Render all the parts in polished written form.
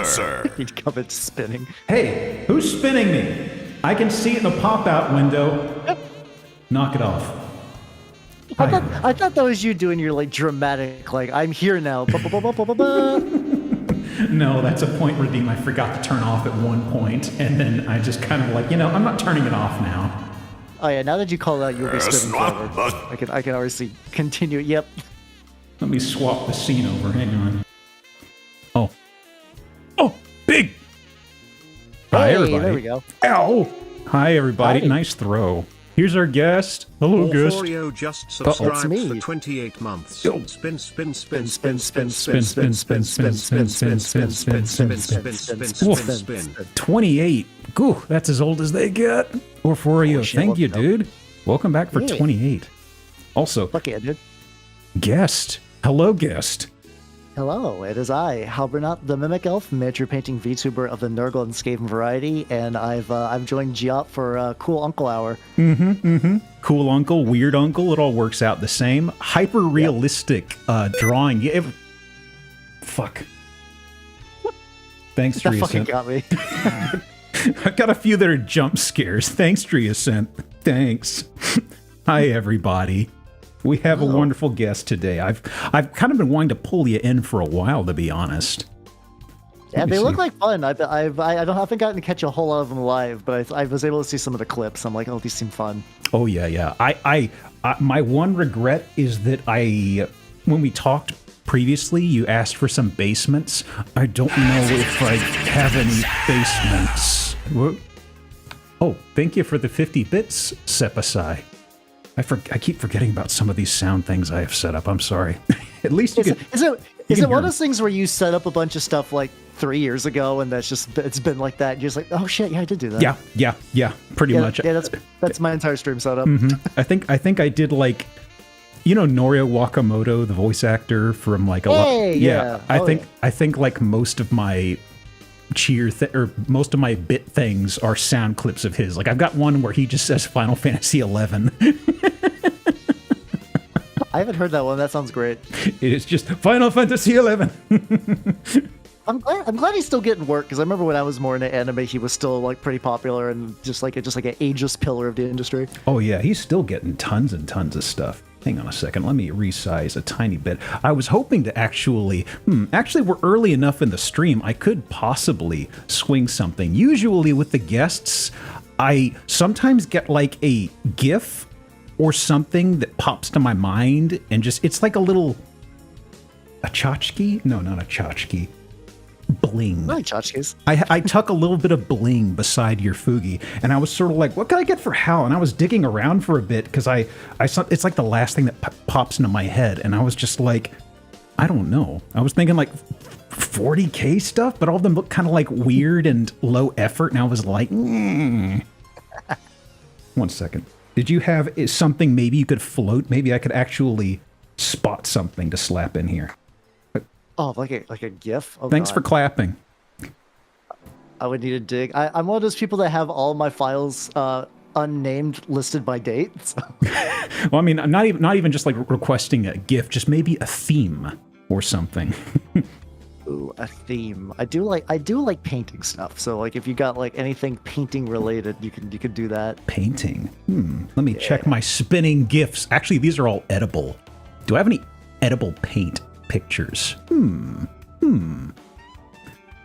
Sir. He'd come in spinning. Hey, who's spinning me? I can see it in the pop-out window. Knock it off. I thought that was you doing your like dramatic, like I'm here now. No, that's a point redeem I forgot to turn off at one point, and then I just kind of like, I'm not turning it off now. Oh yeah, now that you call it out, you'll be spinning forever. I can already see. Continue. Yep. Let me swap the scene over. Hang on. Oh, big. Hi, everybody. There we go. Ow. Hi, everybody. Hi. Nice throw. Here's our guest. Hello, guest. Orforio just subscribed me. for 28 months. Yo. Spin, spin, spin, Spin, spin, spin, spin, spin, spin, spin, spin, spin, spin, spin, spin, spin, spin, spin, spin, spin, spin. 28. Goo, that's as old as they get. Orforio, Oh, shit, thank you, welcome. dude. Welcome back for Yeah. 28. Also, Fuck yeah, dude. guest. Hello, guest. Hello, it is I, Halbernat, the Mimic Elf, miniature painting VTuber of the Nurgle and Skaven variety, and I've joined Geop for Cool Uncle Hour. Cool uncle, weird uncle, it all works out the same. Hyper realistic drawing. Yeah, fuck. Thanks, That fucking Dreascent. got me. I got a few that are jump scares. Thanks, Dreascent. Thanks. Hi, everybody. We have a wonderful guest today. I've kind of been wanting to pull you in for a while, to be honest. Yeah, me they look see. like fun. I haven't gotten to catch a whole lot of them live, but I was able to see some of the clips. I'm like, oh, these seem fun. Oh yeah. I my one regret is that when we talked previously, you asked for some basements. I don't know if I have any basements. What? Oh, thank you for the 50 bits, Sepasai. I keep forgetting about some of these sound things I have set up. I'm sorry. At least you Is can. it can one hear of those things where you set up a bunch of stuff like 3 years ago, and it's been like that? You're just like, oh shit, yeah, I did do that. Yeah. Pretty much. Yeah, that's my entire stream setup. I think I did like, Norio Wakamoto, the voice actor from like a lot. Hey, yeah. I Oh, think like most of my or most of my bit things are sound clips of his. Like I've got one where he just says Final Fantasy 11. I haven't heard that one. That sounds great. It is just Final Fantasy 11. I'm glad he's still getting work, because I remember when I was more into anime, he was still like pretty popular and just like an ageless pillar of the industry. Oh yeah, he's still getting tons and tons of stuff. Hang on a second, let me resize a tiny bit. I was hoping to actually we're early enough in the stream, I could possibly swing something. Usually with the guests, I sometimes get like a GIF or something that pops to my mind, and it's like a tchotchke? No, not a tchotchke. Bling. Right, tchotchkes. I tuck a little bit of bling beside your Fugi, and I was sort of like, what can I get for Hal? And I was digging around for a bit because I saw it's like the last thing that pops into my head, and I was just like, I don't know. I was thinking like 40K stuff, but all of them look kind of like weird and low effort, and I was like, 1 second. Did you have something maybe you could float? Maybe I could actually spot something to slap in here. Oh, like a GIF. Oh, Thanks God. for clapping. I would need to dig. I'm one of those people that have all my files unnamed, listed by date. So. Well, I mean, I'm not even just like requesting a GIF, just maybe a theme or something. Ooh, a theme. I do like painting stuff. So like, if you got like anything painting related, you could do that. Painting. Let me check my spinning GIFs. Actually, these are all edible. Do I have any edible paint pictures? Let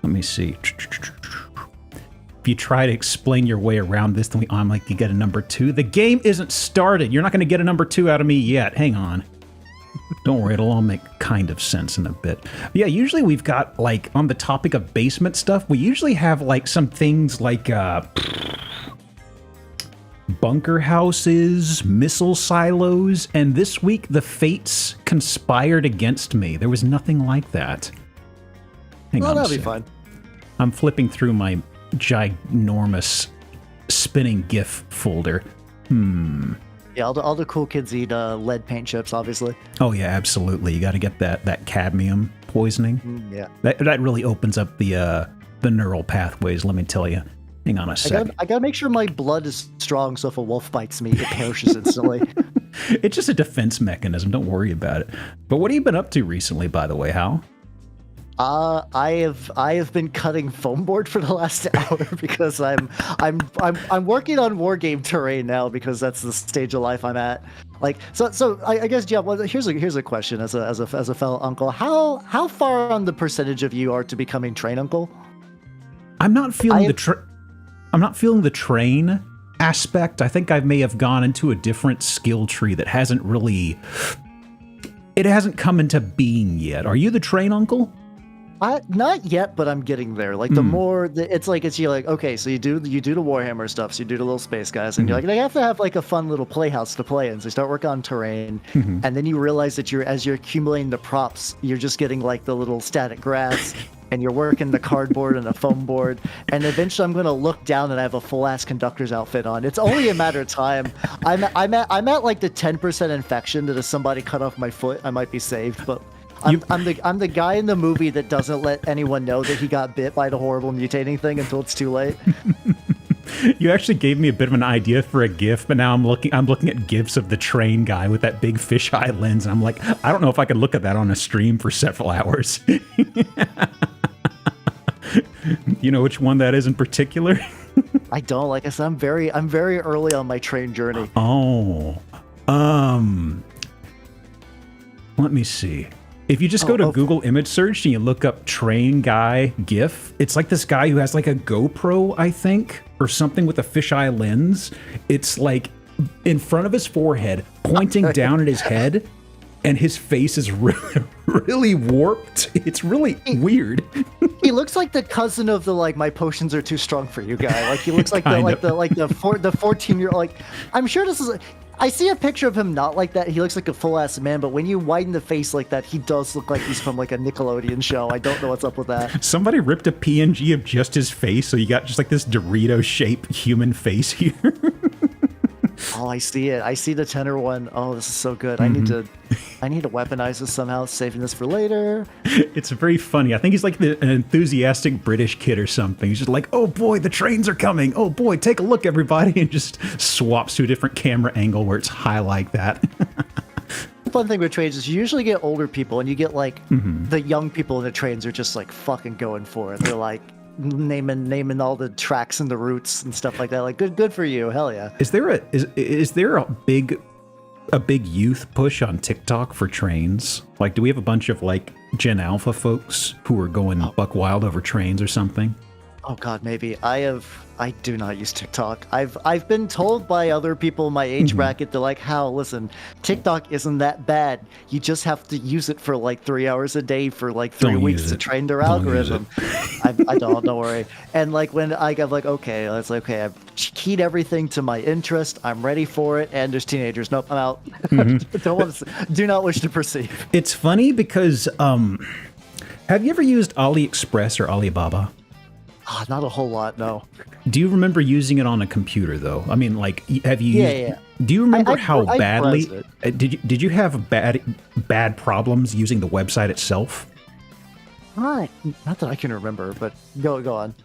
me see. If you try to explain your way around this, then I'm like, you get a number 2. The game isn't started. You're not going to get a number 2 out of me yet. Hang on. Don't worry, it'll all make kind of sense in a bit. But yeah, usually we've got, like, on the topic of basement stuff, we usually have, like, some things like, bunker houses, missile silos, and this week the fates conspired against me. There was nothing like that. Hang on a That'll be sec. fun. I'm flipping through my ginormous spinning GIF folder. Yeah, all the cool kids eat lead paint chips, obviously. Oh yeah, absolutely. You got to get that cadmium poisoning. Yeah. That really opens up the neural pathways. Let me tell you. Hang on a sec. I gotta make sure my blood is strong, so if a wolf bites me, it perishes instantly. It's just a defense mechanism. Don't worry about it. But what have you been up to recently, by the way, Hal? I have been cutting foam board for the last hour because I'm working on war game terrain now because that's the stage of life I'm at. Like so I guess Geop, well, here's a question as a fellow uncle. How far on the percentage of you are to becoming train uncle? I'm not feeling I'm not feeling the train aspect. I think I may have gone into a different skill tree that hasn't come into being yet. Are you the train uncle? Not yet, but I'm getting there. Like the more it's you're like, okay, so you do the Warhammer stuff, so you do the little space guys, and you're like, they have to have like a fun little playhouse to play in. So you start working on terrain, and then you realize that as you're accumulating the props, you're just getting like the little static grass, and you're working the cardboard and the foam board, and eventually I'm gonna look down and I have a full ass conductor's outfit on. It's only a matter of time. I'm at like the 10% infection that if somebody cut off my foot, I might be saved, but. I'm the guy in the movie that doesn't let anyone know that he got bit by the horrible mutating thing until it's too late. You actually gave me a bit of an idea for a GIF, but now I'm looking at GIFs of the train guy with that big fisheye lens, and I'm like, I don't know if I could look at that on a stream for several hours. You know which one that is in particular? I don't. Like I said, I'm very early on my train journey. Oh, let me see. If you just go to Google image search and you look up train guy GIF, it's like this guy who has like a GoPro, I think, or something with a fisheye lens. It's like in front of his forehead, pointing down at his head, and his face is really warped. It's really weird. He looks like the cousin of the like my potions are too strong for you guy. Like he looks like the 14-year-old. Like I'm sure this is. I see a picture of him not like that. He looks like a full-ass man, but when you widen the face like that, he does look like he's from like a Nickelodeon show. I don't know what's up with that. Somebody ripped a PNG of just his face, so you got just like this Dorito-shaped human face here. Oh, I see it. I see the tenor one. Oh, this is so good. I need to weaponize this somehow, saving this for later. It's very funny. I think he's like an enthusiastic British kid or something. He's just like, oh boy, the trains are coming. Oh boy, take a look, everybody. And just swaps to a different camera angle where it's high like that. The fun thing with trains is you usually get older people and you get like the young people in the trains are just like fucking going for it. They're like, naming all the tracks and the routes and stuff like that. Like good for you. Hell yeah. Is there a big youth push on TikTok for trains? Like, do we have a bunch of like Gen Alpha folks who are going buck wild over trains or something? Oh God, maybe. I do not use TikTok. I've been told by other people in my age bracket, they're like, Hal, listen, TikTok isn't that bad. You just have to use it for like 3 hours a day for like 3 weeks to train their algorithm. I don't worry. And like when I got like, okay, it's like, okay, I've keyed everything to my interest. I'm ready for it. And there's teenagers. Nope, I'm out. Do not wish to perceive. It's funny because, have you ever used AliExpress or Alibaba? Not a whole lot, no. Do you remember using it on a computer, though? I mean, like, have you? Yeah. Do you remember how badly? Did you have bad problems using the website itself? Not that I can remember, but go on.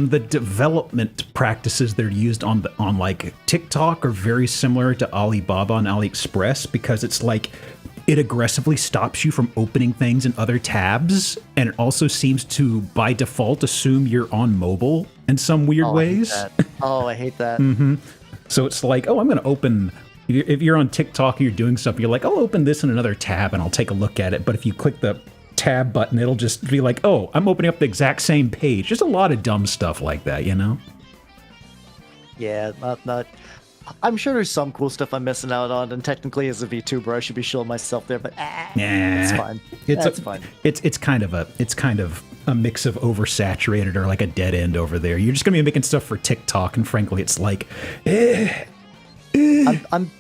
The development practices that are used on like TikTok are very similar to Alibaba and AliExpress because it's like it aggressively stops you from opening things in other tabs, and it also seems to, by default, assume you're on mobile in some weird ways. I hate that. So it's like, I'm going to open... If you're on TikTok and you're doing something, you're like, I'll open this in another tab and I'll take a look at it. But if you click the tab button, it'll just be like, I'm opening up the exact same page. Just a lot of dumb stuff like that, you know? Yeah, not... I'm sure there's some cool stuff I'm missing out on, and technically as a VTuber, I should be showing myself there, but it's fine. It's fine. It's kind of a mix of oversaturated or like a dead end over there. You're just gonna be making stuff for TikTok, and frankly, it's like, I'm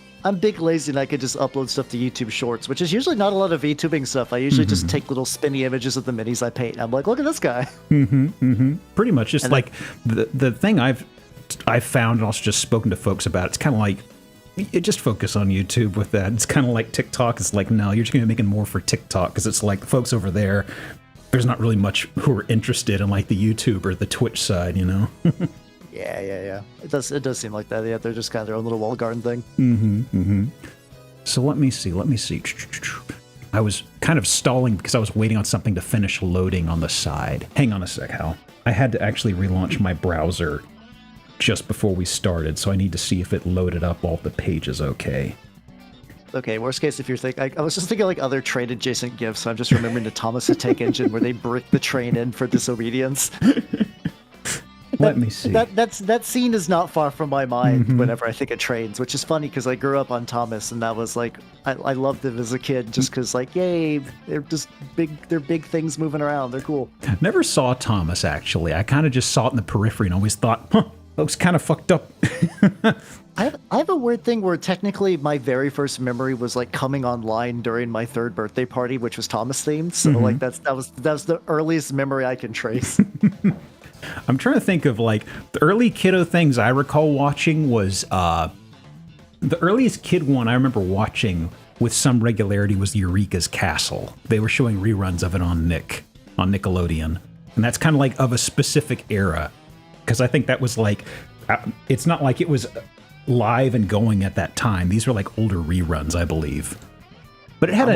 big lazy, and I could just upload stuff to YouTube Shorts, which is usually not a lot of VTubing stuff. I usually just take little spinny images of the minis I paint. And I'm like, look at this guy. Pretty much, just like the thing I've found, and also just spoken to folks about, it's kind of like, just focus on YouTube with that. It's kind of like TikTok. It's like, no, you're just going to be making more for TikTok because it's like folks over there, there's not really much who are interested in like the YouTube or the Twitch side, you know? Yeah. It does seem like that. Yeah, they're just kind of their own little walled garden thing. So let me see. I was kind of stalling because I was waiting on something to finish loading on the side. Hang on a sec, Hal. I had to actually relaunch my browser just before we started, so I need to see if it loaded up all the pages okay. Okay, worst case if you're thinking, I was just thinking like other train adjacent gifts. So I'm just remembering the Thomas the Tank Engine where they brick the train in for disobedience. Let me see. That scene is not far from my mind whenever I think of trains, which is funny because I grew up on Thomas, and that was like I loved it as a kid just because like yay, they're just big things moving around. They're cool. Never saw Thomas actually. I kind of just saw it in the periphery and always thought, huh, looks kind of fucked up. I have a weird thing where technically my very first memory was like coming online during my 3rd birthday party, which was Thomas themed. So like that was the earliest memory I can trace. I'm trying to think of like the early kiddo things I recall watching was the earliest kid one I remember watching with some regularity was Eureka's Castle. They were showing reruns of it on Nickelodeon. And that's kind of like of a specific era. Because I think that was like, it's not like it was live and going at that time. These were like older reruns, I believe. But it had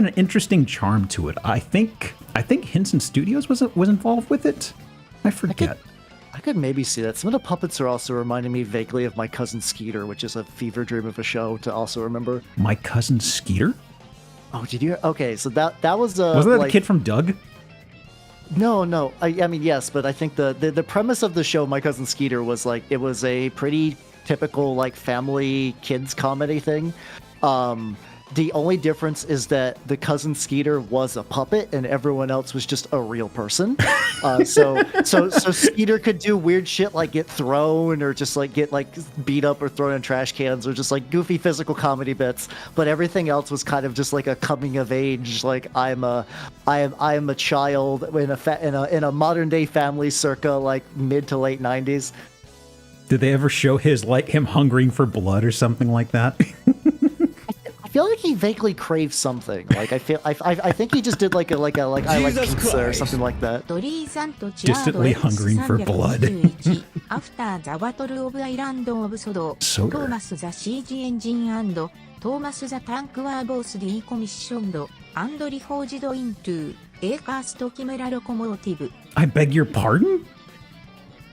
an interesting charm to it. I think Henson Studios was involved with it. I forget. I could maybe see that. Some of the puppets are also reminding me vaguely of My Cousin Skeeter, which is a fever dream of a show to also remember. My Cousin Skeeter? Oh, did you? Okay, so that was wasn't that like, the kid from Doug? No. I mean, yes, but I think the premise of the show, My Cousin Skeeter, was like it was a pretty typical like family kids comedy thing. The only difference is that the cousin Skeeter was a puppet and everyone else was just a real person. So Skeeter could do weird shit like get thrown or just like get like beat up or thrown in trash cans or just like goofy physical comedy bits. But everything else was kind of just like a coming of age. Like I am a child in a modern day family circa like mid to late 90s. Did they ever show him hungering for blood or something like that? I feel like he vaguely craves something. Like I think he just did like I like pizza or something like that. Distantly hungering for blood. After the Battle of Island of Sodo, Soda. Thomas the Siege Engine and Thomas the Tank were both decommissioned and reforged into a cast Chimera locomotive. I beg your pardon?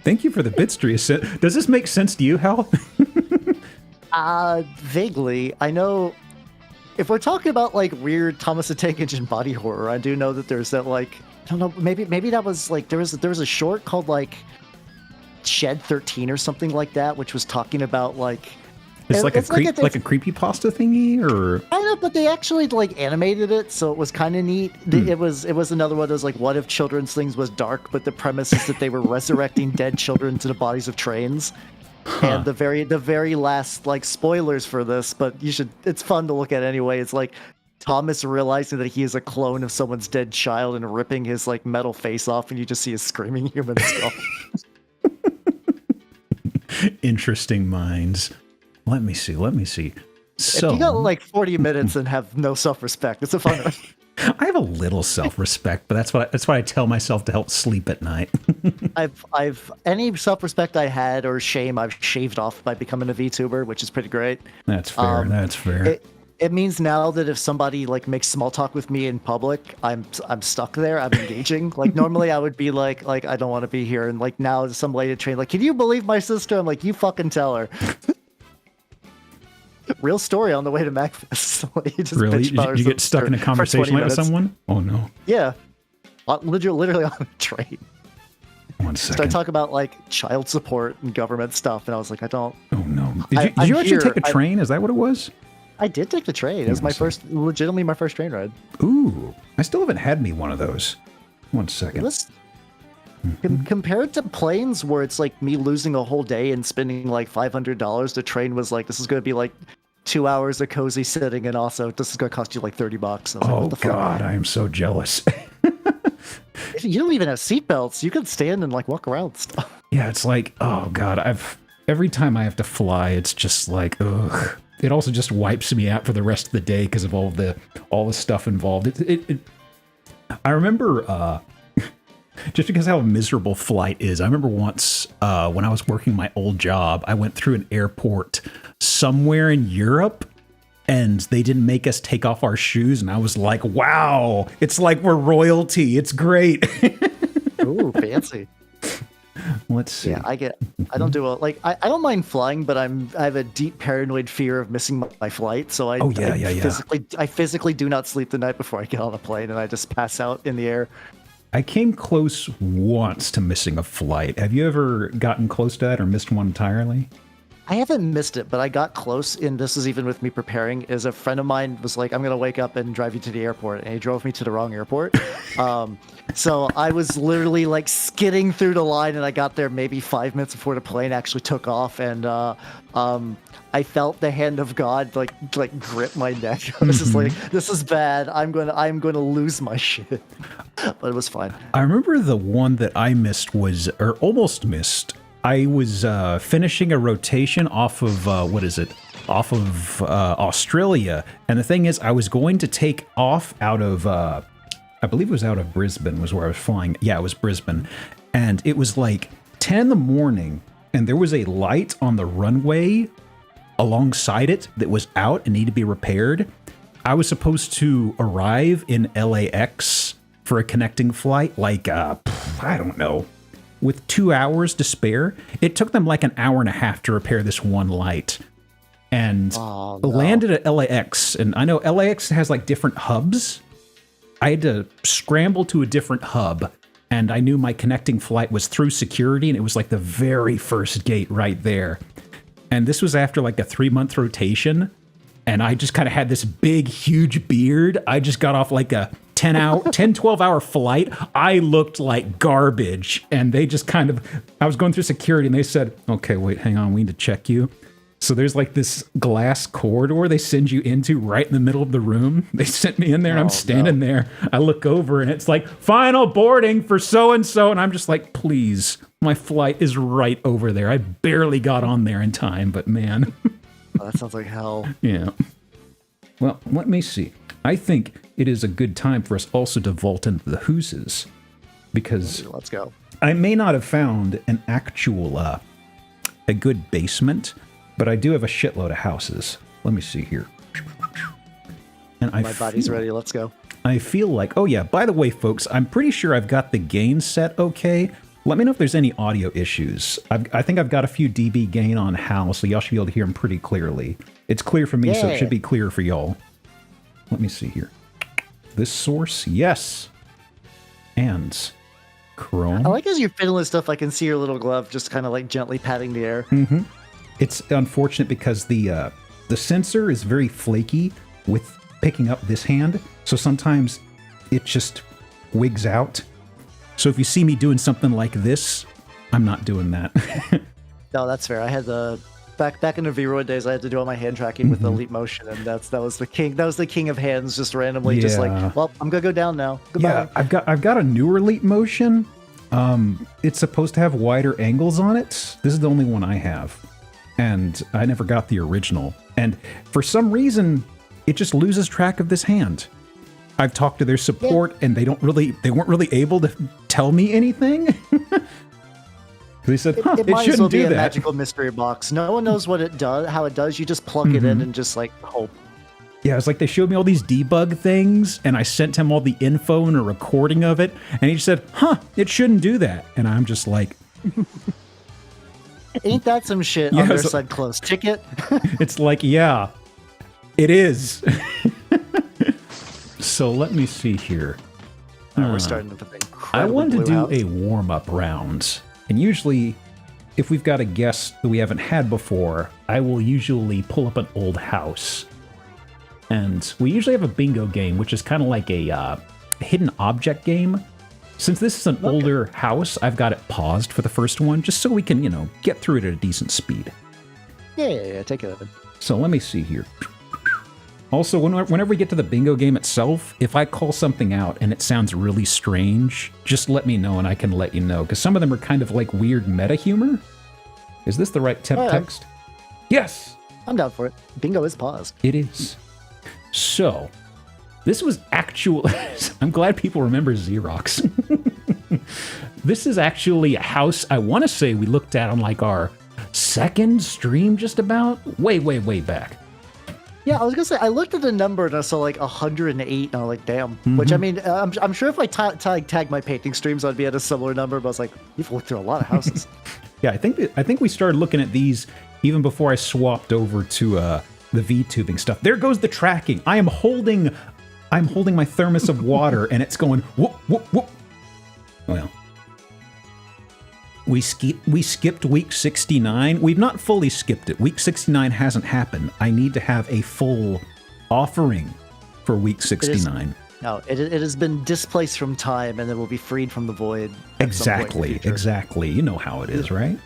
Thank you for the bitstream. Does this make sense to you, Hal? Vaguely. I know. If we're talking about like weird Thomas the Tank Engine body horror, I do know that there's that like I don't know, maybe that was like there was a short called like Shed 13 or something like that, which was talking about like it's like a creepypasta thingy, or I don't know, but they actually like animated it, so it was kind of neat. It was another one of those like what if children's things was dark, but the premise is that they were resurrecting dead children to the bodies of trains. And the very last like spoilers for this, but it's fun to look at anyway. It's like Thomas realizing that he is a clone of someone's dead child and ripping his like metal face off, and you just see a screaming human skull. Interesting minds. Let me see. So if you got like 40 minutes and have no self-respect, it's a fun one. I have a little self-respect, but that's what I tell myself to help sleep at night. I've any self-respect I had or shame I've shaved off by becoming a VTuber, which is pretty great. That's fair. It means now that if somebody like makes small talk with me in public, I'm stuck there. I'm engaging. Like normally I would be like I don't want to be here, and like now some lady at train like, can you believe my sister? I'm like, you fucking tell her. Real story on the way to MacFest. Really? You get stuck in a conversation like with someone? Oh no. Yeah. Literally on a train. 1 second. Start talking about like child support and government stuff, and I was like, I don't. Oh no. Did you actually take a train? Is that what it was? I did take the train. It was legitimately my first train ride. Ooh. I still haven't had me one of those. 1 second. Compared to planes where it's like me losing a whole day and spending like $500, the train was like, this is going to be like 2 hours of cozy sitting, and also this is going to cost you like $30. Oh like, God, I am so jealous. You don't even have seatbelts. You can stand and like walk around stuff. Yeah, it's like, oh God, every time I have to fly, it's just like, ugh. It also just wipes me out for the rest of the day because of all the stuff involved. I remember, just because how a miserable flight is. I remember once when I was working my old job, I went through an airport somewhere in Europe, and they didn't make us take off our shoes, and I was like, wow, it's like we're royalty. It's great. Ooh, fancy. Let's see. Yeah, I don't do I don't mind flying, but I have a deep paranoid fear of missing my flight. So I physically do not sleep the night before I get on a plane, and I just pass out in the air. I came close once to missing a flight. Have you ever gotten close to that or missed one entirely? I haven't missed it, but I got close, and this is even with me preparing, is a friend of mine was like, I'm going to wake up and drive you to the airport, and he drove me to the wrong airport. So I was literally like skidding through the line, and I got there maybe 5 minutes before the plane actually took off, and I felt the hand of God like grip my neck. I was just like, this is bad. I'm going to lose my shit. But it was fine. I remember the one that I missed was, or almost missed. I was finishing a rotation off of, off of Australia. And the thing is, I was going to take off out of, I believe it was out of Brisbane was where I was flying. Yeah, it was Brisbane. And it was like 10 in the morning, and there was a light on the runway alongside it that was out and needed to be repaired. I was supposed to arrive in LAX for a connecting flight, like, I don't know, with 2 hours to spare. It took them like an hour and a half to repair this one light. And landed at LAX. And I know LAX has like different hubs. I had to scramble to a different hub. And I knew my connecting flight was through security, and it was like the very first gate right there. And this was after like a 3-month rotation. And I just kind of had this big, huge beard. I just got off like a 12 hour flight. I looked like garbage. And they just kind of, I was going through security, and they said, okay, wait, hang on, we need to check you. So there's like this glass corridor they send you into right in the middle of the room. They sent me in there, and I'm standing there. I look over, and it's like, final boarding for so-and-so. And I'm just like, please, my flight is right over there. I barely got on there in time, but man. Oh, that sounds like hell. Yeah. Well, let me see. I think it is a good time for us also to vault into the Whooses, because let's go. I may not have found an actual, a good basement, but I do have a shitload of houses. Let me see here. And my body's ready. Let's go. I feel like, oh yeah, by the way, folks, I'm pretty sure I've got the gain set okay. Let me know if there's any audio issues. I think I've got a few dB gain on house, so y'all should be able to hear them pretty clearly. It's clear for me, so it should be clear for y'all. Let me see here. This source, yes. And Chrome. I like as you're fiddling stuff, I can see your little glove just kind of like gently patting the air. Mm-hmm. It's unfortunate because the sensor is very flaky with picking up this hand, so sometimes it just wigs out. So if you see me doing something like this, I'm not doing that. No, that's fair. I had the back in the V-Roid days, I had to do all my hand tracking with Elite Motion, and that was the king. That was the king of hands, just randomly, just like, well, I'm gonna go down now. Goodbye. Yeah, I've got a newer Elite Motion. It's supposed to have wider angles on it. This is the only one I have, and I never got the original. And for some reason, it just loses track of this hand. I've talked to their support, and they weren't really able to tell me anything. They said, it might as well be a that. magical mystery box. No one knows what it does, how it does. You just plug it in and just like hope. Yeah, it's like they showed me all these debug things, and I sent him all the info and a recording of it, and he just said, it shouldn't do that. And I'm just like, ain't that some shit on their side close ticket? It's like, yeah, it is. So let me see here. We're starting with an I wanted to do house. a warm-up round. And usually, if we've got a guest that we haven't had before, I will usually pull up an old house. And we usually have a bingo game, which is kind of like a hidden object game. Since this is an older house, I've got it paused for the first one, just so we can, get through it at a decent speed. Yeah, take it. So let me see here. Also, whenever we get to the bingo game itself, if I call something out and it sounds really strange, just let me know and I can let you know, because some of them are kind of like weird meta humor. Is this the right temp text? Yes! I'm down for it. Bingo is paused. It is. So, this was actual... I'm glad people remember Xerox. This is actually a house I want to say we looked at on like our second stream just about. Way, way, way back. Yeah, I was gonna say I looked at the number and I saw like 108, and I was like, damn. Which I mean, I'm sure if I tag my painting streams, I'd be at a similar number. But I was like, you've looked through a lot of houses. Yeah, I think we started looking at these even before I swapped over to the VTubing stuff. There goes the tracking. I'm holding my thermos of water, and it's going whoop whoop whoop. Well, we skipped week 69. We've not fully skipped it. Week 69 hasn't happened. I need to have a full offering for week 69. No, it has been displaced from time, and it will be freed from the void. Exactly. You know how it is, right?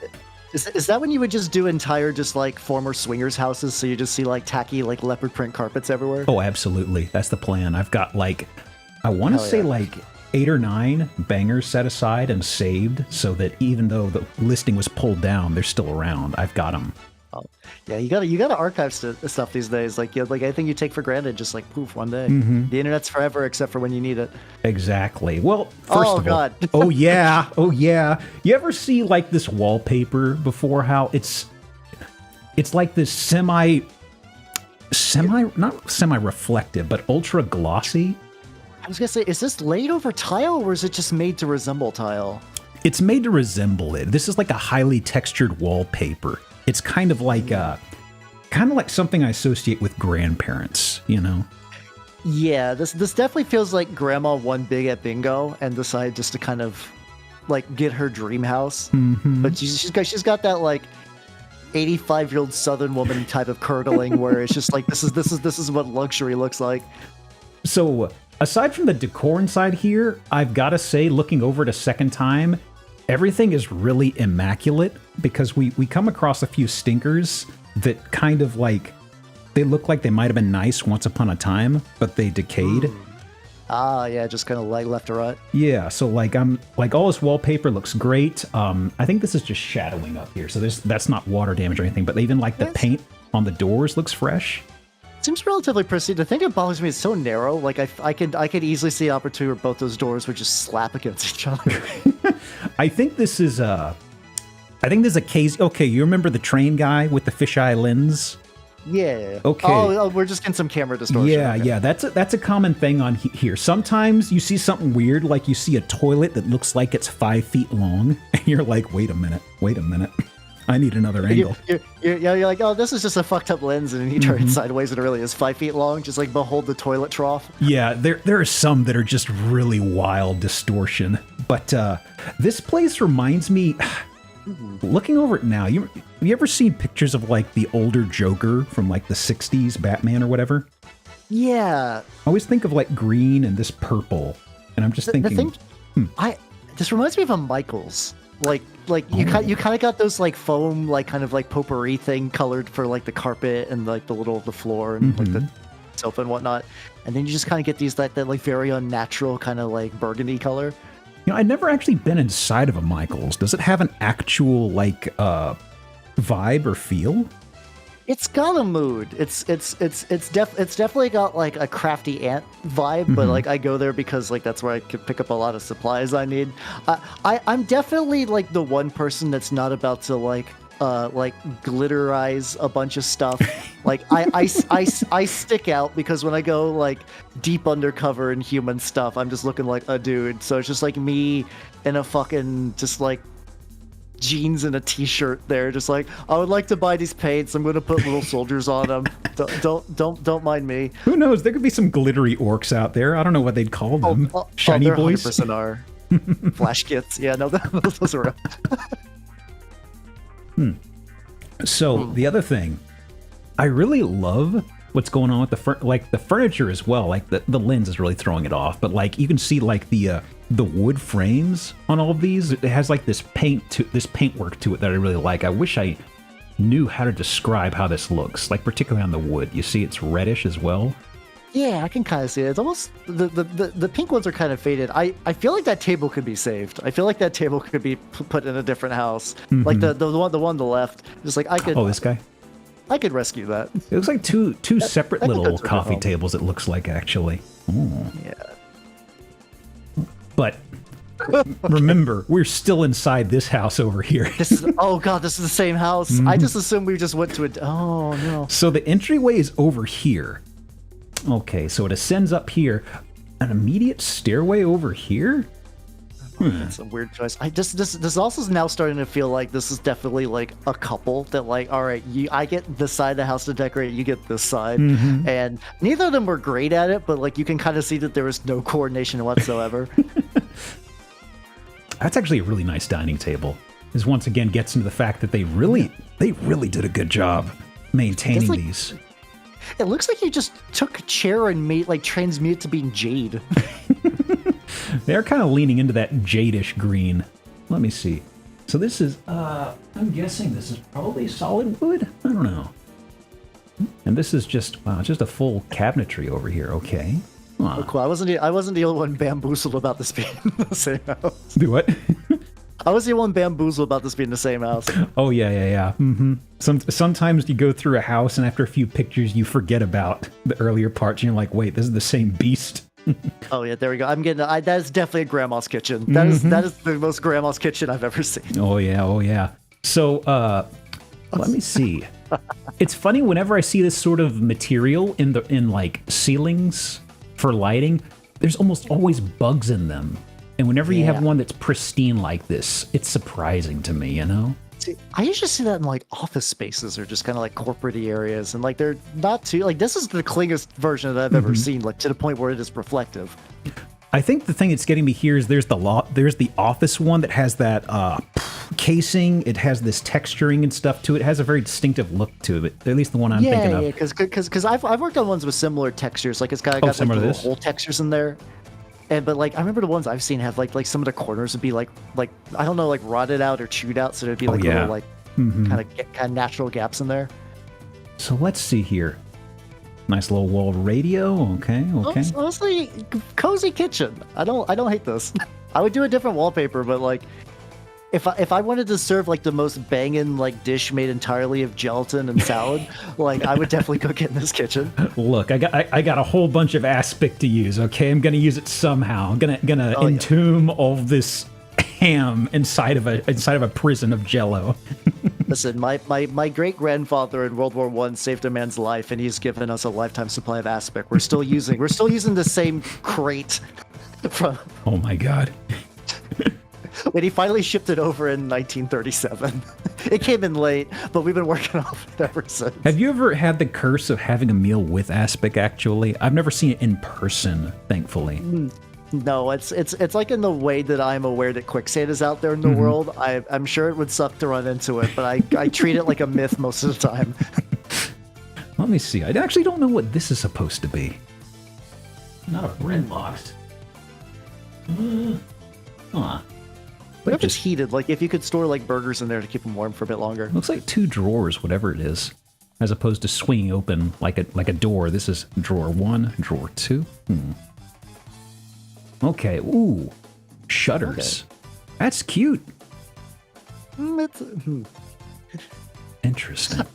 Is that when you would just do entire just like former swingers houses, so you just see like tacky like leopard print carpets everywhere? Oh, absolutely. That's the plan. I've got like, I want to say like 8 or 9 bangers set aside and saved, so that even though the listing was pulled down, they're still around. I've got them. Oh, yeah, you gotta archive stuff these days. Like anything you take for granted, just like poof, one day. The internet's forever, except for when you need it. Exactly. Well, first of all, God. oh yeah. You ever see like this wallpaper before? How it's like this not semi-reflective, but ultra glossy. I was gonna say, is this laid over tile, or is it just made to resemble tile? It's made to resemble it. This is like a highly textured wallpaper. It's kind of like something I associate with grandparents, you know? Yeah, this definitely feels like grandma won big at bingo and decided just to kind of like get her dream house. But she's got that like 85-year-old Southern woman type of curdling where it's just like this is what luxury looks like. So aside from the decor inside here, I've got to say, looking over it a second time, everything is really immaculate, because we come across a few stinkers that kind of like, they look like they might have been nice once upon a time, but they decayed. Yeah, just kind of like left to right. Yeah, so like all this wallpaper looks great. I think this is just shadowing up here, so that's not water damage or anything, but even like the paint on the doors looks fresh. Seems relatively pristine. The thing that bothers me is so narrow. Like I could easily see an opportunity where both those doors would just slap against each other. I think this is a case. Okay, you remember the train guy with the fisheye lens? Yeah. Okay. Oh, we're just getting some camera distortion. Yeah, okay. yeah. That's a common thing on here. Sometimes you see something weird, like you see a toilet that looks like it's 5 feet long, and you're like, wait a minute. I need another angle. You're like, oh, this is just a fucked up lens, and then you turn it sideways, and it really is 5 feet long. Just like behold the toilet trough. Yeah, there are some that are just really wild distortion. But this place reminds me, looking over it now, have you ever seen pictures of like the older Joker from like the 60s Batman or whatever? Yeah. I always think of like green and this purple, and I'm just thinking, this reminds me of a Michaels. Like you kind of got those like foam, like kind of like potpourri thing colored for like the carpet and like the floor and like the sofa and whatnot, and then you just kind of get these that like very unnatural kind of like burgundy color. You know, I'd never actually been inside of a Michaels. Does it have an actual like vibe or feel? It's got a mood. It's definitely got like a crafty ant vibe, but like I go there because like that's where I could pick up a lot of supplies I need. I'm definitely like the one person that's not about to like glitterize a bunch of stuff. Like I stick out because when I go like deep undercover in human stuff, I'm just looking like a dude. So it's just like me in a fucking just like jeans and a t-shirt there, just like, I would like to buy these paints. I'm gonna put little soldiers on them. Don't mind me. Who knows? There could be some glittery orcs out there. I don't know what they'd call them. Shiny boys. 100% are flash kits. Yeah, no, those are. So the other thing, I really love what's going on with the furniture as well. Like the lens is really throwing it off, but like you can see like the wood frames on all of these. It has like this paintwork to it that I really like. I wish I knew how to describe how this looks, like particularly on the wood. You see it's reddish as well. Yeah, I can kind of see it. It's almost the pink ones are kind of faded. I feel like that table could be saved. I feel like that table could be put in a different house. Like the one on the left. Just like I could. Oh, this guy. I could rescue that. It looks like two separate little coffee tables. It looks like actually. Ooh. Yeah. But Remember, we're still inside this house over here. This is oh god, this is the same house. I just assumed we just went to it. Oh no. So the entryway is over here. Okay, so it ascends up here. An immediate stairway over here? That's a weird choice. This also is now starting to feel like this is definitely like a couple that like, all right, I get this side of the house to decorate, you get this side, and neither of them were great at it, but like you can kind of see that there was no coordination whatsoever. That's actually a really nice dining table. This once again gets into the fact that they really did a good job maintaining like, these. It looks like you just took a chair and made like transmute it to being jade. They're kind of leaning into that jadish green. Let me see. So this is, I'm guessing this is probably solid wood? I don't know. And this is just, wow, just a full cabinetry over here. Okay. Oh, cool. I wasn't the only one bamboozled about this being the same house. Do what? I was the one bamboozled about this being the same house. Oh, yeah. Mm-hmm. Sometimes you go through a house and after a few pictures, you forget about the earlier parts and you're like, wait, this is the same beast. Oh yeah, there we go. I'm getting. That is definitely a grandma's kitchen. That is the most grandma's kitchen I've ever seen. Oh yeah. So let me see. It's funny whenever I see this sort of material in like ceilings for lighting. There's almost always bugs in them, and whenever you have one that's pristine like this, it's surprising to me. You know. See, I usually see that in like office spaces or just kind of like corporate areas, and like they're not too like this is the cleanest version that I've ever seen, like to the point where it is reflective. I think the thing that's getting me here is there's the office one that has that casing. It has this texturing and stuff to it. It has a very distinctive look to it. At least the one I'm thinking of. Yeah, because I've worked on ones with similar textures. Like it's got like little hole textures in there. But like I remember the ones I've seen have like some of the corners would be like I don't know, like rotted out or chewed out, so there'd be like little like kind of natural gaps in there. So let's see here. Nice little wall radio. Okay. Honestly, cozy kitchen. I don't hate this. I would do a different wallpaper, but like if I wanted to serve like the most banging like dish made entirely of gelatin and salad, like I would definitely cook it in this kitchen. Look, I got a whole bunch of aspic to use. Okay, I'm gonna use it somehow. I'm gonna entomb all this ham inside of a prison of Jello. Listen, my great grandfather in World War I saved a man's life, and he's given us a lifetime supply of aspic. We're still using the same crate from. Oh my god. When he finally shipped it over in 1937. It came in late, but we've been working off it ever since. Have you ever had the curse of having a meal with aspic, actually? I've never seen it in person, thankfully. No, it's like in the way that I'm aware that quicksand is out there in the world. I'm sure it would suck to run into it, but I treat it like a myth most of the time. Let me see. I actually don't know what this is supposed to be. Not a bread box. But just heated, like if you could store like burgers in there to keep them warm for a bit longer. Looks like two drawers, whatever it is, as opposed to swinging open like a door. This is drawer 1, drawer 2. Okay. Ooh, shutters. Okay. That's cute. Interesting.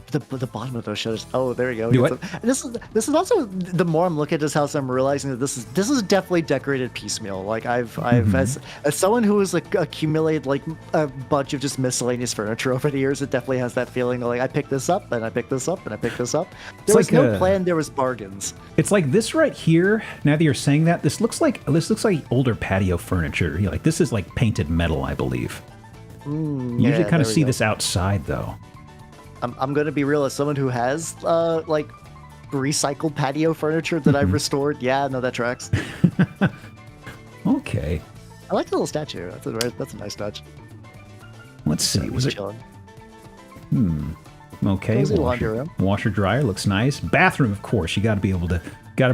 The bottom of those shutters. Oh, there you go. Do what? This is also the more I'm looking at this house, I'm realizing that this is definitely decorated piecemeal. Like I've as someone who has like accumulated like a bunch of just miscellaneous furniture over the years, it definitely has that feeling. Like I picked this up and I picked this up and I picked this up. There was no plan. There was bargains. It's like this right here. Now that you're saying that, this looks like older patio furniture. You know, like this is like painted metal, I believe. You usually kind of see this outside though. I'm going to be real, as someone who has like recycled patio furniture that I've restored. Yeah, no, that tracks. Okay. I like the little statue. That's a nice touch. Let's see. Was it? Chilling. Okay. Washer dryer looks nice. Bathroom, of course. You got to be able to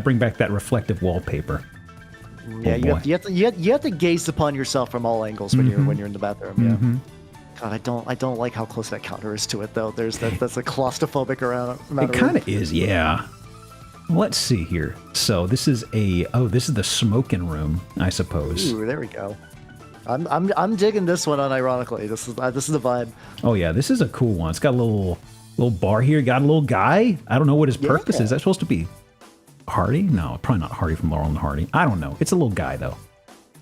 bring back that reflective wallpaper. Yeah, you have to gaze upon yourself from all angles when you're in the bathroom. Yeah. God, I don't like how close that counter is to it though. That's a claustrophobic amount. It kind of is, yeah. Let's see here. So this is the smoking room, I suppose. Ooh, there we go. I'm digging this one unironically. This is the vibe. Oh yeah, this is a cool one. It's got a little bar here. Got a little guy. I don't know what his purpose is. Is that supposed to be Hardy? No, probably not Hardy from Laurel and Hardy. I don't know. It's a little guy though.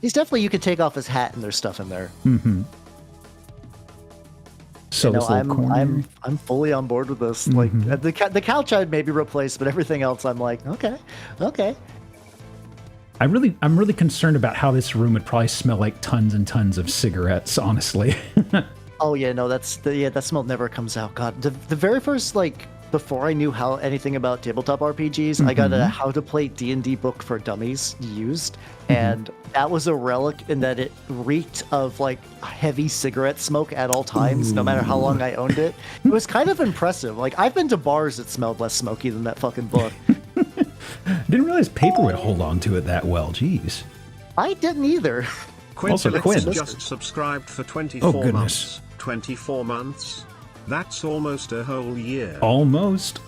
He's definitely, you could take off his hat and there's stuff in there. So this little corner. I'm fully on board with this. Like the couch I'd maybe replace, but everything else I'm like, okay. I'm really concerned about how this room would probably smell like tons and tons of cigarettes, honestly. Oh yeah, no, that smell never comes out. God, the very first, like, before I knew anything about tabletop RPGs, I got a How to Play D&D book for dummies used, and that was a relic in that it reeked of like heavy cigarette smoke at all times, no matter how long I owned it. It was kind of impressive. Like, I've been to bars that smelled less smoky than that fucking book. Didn't realize paper would hold on to it that well. Jeez. I didn't either. Also, Quinn just subscribed for 24 goodness. months. 24 months? That's almost a whole year. Almost.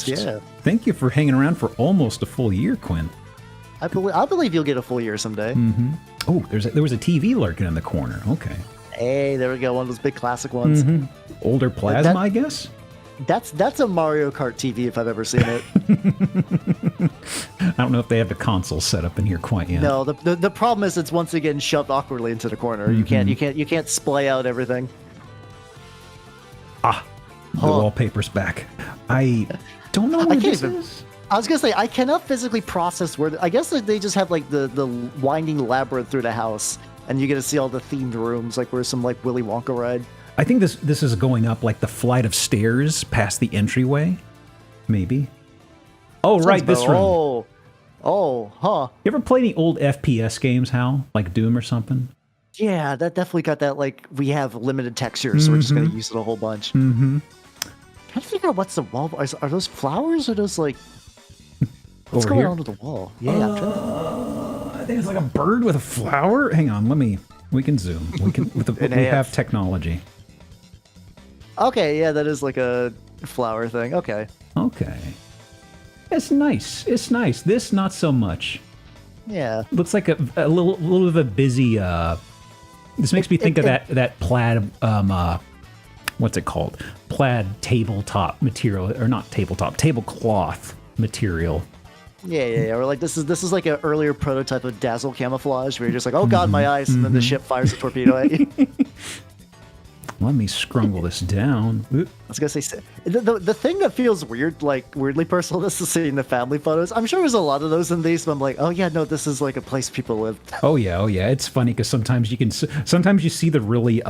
Yeah. Thank you for hanging around for almost a full year, Quinn. I believe you'll get a full year someday. Oh, there was a TV lurking in the corner. Okay. Hey, there we go. One of those big classic ones. Older plasma, I guess? That's a Mario Kart TV if I've ever seen it. I don't know if they have the console set up in here quite yet. No, the problem is it's once again shoved awkwardly into the corner. You can't splay out everything. The wallpaper's back. I don't know what this is. I was gonna say, I cannot physically process where. I guess they just have like the winding labyrinth through the house, and you get to see all the themed rooms, like where some like Willy Wonka ride. I think this is going up like the flight of stairs past the entryway, maybe. Oh, right, this room. You ever play any old FPS games, Hal? Like Doom or something? Yeah, that definitely got that, like, we have limited textures, so we're just going to use it a whole bunch. Trying to figure out what's the wall. Are those flowers or those, like... What's going on with the wall? Yeah, I'm trying I think it's like a bird with a flower. Hang on, we can zoom. We have technology. Okay, yeah, that is like a flower thing. Okay. It's nice. This, not so much. Yeah. Looks like a little bit of a busy... This makes me think of that plaid, what's it called? Plaid tabletop material, or not tabletop, tablecloth material. Yeah. Or like this is like an earlier prototype of dazzle camouflage, where you're just like, oh god, my eyes, and then the ship fires a torpedo at you. Let me scrungle this down. I was gonna say, the thing that feels weird, like weirdly personal, this is seeing the family photos. I'm sure there's a lot of those in these, but I'm like, oh yeah, no, this is like a place people live. Oh yeah. It's funny because sometimes you see the really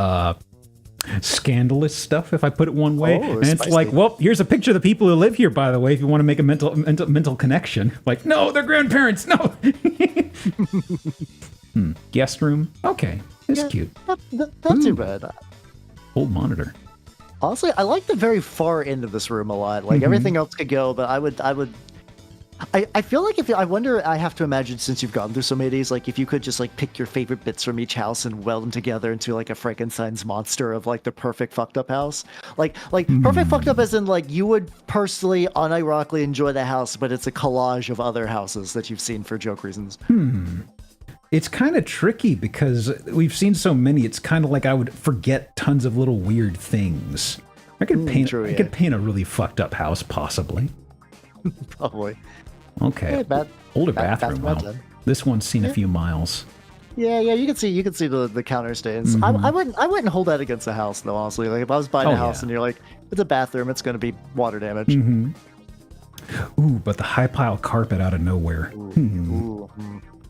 scandalous stuff, if I put it one way, and it's like, well, here's a picture of the people who live here, by the way, if you want to make a mental connection. Like, no, they're grandparents. No. Guest room. Okay, it's cute. Not too bad. Old monitor. Honestly, I like the very far end of this room a lot. Like everything else could go, but I feel like I wonder, I have to imagine, since you've gone through so many of these, like if you could just like pick your favorite bits from each house and weld them together into like a Frankenstein's monster of like the perfect fucked up house. Like perfect fucked up as in like you would personally unironically enjoy the house, but it's a collage of other houses that you've seen for joke reasons. It's kind of tricky because we've seen so many. It's kind of like I would forget tons of little weird things. I could paint a really fucked up house, possibly. Probably. Okay. Yeah, older bathroom. Wow. This one's seen a few miles. Yeah. You can see the counter stains. I wouldn't hold that against a house though. Honestly, like if I was buying a house and you're like, it's a bathroom, it's going to be water damage. Ooh, but the high pile carpet out of nowhere.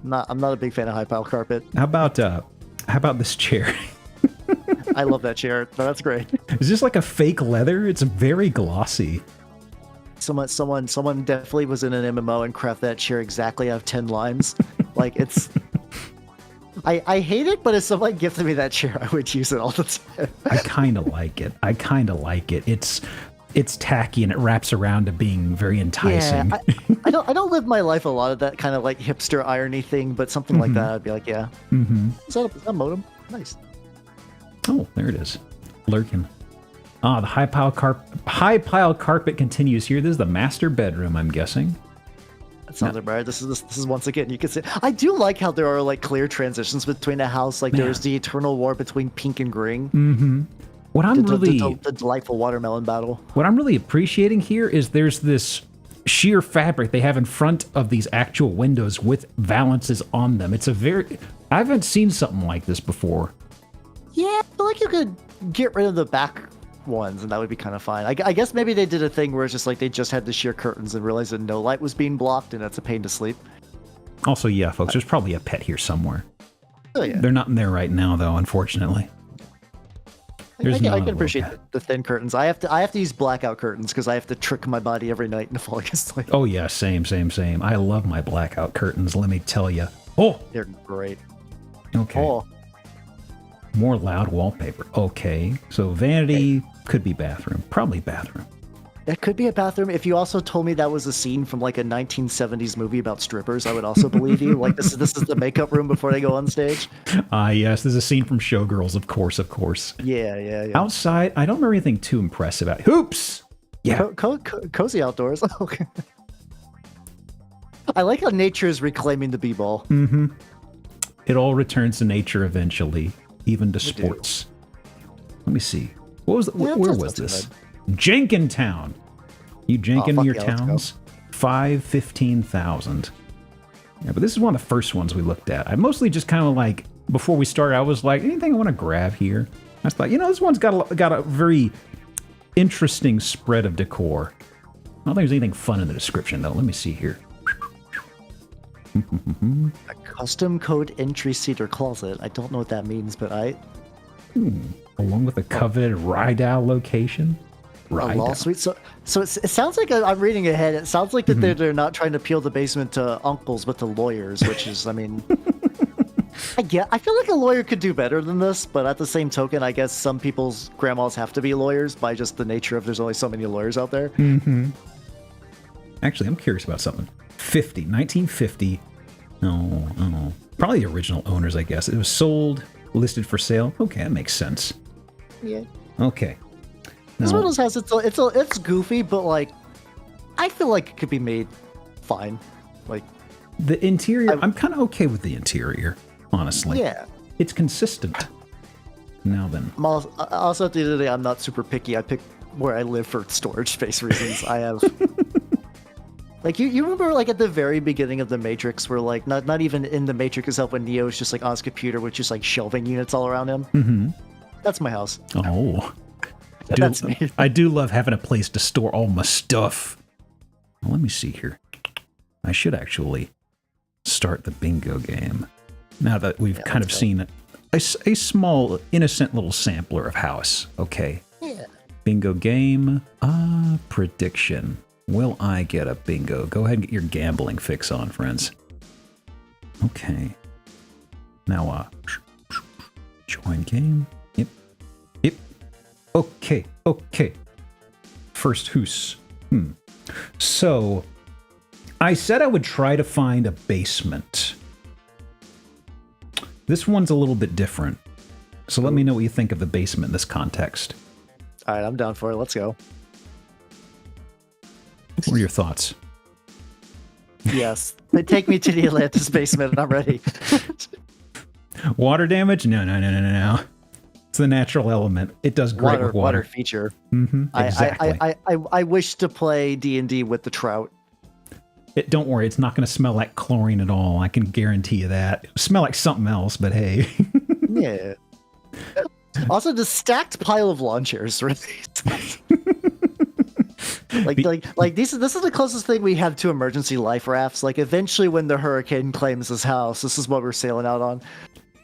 I'm not a big fan of high pile carpet. How about this chair? I love that chair. That's great. Is this like a fake leather? It's very glossy. Someone definitely was in an MMO and crafted that chair exactly out of 10 lines. Like it's. I hate it, but if someone gifted me that chair, I would use it all the time. I kind of like it. It's tacky and it wraps around to being very enticing. Yeah, I don't live my life a lot of that kind of like hipster irony thing, but something like that, I'd be like, yeah. Is that a modem? Nice. Oh, there it is. Lurking. The high pile carpet continues here. This is the master bedroom, I'm guessing. That sounds right. This is once again, you can see. I do like how there are like clear transitions between a house. Like there's the eternal war between pink and green. What I'm the delightful watermelon battle. What I'm really appreciating here is there's this sheer fabric they have in front of these actual windows with valances on them. It's I haven't seen something like this before. Yeah, I feel like you could get rid of the back ones and that would be kind of fine. I guess maybe they did a thing where it's just like they just had the sheer curtains and realized that no light was being blocked and that's a pain to sleep. Also, yeah, folks, there's probably a pet here somewhere. Oh, yeah. They're not in there right now, though, unfortunately. I can appreciate the thin curtains. I have to use blackout curtains because I have to trick my body every night into falling asleep. Oh, yeah, same. I love my blackout curtains, let me tell you. Oh! They're great. Okay. Oh. More loud wallpaper. Okay. So vanity could be bathroom. Probably bathroom. That could be a bathroom. If you also told me that was a scene from like a 1970s movie about strippers, I would also believe you. Like this is the makeup room before they go on stage. Yes, there's a scene from Showgirls, of course. Yeah. Outside, I don't remember anything too impressive about hoops. Yeah. Cozy outdoors. Okay. I like how nature is reclaiming the b-ball. Mm-hmm. It all returns to nature eventually, even to sports. Let me see. Where was this? Jenkintown. You Jenkin your towns? 15,000. Yeah, but this is one of the first ones we looked at. I mostly just kind of like, before we started, I was like, anything I want to grab here? I thought, this one's got a very interesting spread of decor. I don't think there's anything fun in the description, though. Let me see here. A custom code entry seat or closet. I don't know what that means, but Along with a coveted Rydal location. A law suite. So it sounds like I'm reading ahead. It sounds like that they're not trying to peel the basement to uncles, but to lawyers, which is, I mean, I feel like a lawyer could do better than this, but at the same token, I guess some people's grandmas have to be lawyers by just the nature of there's only so many lawyers out there. Mm-hmm. Actually, I'm curious about something. 1950. Oh. Probably the original owners, I guess. It was sold, listed for sale. Okay, that makes sense. Yeah. Okay. This one has it's goofy, but like I feel like it could be made fine. Like the interior, I'm kind of okay with the interior, honestly. Yeah, it's consistent. Now then, also at the end of the day, I'm not super picky. I pick where I live for storage space reasons. I have like you remember like at the very beginning of the Matrix, where like not even in the Matrix itself, when Neo's just like on his computer with just like shelving units all around him. Mm-hmm. That's my house. Oh. That's me. I do love having a place to store all my stuff. Well, let me see here. I should actually start the bingo game. Now that we've kind of seen a small, innocent little sampler of house. Okay. Yeah. Bingo game. Prediction. Will I get a bingo? Go ahead and get your gambling fix on, friends. Okay. Now, join game. Yep. Okay. First hoose. So, I said I would try to find a basement. This one's a little bit different. So let me know what you think of the basement in this context. All right, I'm down for it. Let's go. What are your thoughts? Yes. They take me to the Atlantis basement and I'm ready. Water damage? No. It's the natural element. It does great with water. Water feature. Mm-hmm, exactly. I wish to play D&D with the trout. Don't worry, it's not going to smell like chlorine at all. I can guarantee you that. It'll smell like something else, but hey. Yeah. Also, the stacked pile of lawn chairs. This is the closest thing we have to emergency life rafts. Like eventually, when the hurricane claims his house, this is what we're sailing out on.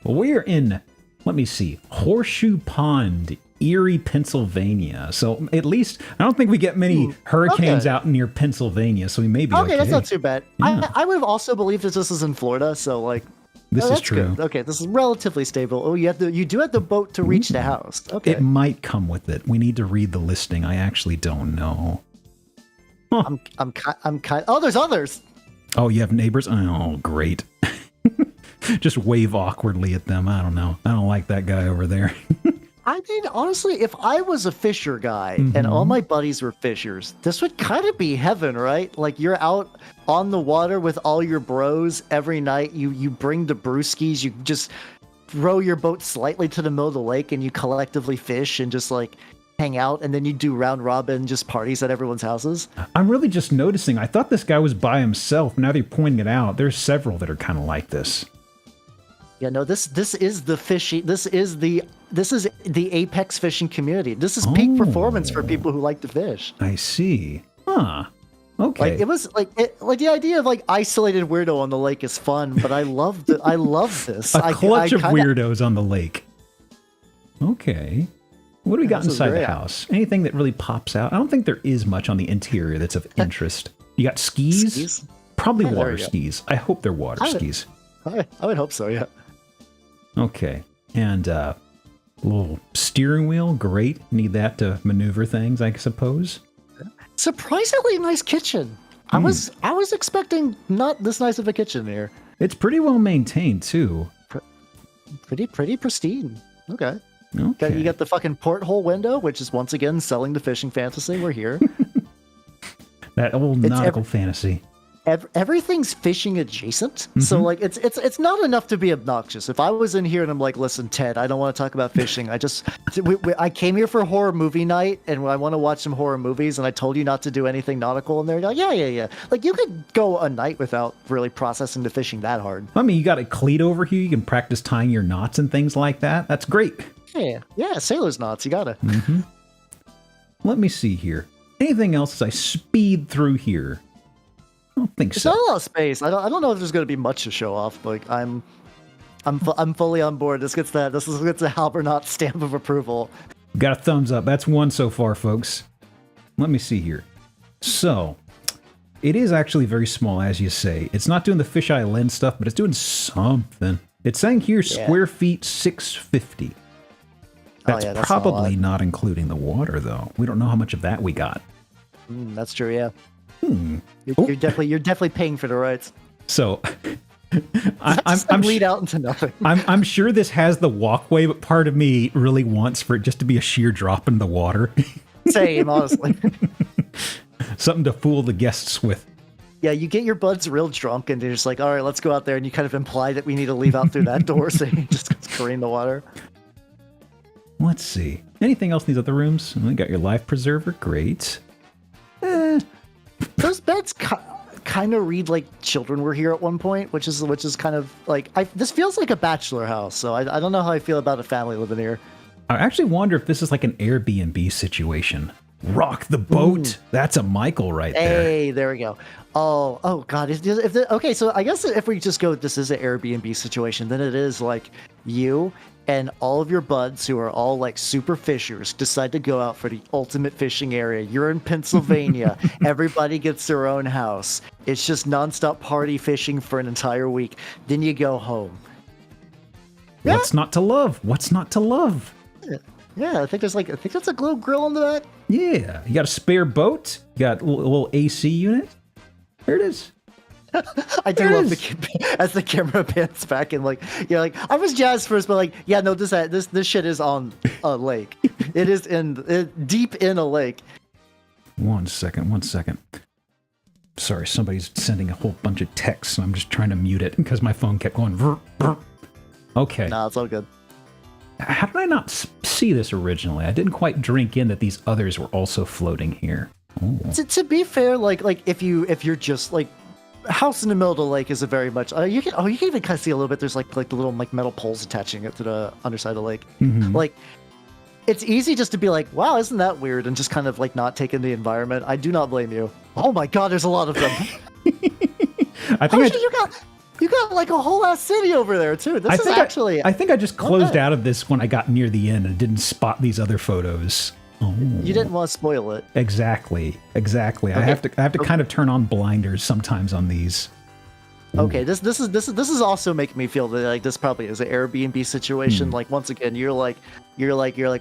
Well, we're in. Let me see. Horseshoe Pond, Erie, Pennsylvania. So at least I don't think we get many hurricanes out near Pennsylvania, so we may be okay. Okay, that's not too bad. Yeah. I would have also believed that this is in Florida, so like this is true. Good. Okay, this is relatively stable. Oh, you do have the boat to reach the house. Okay, it might come with it. We need to read the listing. I actually don't know. Huh. I'm kind. Oh, there's others. Oh, you have neighbors? Oh, great. Just wave awkwardly at them. I don't know. I don't like that guy over there. I mean, honestly, if I was a fisher guy and all my buddies were fishers, this would kind of be heaven, right? Like you're out on the water with all your bros every night. You bring the brewskis. You just row your boat slightly to the middle of the lake and you collectively fish and just like hang out, and then you do round robin just parties at everyone's houses. I'm really just noticing. I thought this guy was by himself. Now that you're pointing it out, there's several that are kind of like this. Yeah, no, this is the fishing. This is the apex fishing community. This is peak performance for people who like to fish. I see. Huh. Okay. Like it was like the idea of like isolated weirdo on the lake is fun, but I love this. A clutch of weirdos on the lake. Okay. What do we got inside the house? Anything that really pops out? I don't think there is much on the interior that's of interest. You got skis? Probably water skis. I hope they're water skis. I would hope so, yeah. Okay. And little steering wheel, great. Need that to maneuver things, I suppose. Surprisingly nice kitchen. I was expecting not this nice of a kitchen here. It's pretty well maintained too. Pretty pristine. Okay. Okay. You got the fucking porthole window, which is once again selling the fishing fantasy. We're here. That old nautical fantasy. Everything's fishing adjacent, so like it's not enough to be obnoxious. If I was in here and I'm like, listen, Ted, I don't want to talk about fishing. I came here for horror movie night, and I want to watch some horror movies, and I told you not to do anything nautical in there. You're like, yeah. Like you could go a night without really processing the fishing that hard. I mean, you got a cleat over here. You can practice tying your knots and things like that. That's great. Yeah, sailor's knots. You gotta. Let me see here. Anything else as I speed through here? I don't think so. There's not a lot of space. I don't know if there's going to be much to show off. Like I'm fully on board. This gets a Halbernaut stamp of approval. Got a thumbs up. That's one so far, folks. Let me see here. So, it is actually very small, as you say. It's not doing the fisheye lens stuff, but it's doing something. It's saying here square feet 650. That's probably not including the water, though. We don't know how much of that we got. That's true. Yeah. You're definitely paying for the rights. So I'm lead out into nothing. I'm sure this has the walkway, but part of me really wants for it just to be a sheer drop in the water. Same, honestly. Something to fool the guests with. Yeah, you get your buds real drunk, and they're just like, all right, let's go out there, and you kind of imply that we need to leave out through that door, so you just careen the water. Let's see. Anything else in these other rooms? You got your life preserver. Great. Those beds kind of read like children were here at one point, which is kind of like this feels like a bachelor house. So I don't know how I feel about a family living here. I actually wonder if this is like an Airbnb situation. Rock the boat. That's a Michael right there. Hey, there we go. Oh God. Okay, so I guess if we just go, this is an Airbnb situation, then it is like you and all of your buds who are all like super fishers decide to go out for the ultimate fishing area. You're in Pennsylvania. Everybody gets their own house. It's just nonstop party fishing for an entire week. Then you go home. What's not to love? What's not to love? Yeah, I think there's a little grill under that. Yeah, you got a spare boat. You got a little AC unit. There it is. I do love as the camera pans back and like I was jazzed first, but like this shit is on a lake. It is deep in a lake. One second. Sorry, somebody's sending a whole bunch of texts, and I'm just trying to mute it because my phone kept going. Vrr, vrr. Okay. Nah, it's all good. How did I not see this originally? I didn't quite drink in that these others were also floating here. To be fair, like if you're just like. House in the middle of the lake is a very much you can even kind of see a little bit. There's like the little like metal poles attaching it to the underside of the lake. Like it's easy just to be like, wow, isn't that weird, and just kind of like not take in the environment. I do not blame you. Oh my God, there's a lot of them. I think you got like a whole ass city over there too. I think I just closed out of this when I got near the end and didn't spot these other photos. Oh. You didn't want to spoil it. Exactly. Okay. I have to kind of turn on blinders sometimes on these. Ooh. Okay, this is also making me feel that like this probably is an Airbnb situation. Like once again, you're like,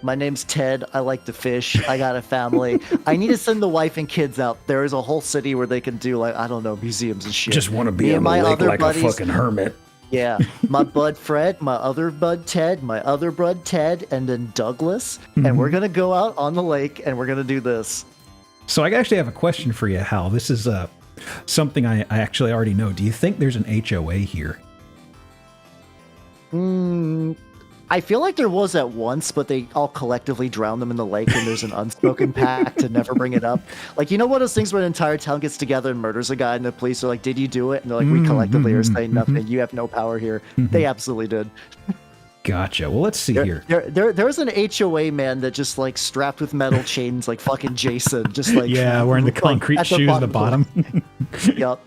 my name's Ted. I like to fish. I got a family. I need to send the wife and kids out. There is a whole city where they can do like, I don't know, museums and shit. Just want to be on the lake like a fucking hermit. Yeah, my bud Fred, my other bud Ted, my other bud Ted, and then Douglas, and we're gonna go out on the lake and we're gonna do this. So I actually have a question for you, Hal. This is something I actually already know. Do you think there's an HOA here? I feel like there was at once, but they all collectively drowned them in the lake, and there's an unspoken pact to never bring it up. Like, you know one of those things where an entire town gets together and murders a guy, and the police are like, did you do it? And they're like, we collectively are saying nothing. You have no power here. They absolutely did. Gotcha. Well, let's see here. There's an HOA man that just, like, strapped with metal chains like fucking Jason. Just like... Yeah, wearing the concrete shoes at the bottom. Yup.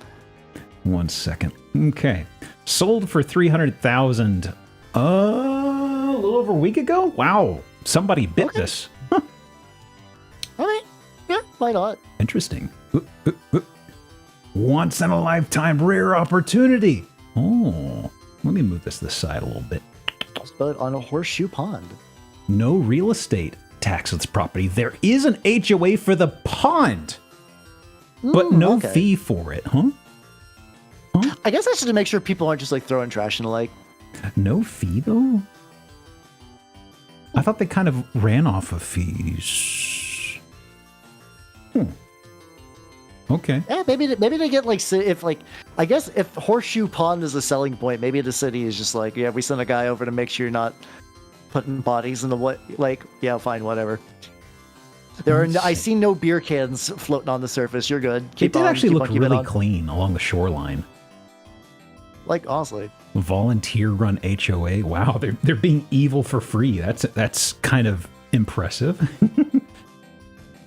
1 second. Okay. Sold for $300,000. A little over a week ago? Wow. Somebody bit this. Huh. All right. Yeah, why not? Interesting. Once in a lifetime rare opportunity. Oh. Let me move this to the side a little bit. But on a horseshoe pond. No real estate tax on this property. There is an HOA for the pond, but no fee for it, huh? I guess that's just to make sure people aren't just like throwing trash in the lake. No fee, though? I thought they kind of ran off of fees. Okay. Yeah, maybe they get like, if like, I guess if Horseshoe Pond is a selling point, maybe the city is just like, yeah, we send a guy over to make sure you're not putting bodies in the lake. Yeah, fine, whatever. I see no beer cans floating on the surface. You're good. It did actually look really clean along the shoreline. Like, honestly. Volunteer-run HOA. Wow, they're being evil for free. That's kind of impressive.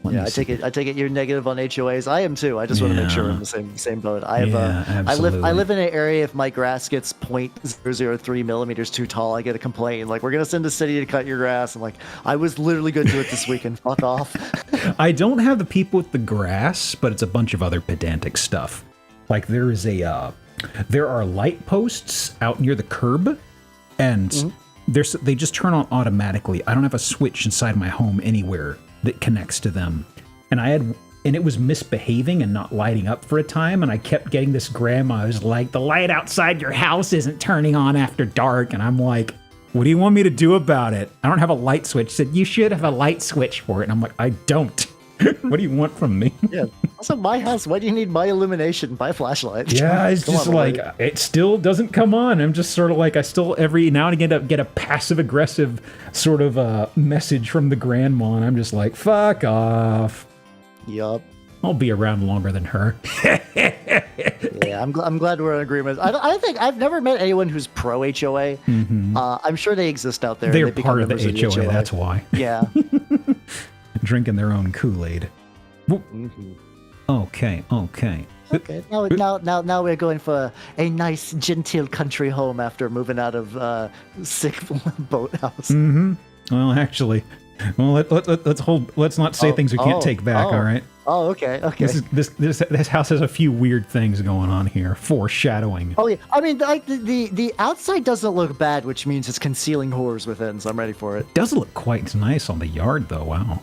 Yeah, I take it you're negative on HOAs. I am too. I just want to make sure we're in the same boat. I live in an area. If my grass gets 0.003 millimeters too tall, I get a complaint. Like, we're gonna send the city to cut your grass. I'm like, I was literally going to do it this weekend. Fuck off. I don't have the people with the grass, but it's a bunch of other pedantic stuff. Like there are light posts out near the curb, and they just turn on automatically. I don't have a switch inside my home anywhere that connects to them, and it was misbehaving and not lighting up for a time, and I kept getting this grandma who's like, the light outside your house isn't turning on after dark, and I'm like, what do you want me to do about it? I don't have a light switch. She said, you should have a light switch for it, and I'm like, I don't. What do you want from me? Yeah. Also, my house. Why do you need my illumination? My flashlight. Yeah, it's just like, it still doesn't come on. I'm just sort of like, I still every now and again get a passive aggressive sort of message from the grandma, and I'm just like, fuck off. Yup. I'll be around longer than her. Yeah, I'm glad we're in agreement. I think I've never met anyone who's pro HOA. I'm sure they exist out there. They're part of the HOA. That's why. Yeah. Drinking their own Kool-Aid. Okay. Okay. Now we're going for a nice, genteel country home after moving out of sick boathouse. Well, actually, let's not say things we can't take back. All right. Oh, okay. This house has a few weird things going on here. Foreshadowing. Oh yeah. I mean, like the outside doesn't look bad, which means it's concealing horrors within. So I'm ready for it. It does look quite nice on the yard, though. Wow.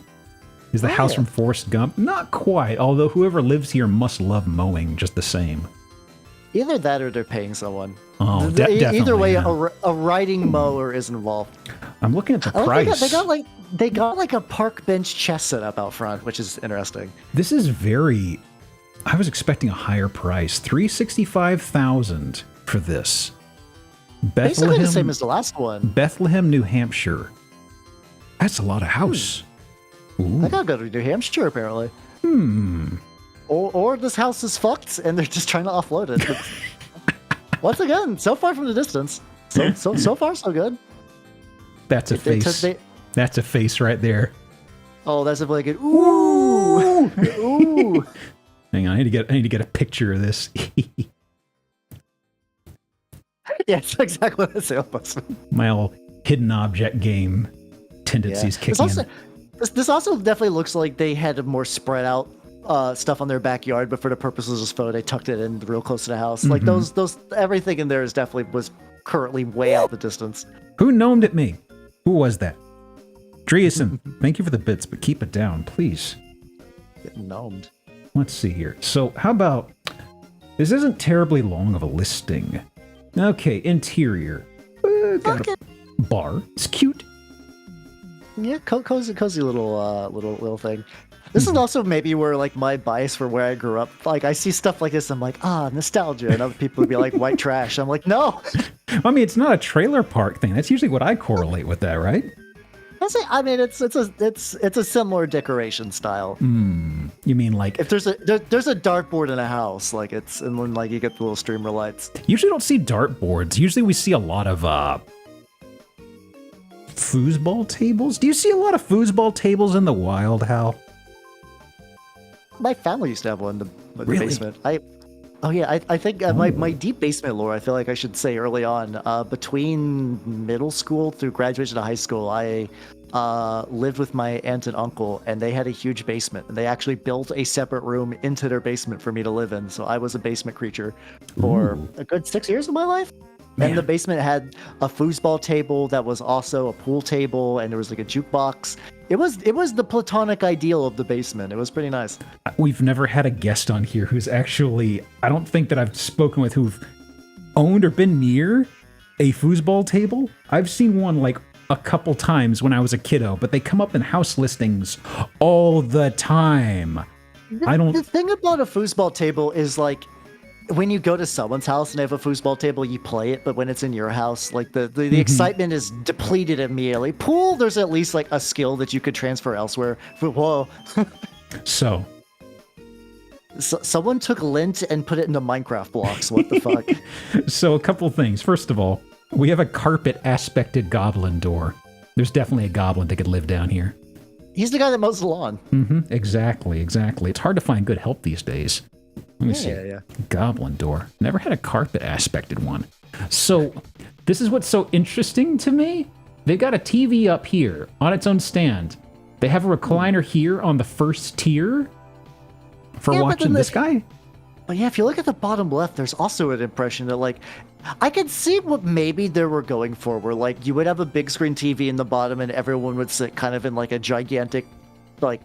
Is the house from Forrest Gump? Not quite, although whoever lives here must love mowing just the same. Either that or they're paying someone. Oh, definitely. Either way, a riding mower is involved. I'm looking at the price. They got like a park bench chess set up out front, which is interesting. This is very... I was expecting a higher price. $365,000 for this. Basically the same as the last one. Bethlehem, New Hampshire. That's a lot of house. Ooh. I gotta go to New Hampshire, apparently. Or this house is fucked, and they're just trying to offload it. Once again, so far from the distance. So far, so good. That's a face. That's a face right there. Oh, that's a blanket. Ooh! Ooh! Hang on, I need to get a picture of this. Yeah, it's exactly what I say almost. My old hidden object game tendencies kicking in. This also definitely looks like they had a more spread out stuff on their backyard, but for the purposes of this photo, they tucked it in real close to the house. Like those everything in there is definitely was currently way out the distance. Who gnomed at me? Who was that? Dreason, thank you for the bits, but keep it down, please. Getting gnomed. Let's see here. So how about, this isn't terribly long of a listing. Okay, interior. Got a bar. It's cute. Yeah, cozy little thing. This is also maybe where like my bias for where I grew up. Like I see stuff like this, I'm like, nostalgia, and other people would be like white trash. I'm like, no. I mean, it's not a trailer park thing. That's usually what I correlate with that, right? I mean, it's a similar decoration style. You mean like if there's a dartboard in a house, like and when like you get the little streamer lights. Usually don't see dartboards. Usually we see a lot of foosball tables. Do you see a lot of foosball tables in the wild, Hal? My family used to have one in the Really? basement. I think my deep basement lore, I feel like I should say early on, between middle school through graduation to high school, I lived with my aunt and uncle, and they had a huge basement, and they actually built a separate room into their basement for me to live in. So I was a basement creature for a good 6 years of my life. Man. And the basement had a foosball table that was also a pool table, and there was like a jukebox. It was the platonic ideal of the basement. It was pretty nice. We've never had a guest on here who's actually, I don't think that I've spoken with who've owned or been near a foosball table. I've seen one like a couple times when I was a kiddo, but they come up in house listings all the time. The thing about a foosball table is like, when you go to someone's house and they have a foosball table, you play it, but when it's in your house, like the excitement is depleted immediately. Pool, there's at least like a skill that you could transfer elsewhere. Whoa. So someone took lint and put it into Minecraft blocks. What the fuck? So a couple things. First of all, we have a carpet aspected goblin door. There's definitely a goblin that could live down here. He's the guy that mows the lawn. Exactly. It's hard to find good help these days. Let me see. Yeah. Goblin door. Never had a carpet aspected one. So this is what's so interesting to me. They've got a TV up here on its own stand. They have a recliner here on the first tier for watching this guy. But yeah, if you look at the bottom left, there's also an impression that like, I could see what maybe they were going for, where like you would have a big screen TV in the bottom and everyone would sit kind of in like a gigantic, like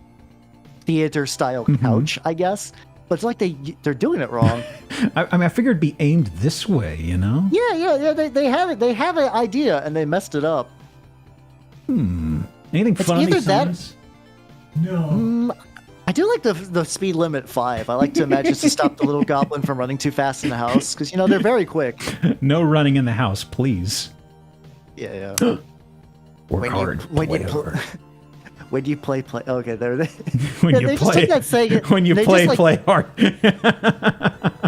theater style couch, I guess. But it's like they're doing it wrong. I mean, I figured it'd be aimed this way, you know? Yeah. They have it. They have an idea and they messed it up. Anything It's fun on either these that- signs? No. I do like the speed limit 5. I like to imagine to stop the little goblin from running too fast in the house because they're very quick. No running in the house, please. Yeah. Work hard. Play hard. When you play, okay, there they. When you they play, just take that saying. when you they play, just, play hard.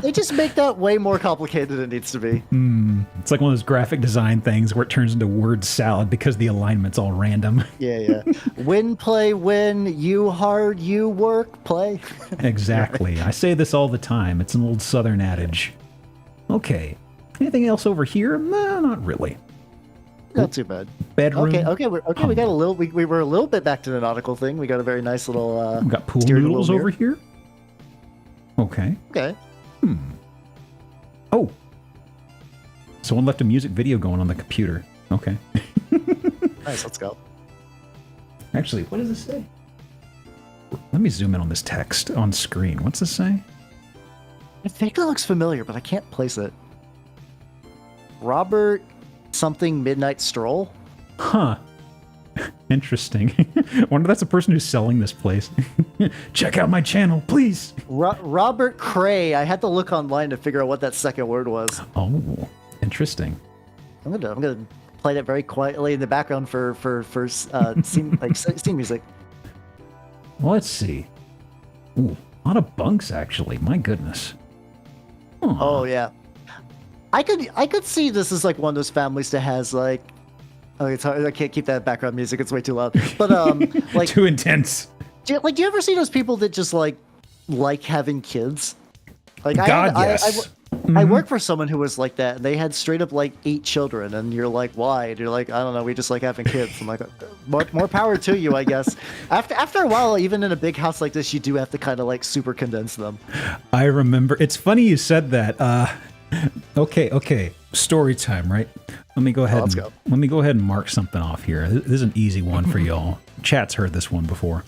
They just make that way more complicated than it needs to be. It's like one of those graphic design things where it turns into word salad because the alignment's all random. Yeah. Win, play, win. You hard, you work, play. Exactly. I say this all the time. It's an old Southern adage. Okay. Anything else over here? No, not really. Not too bad. Bedroom. Okay. We got a little. We were a little bit back to the nautical thing. We got a very nice little. We got pool steering noodles wheel over here. Okay. Okay. Oh. Someone left a music video going on the computer. Okay. Nice. Let's go. Actually, what does it say? Let me zoom in on this text on screen. What's this say? I think it looks familiar, but I can't place it. Robert something midnight stroll. Huh. Interesting. Wonder if that's the person who's selling this place. Check out my channel, please. Robert Cray. I had to look online to figure out what that second word was. Oh, interesting. I'm gonna play that very quietly in the background for scene music. Well, let's see. Ooh, a lot of bunks actually. My goodness. Huh. Oh yeah. I could see this as like one of those families that has like, oh, it's hard. I can't keep that background music. It's way too loud. But like Too intense. do you ever see those people that just like having kids? Like yes. I work for someone who was like that, and they had straight up like 8 children, and you're like, why? And you're like, I don't know, we just like having kids. I'm like, more power to you, I guess. After a while, even in a big house like this, you do have to kind of like super condense them. I remember. It's funny you said that. Okay. Story time, right? Let me go ahead. Let's go. Let me go ahead and mark something off here. This is an easy one for y'all. Chat's heard this one before.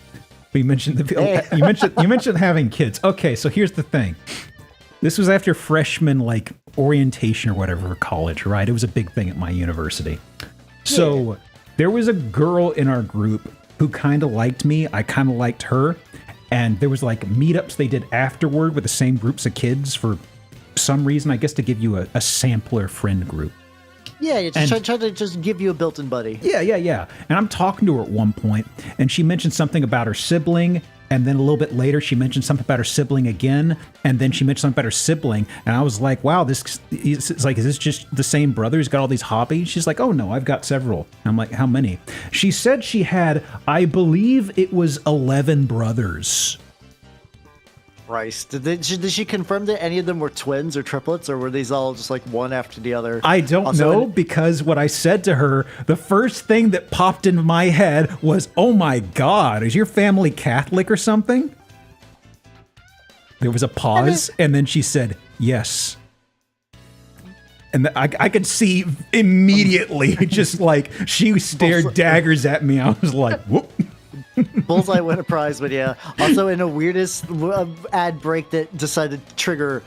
We mentioned you mentioned having kids. Okay, so here's the thing. This was after freshman like orientation or whatever, college, right? It was a big thing at my university. So there was a girl in our group who kind of liked me. I kind of liked her. And there was like meetups they did afterward with the same groups of kids for some reason, I guess to give you a sampler friend group. Yeah, you try to just give you a built-in buddy. Yeah. And I'm talking to her at one point, and she mentioned something about her sibling, and then a little bit later she mentioned something about her sibling again, and then she mentioned something about her sibling, and I was like, wow, is this just the same brother who's got all these hobbies? She's like, oh no, I've got several. And I'm like, how many? She said she had, I believe it was 11 brothers. Christ. Did she confirm that any of them were twins or triplets, or were these all just like one after the other? I don't know, because what I said to her, the first thing that popped into my head was, oh my God, is your family Catholic or something? There was a pause, and then she said, yes. And I could see immediately, just like she stared daggers at me. I was like, whoop. Bullseye win a prize, but yeah. Also, in a weirdest ad break that decided to trigger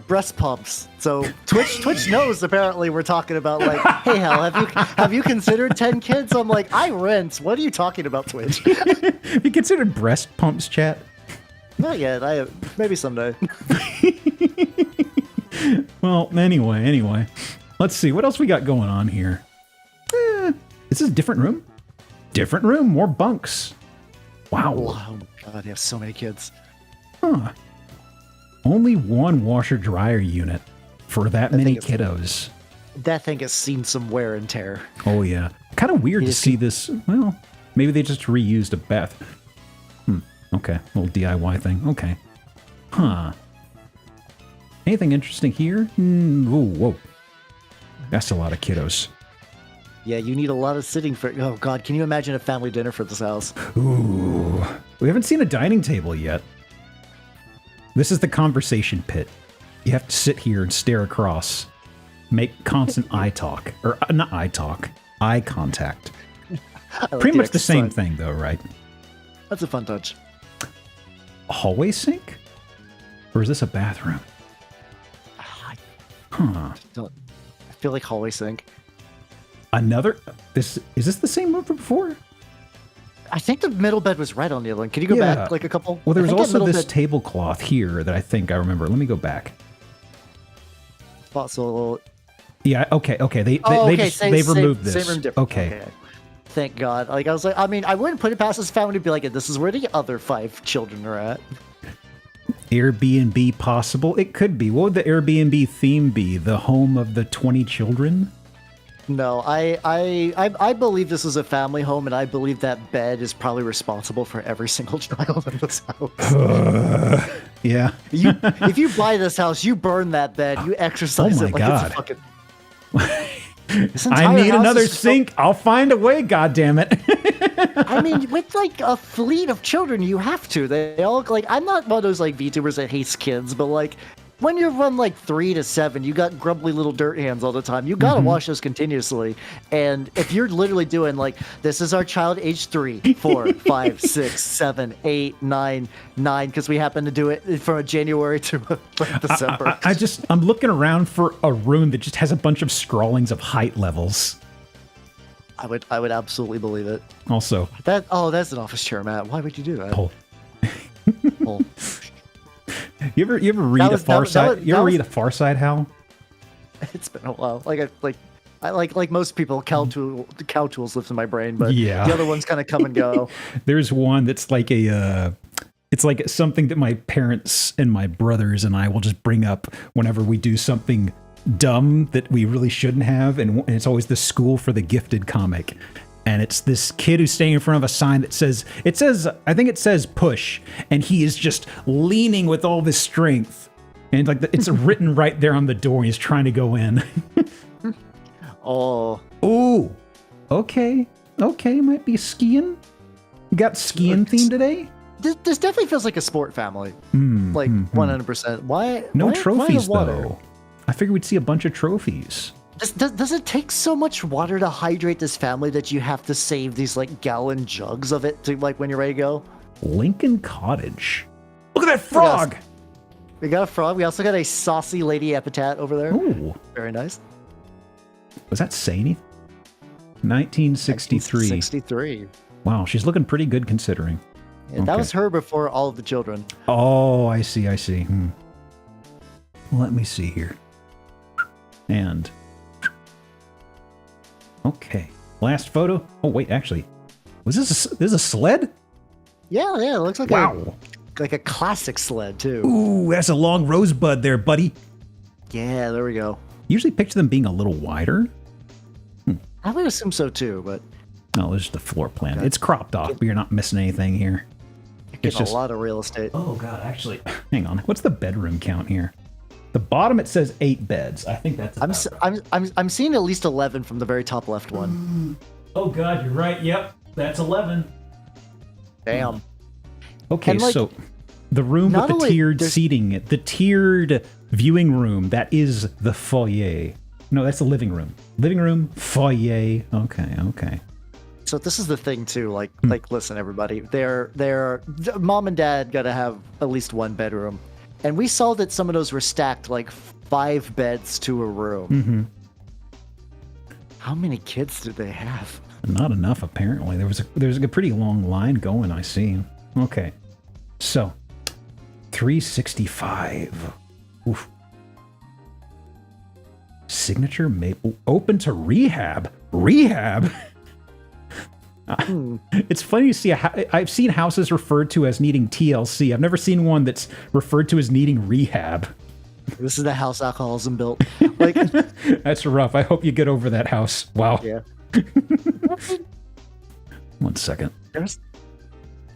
breast pumps. So Twitch knows apparently we're talking about like, hey, Hal, have you considered 10 kids? I'm like, I rent. What are you talking about, Twitch? Have you considered breast pumps, chat? Not yet. Maybe someday. Well, anyway, let's see what else we got going on here. Is this a different room? Different room, more bunks. Wow. Oh my God, you have so many kids. Huh. Only one washer-dryer unit for that many kiddos. That thing has seen some wear and tear. Oh, yeah. Kind of weird to see this. Well, maybe they just reused a bath. Okay, little DIY thing. Okay. Huh. Anything interesting here? Whoa. That's a lot of kiddos. Yeah, you need a lot of sitting for... Oh, God, can you imagine a family dinner for this house? Ooh. We haven't seen a dining table yet. This is the conversation pit. You have to sit here and stare across. Make constant eye talk. Or, not eye talk. Eye contact. Like Pretty much the same thing, though, right? That's a fun touch. A hallway sink? Or is this a bathroom? Huh. I feel like hallway sink. Another... Is this the same room from before? I think the middle bed was right on the other one. Can you go back like a couple? Well, there's also this tablecloth here that I think I remember. Let me go back. So, yeah, okay. They removed this. Same room different. Okay. Thank God. Like, I was like, I mean, I wouldn't put it past this family to be like, this is where the other 5 children are at. Airbnb possible? It could be. What would the Airbnb theme be? The home of the 20 children? No, I believe this is a family home, and I believe that bed is probably responsible for every single child in this house. Yeah. If you buy this house, you burn that bed, you exercise it like God. it's a fucking... I need another sink. I'll find a way, goddammit. I mean, with like a fleet of children, you have to. They all like. I'm not one of those like VTubers that hates kids, but like when you run like 3 to 7, you got grumbly little dirt hands all the time. You gotta wash those continuously. And if you're literally doing like, this is our child age 3, 4, 5, 6, 7, 8, 9, because we happen to do it from January to December. I'm looking around for a room that just has a bunch of scrawlings of height levels. I would absolutely believe it. Also, that's an office chair, Matt. Why would you do that? Pull. You ever read a Far Side? You ever read a Far Side, Hal? It's been a while. Like most people, cow tools live in my brain, but yeah. The other ones kind of come and go. There's one that's like it's like something that my parents and my brothers and I will just bring up whenever we do something dumb that we really shouldn't have, and it's always the School for the Gifted comic. And it's this kid who's standing in front of a sign that says, I think it says push, and he is just leaning with all this strength. And like it's written right there on the door, and he's trying to go in. Oh. Ooh. Okay. Might be skiing. You got skiing theme today? This definitely feels like a sport family. 100%. Why? No why, trophies, why though. I figured we'd see a bunch of trophies. Does it take so much water to hydrate this family that you have to save these like gallon jugs of it to like when you're ready to go? Lincoln Cottage. Look at that frog! We got a frog. We also got a saucy lady epitaph over there. Ooh. Very nice. Was that Saney? 1963. 1963. Wow, she's looking pretty good considering. And that was her before all of the children. Oh, I see. Let me see here. And okay, last photo. Oh wait, actually, was this a sled? Yeah, it looks like a classic sled too. Ooh, that's a long rosebud there, buddy. Yeah, there we go. Usually picture them being a little wider. I would assume so too, but oh, there's the floor plan. It's cropped off, but you're not missing anything here. It's just a lot of real estate. Oh god, actually, hang on. What's the bedroom count here? The bottom it says 8 beds. I think that's. I'm seeing at least 11 from the very top left one. Oh god, you're right. Yep, that's 11. Damn. Okay, and, like, so the room with the tiered seating, the tiered viewing room, that is the foyer. No, that's the living room. Living room, foyer. Okay. So this is the thing too. Like, listen, everybody. They're mom and dad gotta have at least one bedroom, and we saw that some of those were stacked like 5 beds to a room. Mm-hmm. How many kids did they have? Not enough, apparently. There's a pretty long line going. I see. Okay, so 365. Oof. Signature maple open to rehab. It's funny to see. I've seen houses referred to as needing TLC. I've never seen one that's referred to as needing rehab. This is the house alcoholism built. Like, that's rough. I hope you get over that house. Wow. Yeah. 1 second.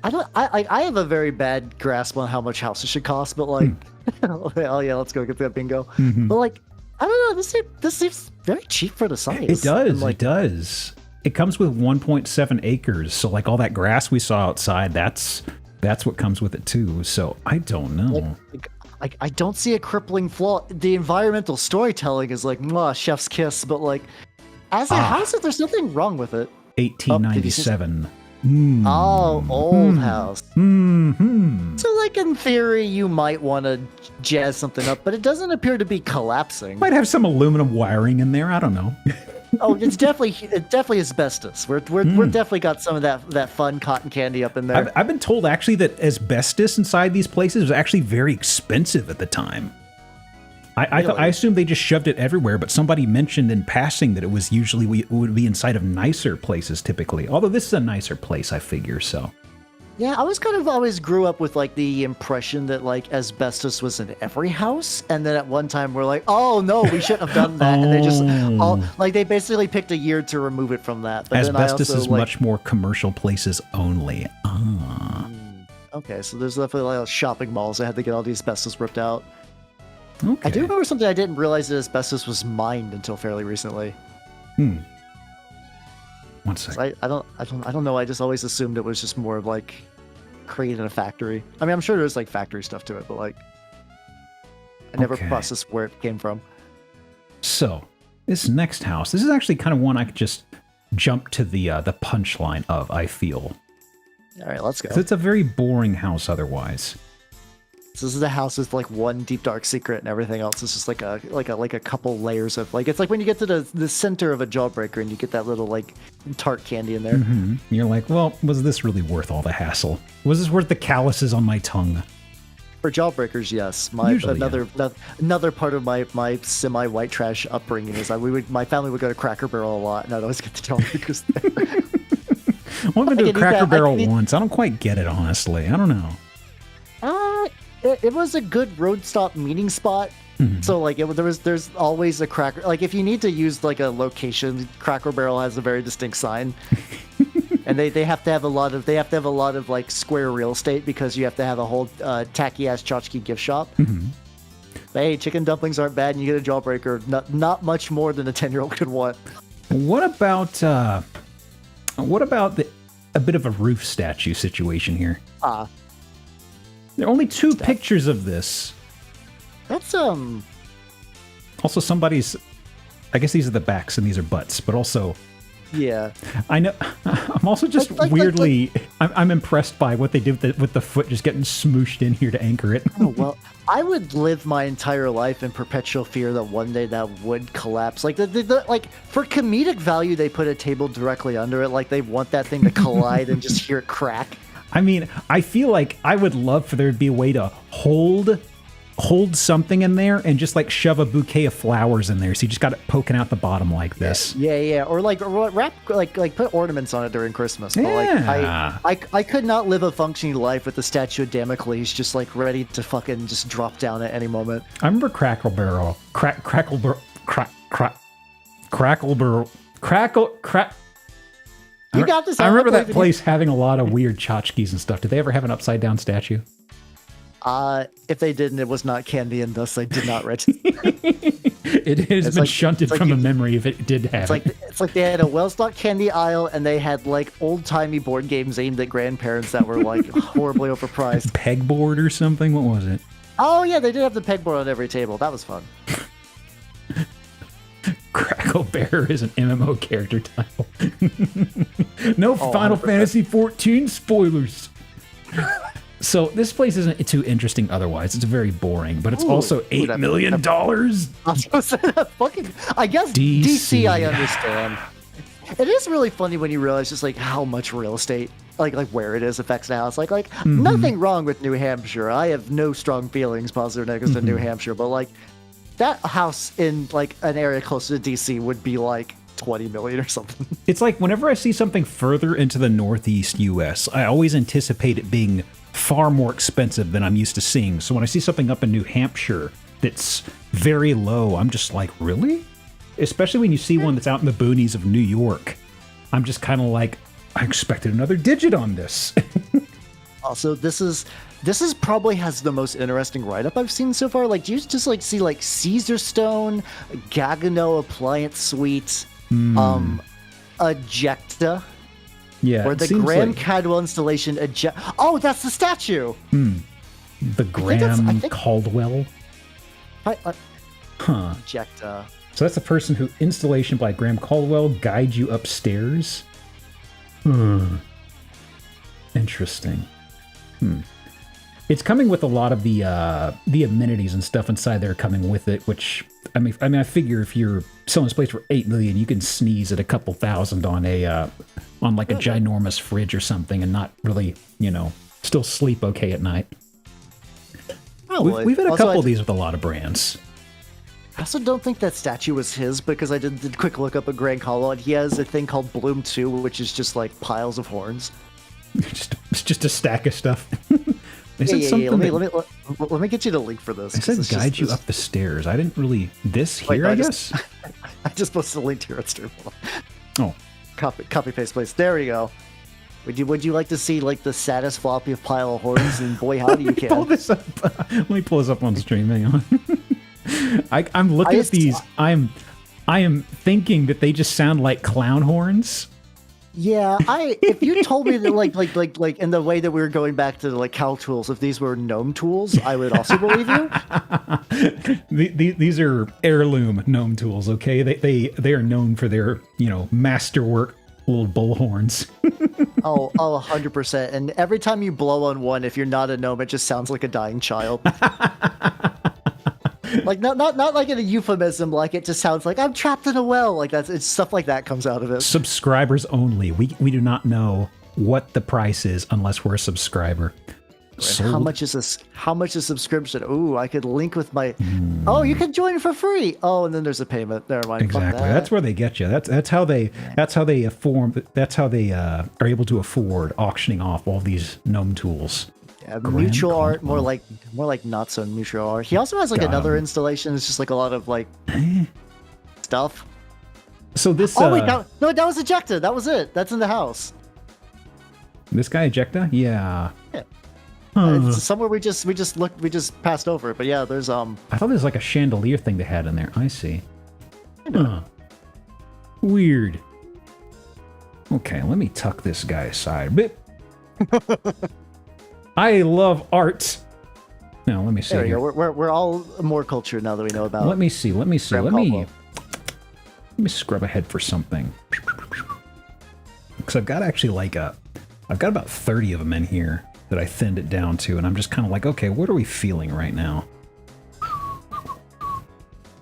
I have a very bad grasp on how much houses should cost, but like, oh yeah, let's go get that bingo. Mm-hmm. But like, I don't know. This seems very cheap for the size. It does. And, like, it does. It comes with 1.7 acres, so like all that grass we saw outside, that's what comes with it too. So I don't know. Like I don't see a crippling flaw. The environmental storytelling is like, mwah, chef's kiss, but like, as a house, there's nothing wrong with it. 1897. Old house. Mm-hmm. So, like, in theory, you might want to jazz something up, but it doesn't appear to be collapsing. Might have some aluminum wiring in there. I don't know. Oh, it's definitely asbestos. We're definitely got some of that fun cotton candy up in there. I've been told actually that asbestos inside these places was actually very expensive at the time. I assumed they just shoved it everywhere, but somebody mentioned in passing that it was usually it would be inside of nicer places typically. Although this is a nicer place, I figure so. Yeah, I was kind of always grew up with like the impression that like asbestos was in every house, and then at one time we're like, oh no, we shouldn't have done that, and they just they basically picked a year to remove it from that. But asbestos then I also, is much more commercial places only. Okay, so there's definitely like shopping malls that had to get all the asbestos ripped out. Okay. I do remember something I didn't realize that asbestos was mined until fairly recently. 1 second. I don't know. I just always assumed it was just more of like created in a factory. I mean, I'm sure there's like factory stuff to it, but like I never processed where it came from. So this next house, this is actually kind of one I could just jump to the punchline of. I feel. All right, let's go. 'Cause it's a very boring house otherwise. So this is the house with like one deep dark secret, and everything else is just like a couple layers of like, it's like when you get to the center of a jawbreaker and you get that little like tart candy in there. Mm-hmm. You're like, well, was this really worth all the hassle? Was this worth the calluses on my tongue? For jawbreakers, yes. Another part of my semi white trash upbringing is my family would go to Cracker Barrel a lot, and I'd always get the jawbreakers there. Well, I've been to a Cracker Barrel once. I don't quite get it, honestly. I don't know. It was a good road stop meeting spot. Mm-hmm. So like there's always a cracker. Like if you need to use like a location, Cracker Barrel has a very distinct sign, and they have to have a lot of like square real estate because you have to have a whole tacky ass tchotchke gift shop. Mm-hmm. But hey, chicken dumplings aren't bad, and you get a jawbreaker. Not much more than a 10-year-old could want. What about a bit of a roof statue situation here? There are only 2 pictures of this. That's Also, somebody's. I guess these are the backs and these are butts, but also. Yeah. I know. I'm also just weirdly. I'm impressed by what they did with the foot just getting smooshed in here to anchor it. Oh, well, I would live my entire life in perpetual fear that one day that would collapse. Like like for comedic value, they put a table directly under it. Like they want that thing to collide and just hear it crack. I mean, I feel like I would love for there to be a way to hold something in there and just like shove a bouquet of flowers in there. So you just got it poking out the bottom like this. Yeah. Or like wrap like put ornaments on it during Christmas. But I could not live a functioning life with the statue of Damocles just like ready to fucking just drop down at any moment. I remember Crackle Barrel. You got this. I remember that place having a lot of weird tchotchkes and stuff. Did they ever have an upside down statue? If they didn't, it was not candy, and thus I did not register. It has been shunted from a memory if it did have it. It's like they had a well-stocked candy aisle, and they had like old-timey board games aimed at grandparents that were like horribly overpriced. Pegboard or something? What was it? Oh yeah, they did have the pegboard on every table. That was fun. Crackle Bear is an MMO character title. No Final 100%. Fantasy 14 spoilers. So this place isn't too interesting otherwise. It's very boring, but it's also $8 million. I guess DC. DC I understand. It is really funny when you realize just like how much real estate, like where it is affects the house. Like nothing wrong with New Hampshire. I have no strong feelings, positive or negative, to New Hampshire, but like that house in like an area closer to DC would be like 20 million or something. It's like whenever I see something further into the Northeast US, I always anticipate it being far more expensive than I'm used to seeing. So when I see something up in New Hampshire that's very low, I'm just like, really? Especially when you see one that's out in the boonies of New York. I'm just kind of like, I expected another digit on this. Also, this is probably has the most interesting write-up I've seen so far. Like, do you just like see like Caesarstone, Gagano Appliance Suite, Ejecta? Yeah, or the Graham Cadwell installation. Oh, that's the statue. The Graham Caldwell. Ejecta. So that's the person who installation by Graham Caldwell guides you upstairs. Interesting. It's coming with a lot of the amenities and stuff inside there coming with it, which I mean I figure if you're selling this place for $8 million, you can sneeze at a couple thousand on a like a ginormous fridge or something and not really, still sleep okay at night. We've had a couple of these with a lot of brands. I also don't think that statue was his because I did a quick look up at Graham Caldwell and he has a thing called Bloom 2, which is just like piles of horns. It's just a stack of stuff. Let me get you the link for this. It said guide you up the stairs. I didn't really... This here, I guess? I just posted a link to your Instagram. Oh. Copy paste, please. There we go. Would you like to see like the saddest floppy of pile of horns? And boy, howdy you can. Pull this up. Let me pull this up on stream. Hang on. I'm looking at these. I am thinking that they just sound like clown horns. Yeah, if you told me that like in the way that we were going back to like cow tools, if these were gnome tools, I would also believe you. These are heirloom gnome tools, okay? They are known for their, masterwork little bull horns. Oh, 100%. And every time you blow on one, if you're not a gnome, it just sounds like a dying child. Like not like in a euphemism, like it just sounds like I'm trapped in a well. Like it's stuff like that comes out of it. Subscribers only. We do not know what the price is unless we're a subscriber. How much is this? How much is subscription? Ooh, I could link with my. Oh, you can join for free. Oh, and then there's a payment. Never mind. Exactly. That's where they get you. That's how they are able to afford auctioning off all these gnome tools. Yeah, mutual art, more like not so mutual art. He also has like another installation. It's just like a lot of like stuff. So this. Oh wait, that was Ejecta. That was it. That's in the house. This guy Ejecta, yeah. It's somewhere we just passed over it, but yeah, there's I thought there was like a chandelier thing they had in there. I see. Weird. Okay, let me tuck this guy aside a bit. I love art. Now let me see. There you go. We're all more cultured now that we know about. Let me see. Let me scrub ahead for something. Because I've got actually I've got about 30 of them in here that I thinned it down to, and I'm just kind of like, okay, what are we feeling right now?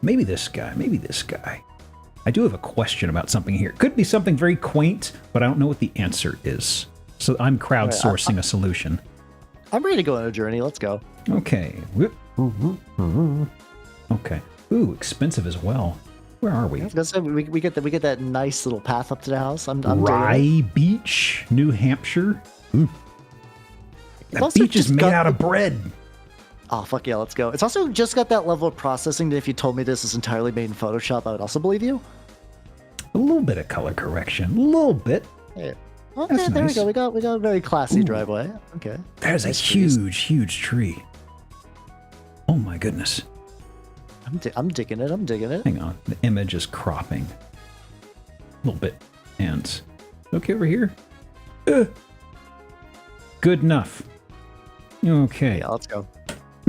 Maybe this guy, maybe this guy. I do have a question about something here. Could be something very quaint, but I don't know what the answer is. So I'm crowdsourcing a solution. I'm ready to go on a journey. Let's go. Okay. Whoop. Okay. Ooh, expensive as well. Where are we? I was gonna say, we get that nice little path up to the house. I'm digging it. Rye Beach, New Hampshire. Ooh. That also beach is just made got- out of bread. Oh, fuck yeah, let's go. It's also just got that level of processing that if you told me this is entirely made in Photoshop, I would also believe you. A little bit of color correction. A little bit. Yeah. Okay, That's there nice. we go. We got a very classy Ooh. driveway. Okay. There's a Nice trees. huge tree. Oh my goodness. I'm digging it. I'm digging it. Hang on. The image is cropping. A little bit. And okay over here. Good enough. Okay. Yeah, let's go.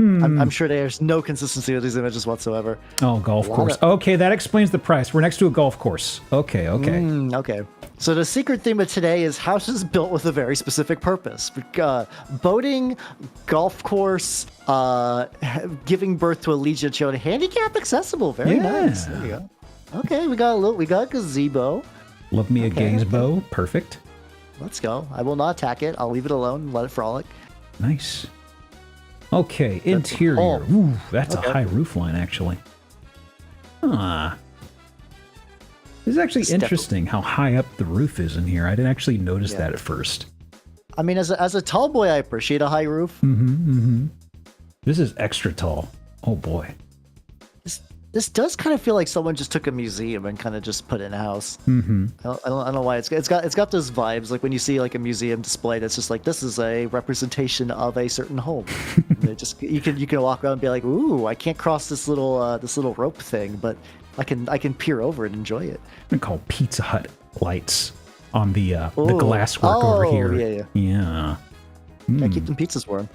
I'm sure there's no consistency with these images whatsoever. Oh, golf lot course. of- Okay, that explains the price. We're next to a golf course. Okay. Okay. So the secret theme of today is houses built with a very specific purpose. Boating, golf course, giving birth to a Legion children, handicap accessible. Very Yeah. nice. There you go. Okay, we got a gazebo. Love me a Okay, gazebo. Perfect. Let's go. I will not attack it. I'll leave it alone and let it frolic. Nice. Okay, interior. hall. Ooh, that's Okay. a high roof line, actually. Huh. This is actually It's interesting how high up the roof is in here. I didn't actually notice that at first. I mean, as a tall boy, I appreciate a high roof. This is extra tall. Oh boy. This does kind of feel like someone just took a museum and kind of just put it in a house. I don't know why it's got those vibes. Like when you see like a museum display, that's just like this is a representation of a certain home. And it just you can walk around and be like, ooh, I can't cross this little rope thing, but I can peer over and enjoy it. I'm gonna call Pizza Hut lights on the Ooh. glasswork over Oh, here. yeah. Gotta keep them pizzas warm.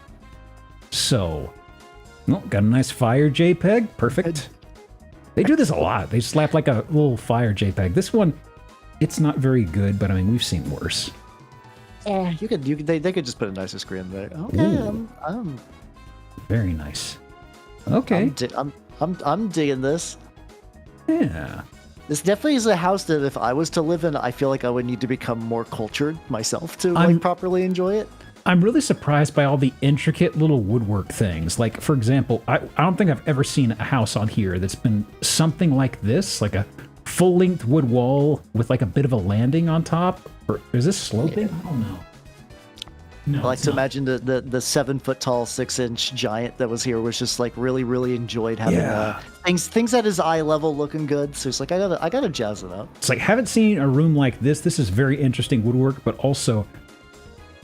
So, well, got a nice fire JPEG. Perfect. They do this a lot. They slap like a little fire JPEG. This one, it's not very good, but I mean, we've seen worse. Yeah, they could just put a nicer screen there. Okay, Ooh. I'm Very nice. Okay. I'm digging this. Yeah. This definitely is a house that if I was to live in, I feel like I would need to become more cultured myself to I'm- like properly enjoy it. I'm really surprised by all the intricate little woodwork things. Like, for example, I don't think I've ever seen a house on here that's been something like this, like a full-length wood wall with like a bit of a landing on top. Or is this sloping? I don't know. No, I like it's to not. imagine the 7 foot tall, 6-inch giant that was here was just like really enjoyed having Yeah. things at his eye level looking good. So it's like I gotta jazz it up. It's like, haven't seen a room like this. This is very interesting woodwork, but also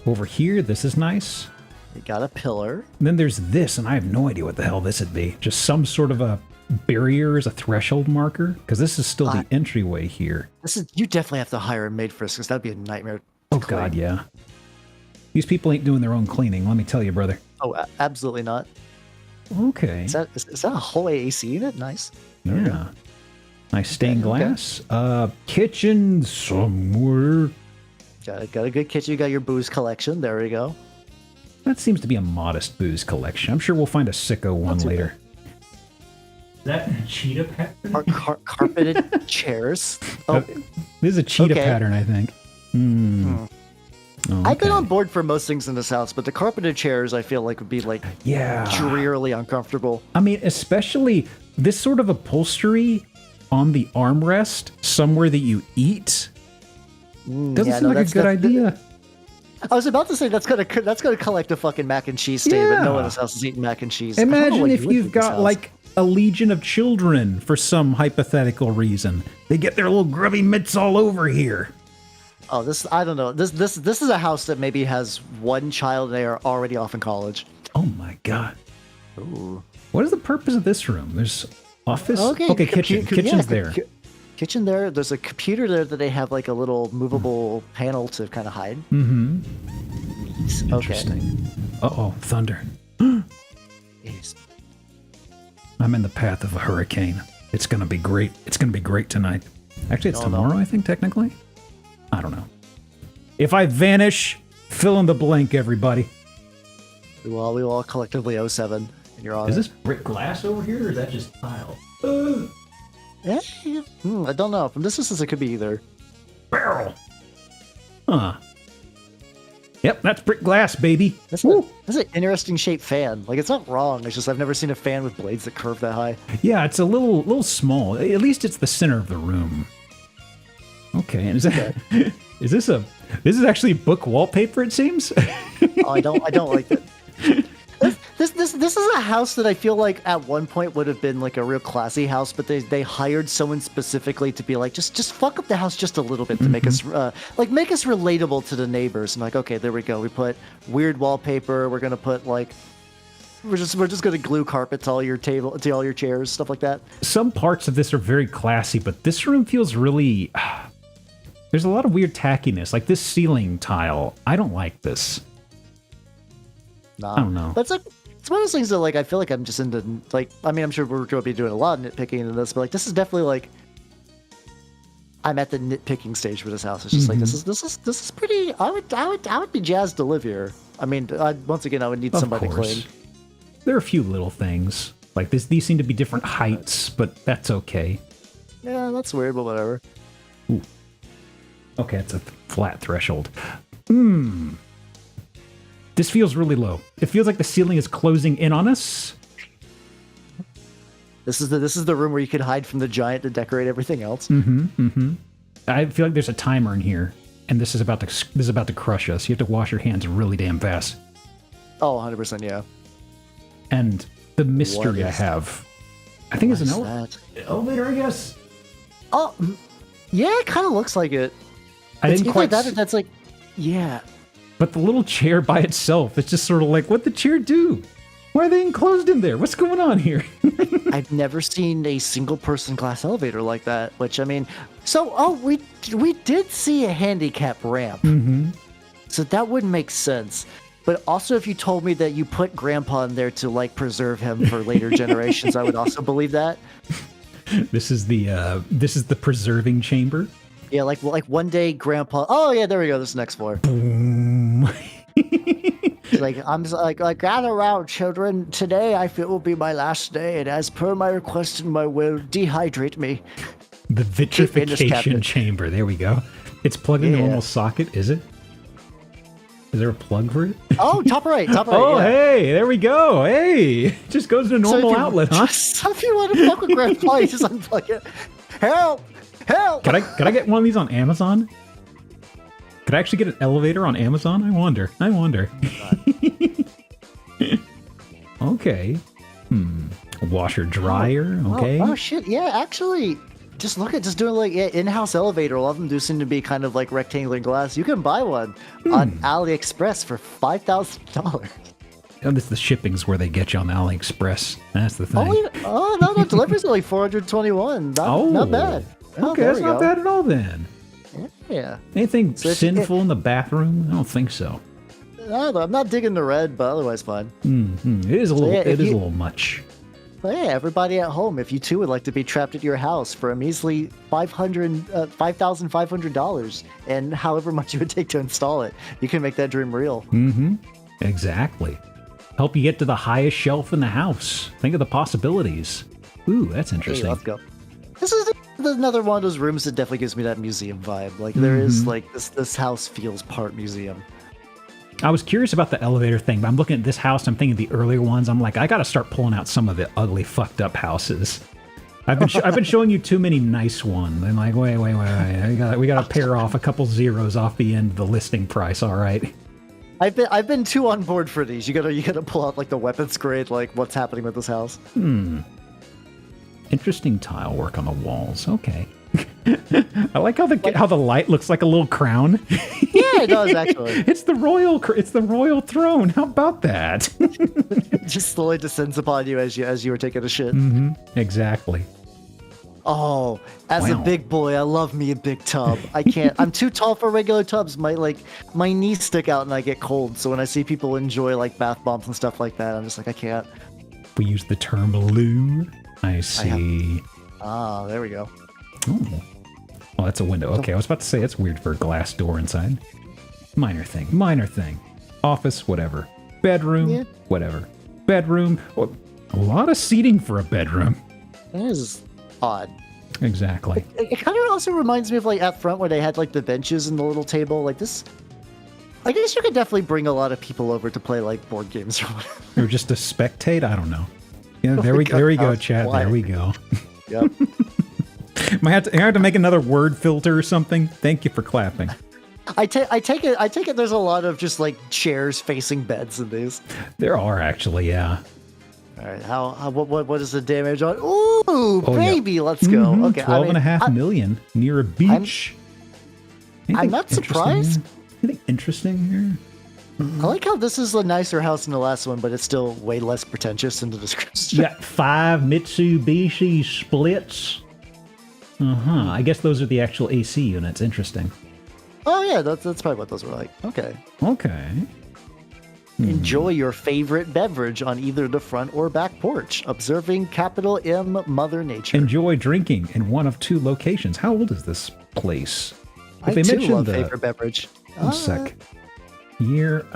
over here, this is nice. You got a pillar. And then there's this, and I have no idea what the hell this would be. Just some sort of a barrier as a threshold marker, because this is still the entryway here. You definitely have to hire a maid for this because that'd be a nightmare. to Oh clean. God, yeah. These people ain't doing their own cleaning. Let me tell you, brother. Oh, absolutely not. Okay. Is that a whole AC unit? Nice. Yeah. Nice stained Okay. glass. Kitchen somewhere. Got a good kitchen. You got your booze collection. There we go. That seems to be a modest booze collection. I'm sure we'll find a sicko one too later. Is that a cheetah pattern? Carpeted chairs. Oh, This is a cheetah Okay. pattern, I think. Oh, I've been okay. on board for most things in this house, but the carpeted chairs I feel like would be like Yeah. drearily uncomfortable. I mean, especially this sort of upholstery on the armrest, somewhere that you eat. Doesn't yeah, seem no, like a that's- good that- idea. I was about to say that's gonna collect a fucking mac and cheese stay, but no one in this house is eating mac and cheese. I don't know Imagine what if you would do you've in this got house. like a legion of children for some hypothetical reason. They get their little grubby mitts all over here. Oh, I don't know. This is a house that maybe has one child and they are already off in college. Oh my God. Ooh. What is the purpose of this room? There's office? Okay, kitchen. Kitchen's there. Kitchen there. There's a computer there that they have like a little movable panel to kind of hide. Mm-hmm. Neat. Okay. Interesting. Uh-oh, thunder. Yes. I'm in the path of a hurricane. It's gonna be great. It's gonna be great tonight. Actually, it's Oh, no. tomorrow, I think, technically. I don't know. If I vanish, fill in the blank, everybody. We will all collectively 07. And you're on. Is it. this brick glass over here, or is that just tile? I don't know. From this distance, it could be either. Barrel. Huh. Yep, that's brick glass, baby. That's Woo. that's an interesting shaped fan. Like, it's not wrong. It's just I've never seen a fan with blades that curve that high. Yeah, it's a little small. At least it's the center of the room. Okay, and is that this is actually book wallpaper, it seems? Oh, I don't like that. This is a house that I feel like at one point would have been like a real classy house, but they hired someone specifically to be like, just fuck up the house just a little bit to make us make us relatable to the neighbors. And like, okay, there we go. We put weird wallpaper. We're gonna put like we're just gonna glue carpet to all your table to all your chairs, stuff like that. Some parts of this are very classy, but this room feels really there's a lot of weird tackiness. Like this ceiling tile. I don't like this. Nah. I don't know. But it's one of those things that like I feel like I'm just into like I mean I'm sure we're going to be doing a lot of nitpicking in this, but like this is definitely like I'm at the nitpicking stage for this house. It's just like this is pretty. I would be jazzed to live here. I mean, once again, I would need somebody to clean. There are a few little things like this. These seem to be different heights, but that's okay. Yeah, that's weird, but whatever. Ooh. Okay, it's a flat threshold. This feels really low. It feels like the ceiling is closing in on us. This is the room where you could hide from the giant to decorate everything else. I feel like there's a timer in here, and this is about to crush us. You have to wash your hands really damn fast. Oh, 100%, yeah. And the mystery I have, I think is an elevator, I guess. Oh, yeah, it kind of looks like it. I didn't quite. That's like, yeah. But the little chair by itself, it's just sort of like, what'd the chair do? Why are they enclosed in there? What's going on here? I've never seen a single person glass elevator like that, which I mean, we did see a handicap ramp. So that would make sense. But also if you told me that you put grandpa in there to like preserve him for later generations, I would also believe that. This is the preserving chamber. Yeah, like one day grandpa, oh yeah, there we go, this is next floor. Boom. I'm just like gather around, children. Today I feel will be my last day, and as per my request and my will, dehydrate me. The vitrification chamber. There we go. It's plugged into a normal socket, is it? Is there a plug for it? Oh, top right. Oh, yeah. Hey, there we go. Hey, it just goes to a normal outlet, huh? So if you want to fuck with grandpa, you just unplug it. Help! Could I get one of these on Amazon? Could I actually get an elevator on Amazon? I wonder. Okay. Washer dryer. Okay. Oh shit! Yeah, actually, just doing like in-house elevator. A lot of them do seem to be kind of like rectangular glass. You can buy one on AliExpress for $5,000. Oh, the shipping's where they get you on AliExpress. That's the thing. Oh no, delivery's only $421. Not bad. Okay, that's not bad at all then. Yeah. Anything sinful in the bathroom? I don't think so. No, I'm not digging the red, but otherwise fine. It is a little. It is a little much. But hey, everybody at home, if you too would like to be trapped at your house for a measly $5,500, and however much it would take to install it, you can make that dream real. Exactly. Help you get to the highest shelf in the house. Think of the possibilities. Ooh, that's interesting. Hey, let's go. This is another one of those rooms that definitely gives me that museum vibe. Like there is like this house feels part museum. I was curious about the elevator thing, but I'm looking at this house. I'm thinking the earlier ones. I'm like, I got to start pulling out some of the ugly, fucked up houses. I've been showing you too many nice ones. I'm like, wait. We got to pair off a couple zeros off the end of the listing price. All right. I've been too on board for these. You gotta pull out like the weapons grade, like what's happening with this house. Interesting tile work on the walls. Okay. I like how the light looks like a little crown. Yeah, it does actually. It's the royal throne. How about that? It just slowly descends upon you as you were taking a shit. Exactly. Oh, as a big boy, I love me a big tub. I can't. I'm too tall for regular tubs. My knees stick out and I get cold. So when I see people enjoy like bath bombs and stuff like that, I'm just like, I can't. We use the term loo. I see. There we go. Oh, that's a window. Okay, I was about to say it's weird for a glass door inside. Minor thing. Office, whatever. Bedroom, whatever. Bedroom. Well, a lot of seating for a bedroom. That is odd. Exactly. It kind of also reminds me of like at front where they had like the benches and the little table. Like this I guess you could definitely bring a lot of people over to play like board games or whatever. Or just to spectate? I don't know. Yeah, Oh there my we God, there we go, that was chat. quiet. There we go. Yep. I have to make another word filter or something. Thank you for clapping. I take it. There's a lot of just like chairs facing beds in these. There are actually, yeah. All right, what is the damage on? Ooh, Oh, baby, yeah. let's go. Mhm, Okay, 12.5 million near a beach. Anything not interesting surprised. here? Anything interesting here? I like how this is a nicer house than the last one, but it's still way less pretentious in the description. You got 5 Mitsubishi splits. I guess those are the actual AC units. Interesting. Oh yeah, that's probably what those were like. Okay. Okay. Enjoy your favorite beverage on either the front or back porch, observing capital M Mother Nature. Enjoy drinking in one of 2 locations. How old is this place? I they too mentioned love the- favorite beverage. One sec. Year.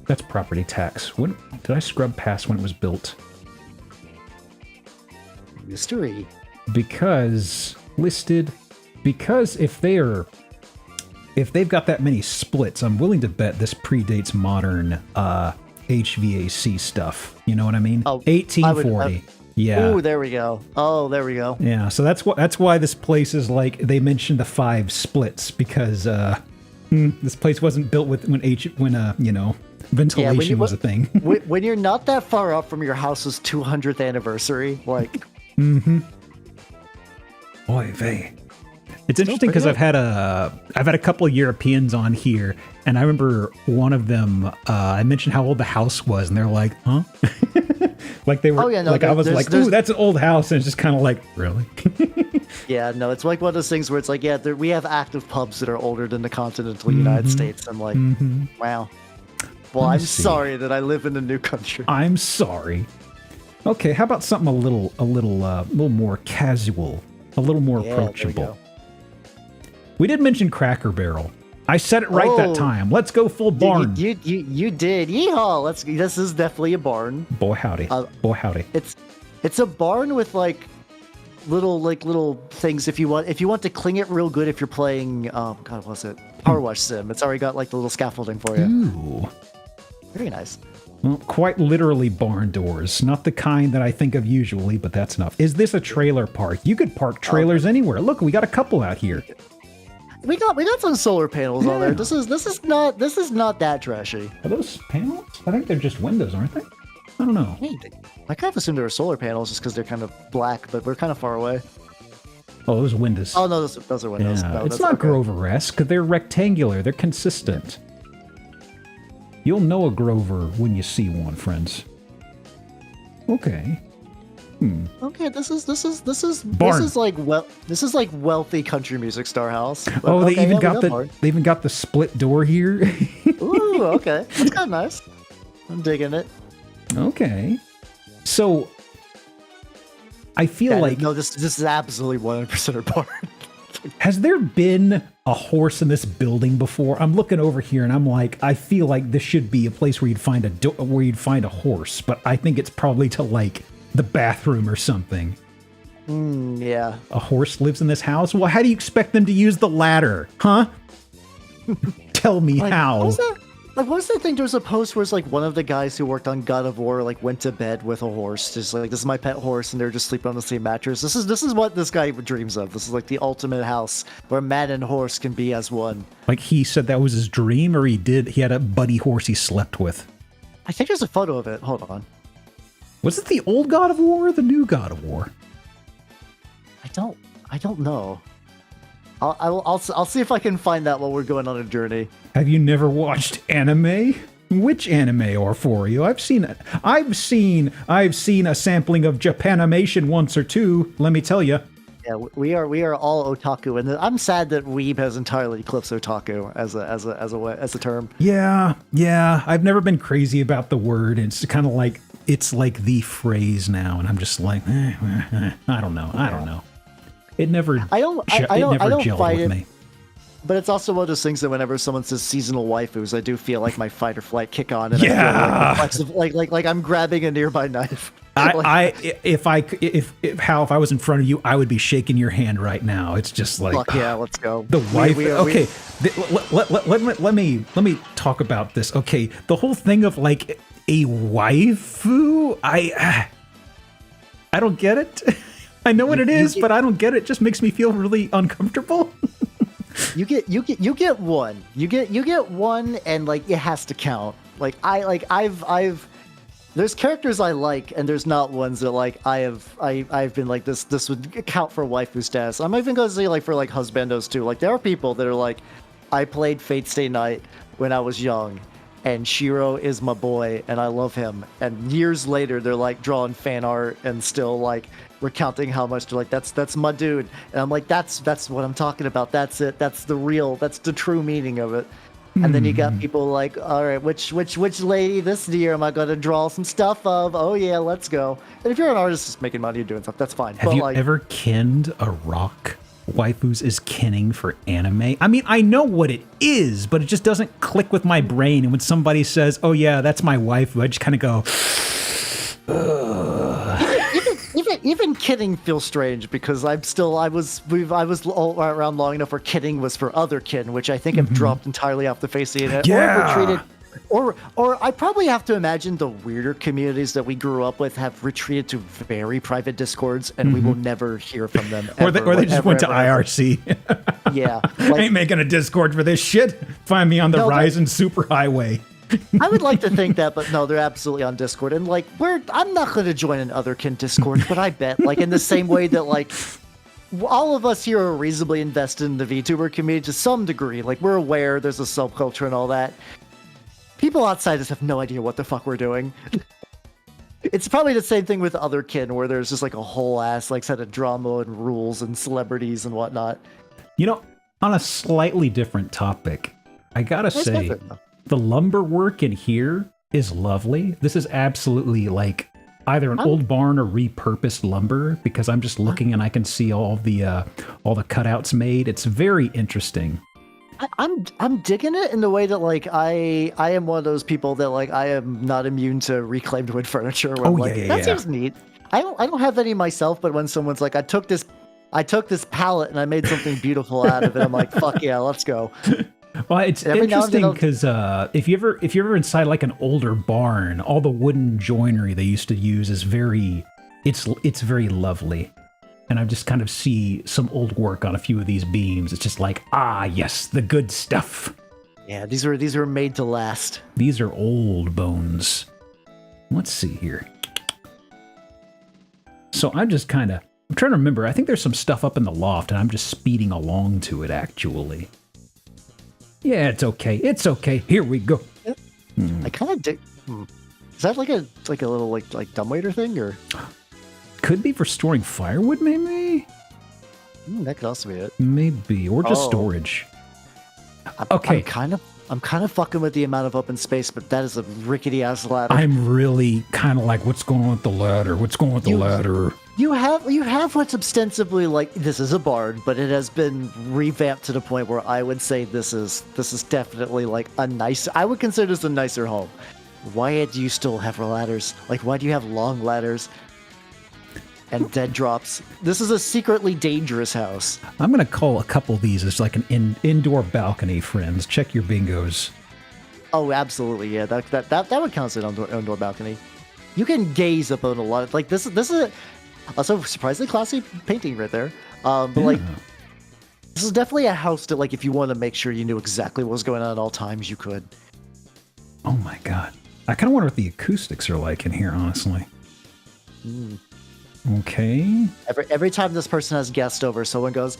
That's property tax. When did I scrub past when it was built? Mystery. Because listed. Because if they've got that many splits, I'm willing to bet this predates modern HVAC stuff. You know what I mean? Oh, 1840. Yeah. Ooh, there we go. Oh, there we go. Yeah. So that's why this place is like they mentioned the 5 splits because this place wasn't built when ventilation was a thing. when you're not that far up from your house's 200th anniversary, like. Oy vey. It's interesting because I've had a couple of Europeans on here, and I remember one of them. I mentioned how old the house was, and they're like, "Huh?" Like they were. Oh, yeah, no, like I was like, "Ooh, that's an old house," and it's just kind of like, really. Yeah, no, it's like one of those things where it's like, yeah, we have active pubs that are older than the continental United States. I'm like, wow. Well, I'm sorry that I live in a new country. I'm sorry. Okay, how about something a little more casual, a little more approachable? We did mention Cracker Barrel. I said it right that time. Let's go full barn. You did. Yeehaw! This is definitely a barn. Boy howdy. Boy howdy. It's a barn with like little things if you want to cling it real good if you're playing God, what's it? Power Wash Sim. It's already got like the little scaffolding for you. Ooh. Very nice. Well, quite literally barn doors. Not the kind that I think of usually, but that's enough. Is this a trailer park? You could park trailers anywhere. Look, we got a couple out here. We got some solar panels on there. This is not that trashy. Are those panels? I think they're just windows, aren't they? I don't know. Hey, I kind of assumed they were solar panels just because they're kind of black, but we're kind of far away. Oh, those are windows. Oh no, those are windows. Yeah, No, it's not Grover-esque. They're rectangular. They're consistent. You'll know a Grover when you see one, friends. Okay. Okay, this is Barn. like wealthy country music star house. But Oh, okay, they even got the split door here. Ooh, okay, that's kind of nice. I'm digging it. Okay. So I feel like no, this is absolutely 100% a barn. has there been a horse in this building before? I'm looking over here and I'm like, I feel like this should be a place where you'd find a horse, but I think it's probably to like the bathroom or something. Yeah. A horse lives in this house? Well, how do you expect them to use the ladder? Huh? Tell me how. What was that? Like, what was that thing? There was a post where it's like one of the guys who worked on God of War like went to bed with a horse, just like, this is my pet horse, and they're just sleeping on the same mattress. This is what this guy dreams of. This is like the ultimate house where man and horse can be as one. Like he said that was his dream, or he had a buddy horse he slept with. I think there's a photo of it. Hold on. Was it the old God of War or the new God of War? I don't know. I'll see if I can find that while we're going on a journey. Have you never watched anime? Which anime are for you? I've seen a sampling of Japanimation once or two. Let me tell you. Yeah, we are all otaku, and I'm sad that weeb has entirely eclipsed otaku as a term. Yeah. I've never been crazy about the word. It's kind of like the phrase now, and I'm just like, I don't know. It never. I don't gelled fight with it. me. But it's also one of those things that whenever someone says seasonal waifus, I do feel like my fight or flight kick on, and Yeah. I feel like I'm grabbing a nearby knife. if I was in front of you, I would be shaking your hand right now. It's just like, Fuck yeah, let's go. The wife. Okay, let me talk about this. Okay, the whole thing of like a waifu, I don't get it. I know what it is, but I don't get it. It just makes me feel really uncomfortable. You get one. You get one, and like it has to count. Like I've there's characters I like, and there's not ones that like I've been like this would count for waifu status. I'm even gonna say like for like husbandos too. Like there are people that are like, I played Fate Stay Night when I was young, and Shiro is my boy, and I love him. And years later, they're like drawing fan art and still like recounting how much they're like, that's my dude. And I'm like, that's what I'm talking about. That's it. That's the true meaning of it. And then you got people like, all right, which lady this year am I going to draw some stuff of? Oh yeah, let's go. And if you're an artist just making money doing stuff, that's fine. Have you ever kinned a rock? Waifus is kinning for anime. I mean, I know what it is, but it just doesn't click with my brain. And when somebody says, "Oh yeah, that's my waifu," I just kind of go, ugh. Even kidding feels strange because I was all around long enough where kidding was for other kin, which I think have dropped entirely off the face of the internet. Yeah. Or I probably have to imagine the weirder communities that we grew up with have retreated to very private discords, and we will never hear from them. Or they just went to IRC. Yeah, I ain't making a Discord for this shit. Find me on the Ryzen Superhighway. I would like to think that, but no, they're absolutely on Discord. And like, I'm not going to join an otherkin Discord, but I bet, like, in the same way that like all of us here are reasonably invested in the VTuber community to some degree. Like, we're aware there's a subculture and all that. People outside us have no idea what the fuck we're doing. It's probably the same thing with otherkin, where there's just like a whole ass like set of drama and rules and celebrities and whatnot. You know, on a slightly different topic, I gotta say, the lumber work in here is lovely. This is absolutely like either an old barn or repurposed lumber, because I'm just looking and I can see all the cutouts made. It's very interesting. I'm digging it in the way that like I am one of those people that like I am not immune to reclaimed wood furniture. Where I'm like, that seems neat. I don't have any myself, but when someone's like, I took this pallet and I made something beautiful out of it, I'm like, fuck yeah, let's go. Well, it's interesting because if you're ever inside like an older barn, all the wooden joinery they used to use is it's very lovely. And I just kind of see some old work on a few of these beams. It's just like, ah, yes, the good stuff. Yeah, these were made to last. These are old bones. Let's see here. So I'm trying to remember. I think there's some stuff up in the loft, and I'm just speeding along to it, actually. Yeah, it's okay. It's okay. Here we go. I kind of dig. Is that like a little like dumbwaiter thing, or? Could be for storing firewood, maybe? That could also be it. Maybe, or just storage. Okay. I'm kind of fucking with the amount of open space, but that is a rickety-ass ladder. I'm really kind of like, what's going on with the ladder? What's going on with the ladder? You have what's ostensibly like, this is a barn, but it has been revamped to the point where I would say this is definitely like I would consider this a nicer home. Why do you still have ladders? Like, why do you have long ladders? And dead drops. This is a secretly dangerous house. I'm going to call a couple of these as like an indoor balcony, friends. Check your bingos. Oh, absolutely. Yeah, that would count as an indoor balcony. You can gaze up on a lot of, like, this is also surprisingly classy painting right there. But like, this is definitely a house that, like, if you want to make sure you knew exactly what was going on at all times, you could. Oh my God. I kind of wonder what the acoustics are like in here, honestly. Okay. Every time this person has guest over, someone goes,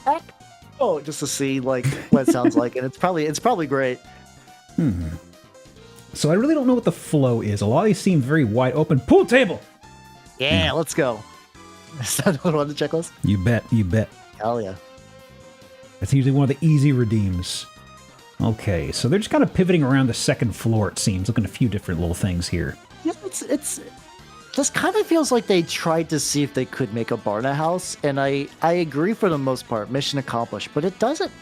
"Oh," just to see like what it sounds like, and it's probably great. So I really don't know what the flow is. A lot of these seem very wide open. Pool table. Yeah, let's go. Is that one on the checklist? You bet. Hell yeah. That's usually one of the easy redeems. Okay, so they're just kind of pivoting around the second floor. It seems, looking at a few different little things here. Yeah, it's. This kind of feels like they tried to see if they could make a barn a house, and I agree for the most part, mission accomplished, but it doesn't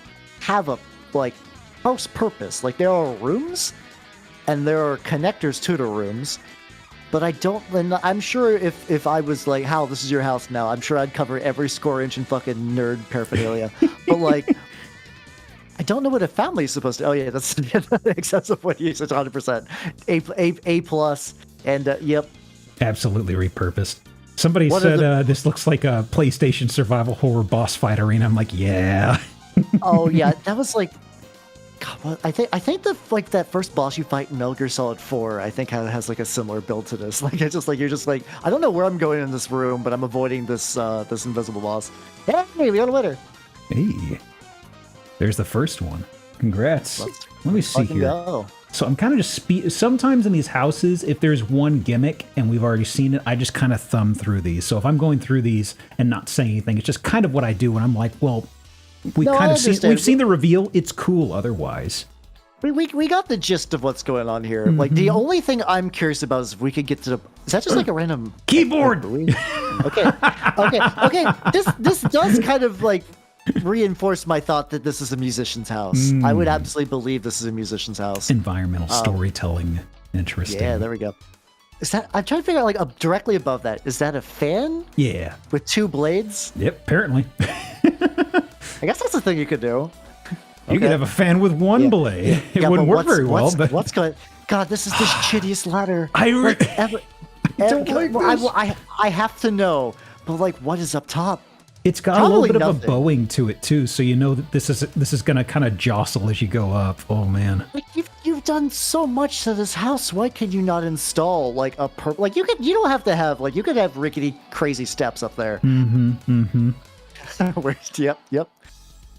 have a, like, house purpose. Like, there are rooms, and there are connectors to the rooms, but I don't. And I'm sure if I was like, Hal, this is your house now, I'm sure I'd cover every square inch in fucking nerd paraphernalia. But like, I don't know what a family is supposed to. Oh yeah, that's excessive wood usage, 100%. A plus, and yep. Absolutely repurposed. Somebody said this looks like a PlayStation survival horror boss fight arena. I'm like, yeah. Oh yeah, that was like. God, what, I think the like that first boss you fight in Metal Gear Solid 4, I think has like a similar build to this. Like it's just like you're just like, I don't know where I'm going in this room, but I'm avoiding this this invisible boss. Hey, we got a winner. Hey, there's the first one. Congrats. Let me see here. Go. So I'm kind of just sometimes in these houses, if there's one gimmick and we've already seen it, I just kind of thumb through these. So if I'm going through these and not saying anything, it's just kind of what I do when I'm like, well. We've seen the reveal. It's cool otherwise. We got the gist of what's going on here. Like the only thing I'm curious about is if we could get to the. Is that just like a random keyboard? Okay. This does kind of like reinforce my thought that this is a musician's house. I would absolutely believe this is a musician's house. Environmental storytelling. Interesting. Yeah, there we go. Is that? I'm trying to figure out like directly above that. Is that a fan? Yeah. With two blades? Yep. Apparently. I guess that's a thing you could do. You could have a fan with one blade. It wouldn't work very well. But what's going? God, this is the shittiest ladder. I have to know, but like, what is up top? It's got Probably a little bit nothing. of a bowing to it too, so you know that this is going to kind of jostle as you go up. Oh man! Like you've done so much to this house. Why could you not install like a like you don't have to have like you could have rickety crazy steps up there. Yep.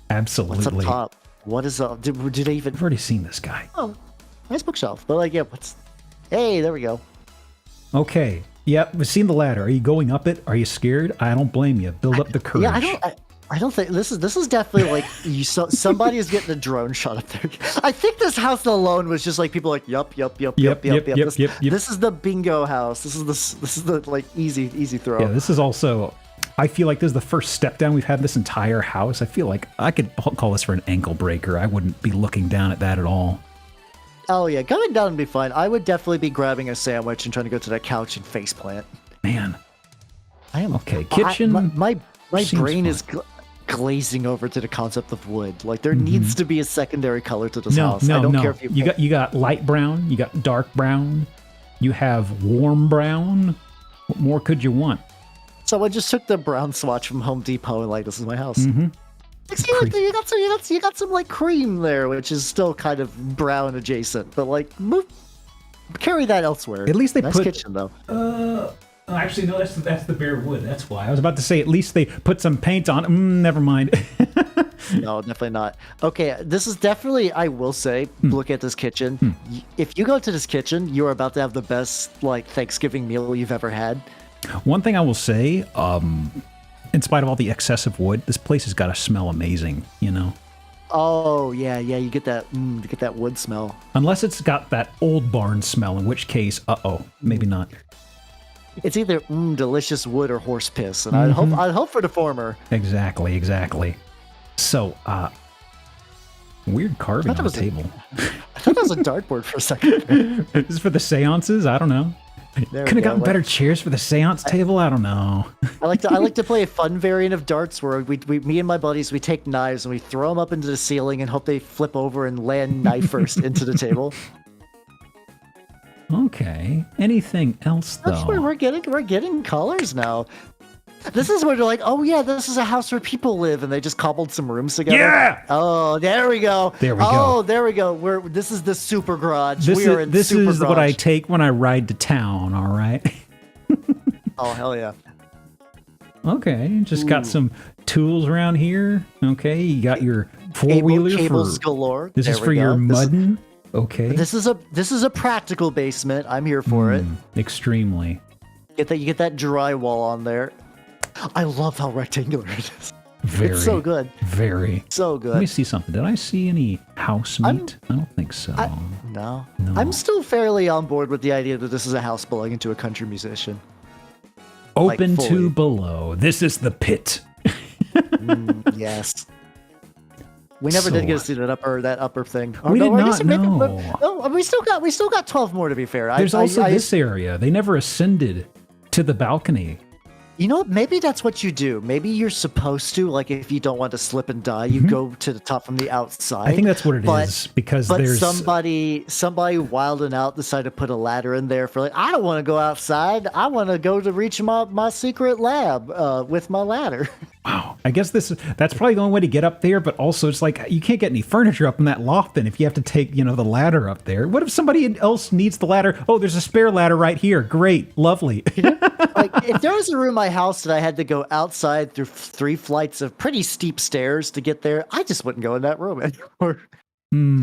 Absolutely. What's up top? What is up? Did they even? I've already seen this guy. Oh, nice bookshelf. But like, yeah, Hey, there we go. Okay. Yep. We've seen the ladder. Are you going up it? Are you scared? I don't blame you. Build up the courage. Yeah, I don't think this is definitely like somebody is getting a drone shot up there. I think this house alone was just like people like yup. This is the bingo house. This is the like easy throw. Yeah, this is also. I feel like this is the first step down we've had this entire house. I feel like I could call this for an ankle breaker. I wouldn't be looking down at that at all. Oh yeah, going down would be fine. I would definitely be grabbing a sandwich and trying to go to that couch and faceplant. Man, I am okay. Kitchen. My brain fun. is glazing over to the concept of wood. Like there needs to be a secondary color to this house. I don't care if you got light brown. You got dark brown. You have warm brown. What more could you want? So I just took the brown swatch from Home Depot and like, this is my house. Like, see, you got some like cream there, which is still kind of brown adjacent, but like carry that elsewhere. At least they nice put kitchen though. Actually, no, that's the bare wood. That's why I was about to say. At least they put some paint on. Never mind. No, definitely not. Okay, this is definitely. I will say, look at this kitchen. If you go to this kitchen, you are about to have the best like Thanksgiving meal you've ever had. One thing I will say, in spite of all the excessive wood, this place has got to smell amazing, you know? Oh, yeah, you get that wood smell. Unless it's got that old barn smell, in which case, maybe not. It's either delicious wood or horse piss, and I'd hope for the former. Exactly. So, weird carving on the table. I thought that was a dartboard for a second. This is for the seances? I don't know. Could have gotten better chairs for the seance table. I don't know. I like to play a fun variant of darts where me and my buddies, we take knives and we throw them up into the ceiling and hope they flip over and land knife first into the table. Okay. Anything else though? That's where we're getting colors now. This is where they're like, oh yeah, this is a house where people live, and they just cobbled some rooms together. Yeah. Oh, there we go. There we go. Oh, there we go. This is the super garage. This is what I take when I ride to town. All right. Oh hell yeah. Okay, just got some tools around here. Okay, you got your four-wheeler cables galore. This is for your mudding. Okay. This is a practical basement. I'm here for it. Extremely. You get that drywall on there. I love how rectangular it is. Very. It's so good. Very. So good. Let me see something. Did I see any house meat? I don't think so. No. I'm still fairly on board with the idea that this is a house belonging to a country musician. Open to below. This is the pit. Yes. We never did get to So- see that upper thing. We did I not, guess maybe- no. Oh, we still got 12 more to be fair. There's also this area. They never ascended to the balcony. You know, maybe that's what you do. Maybe you're supposed to, like, if you don't want to slip and die, you go to the top from the outside. I think that's what it is because But there's somebody wilding out decided to put a ladder in there for like, I don't want to go outside. I want to go to reach my secret lab with my ladder. wow. I guess that's probably the only way to get up there. But also, it's like you can't get any furniture up in that loft. Then if you have to take the ladder up there, what if somebody else needs the ladder? Oh, there's a spare ladder right here. Great, lovely. Like, if there was a room in my house that I had to go outside through 3 flights of pretty steep stairs to get there, I just wouldn't go in that room anymore.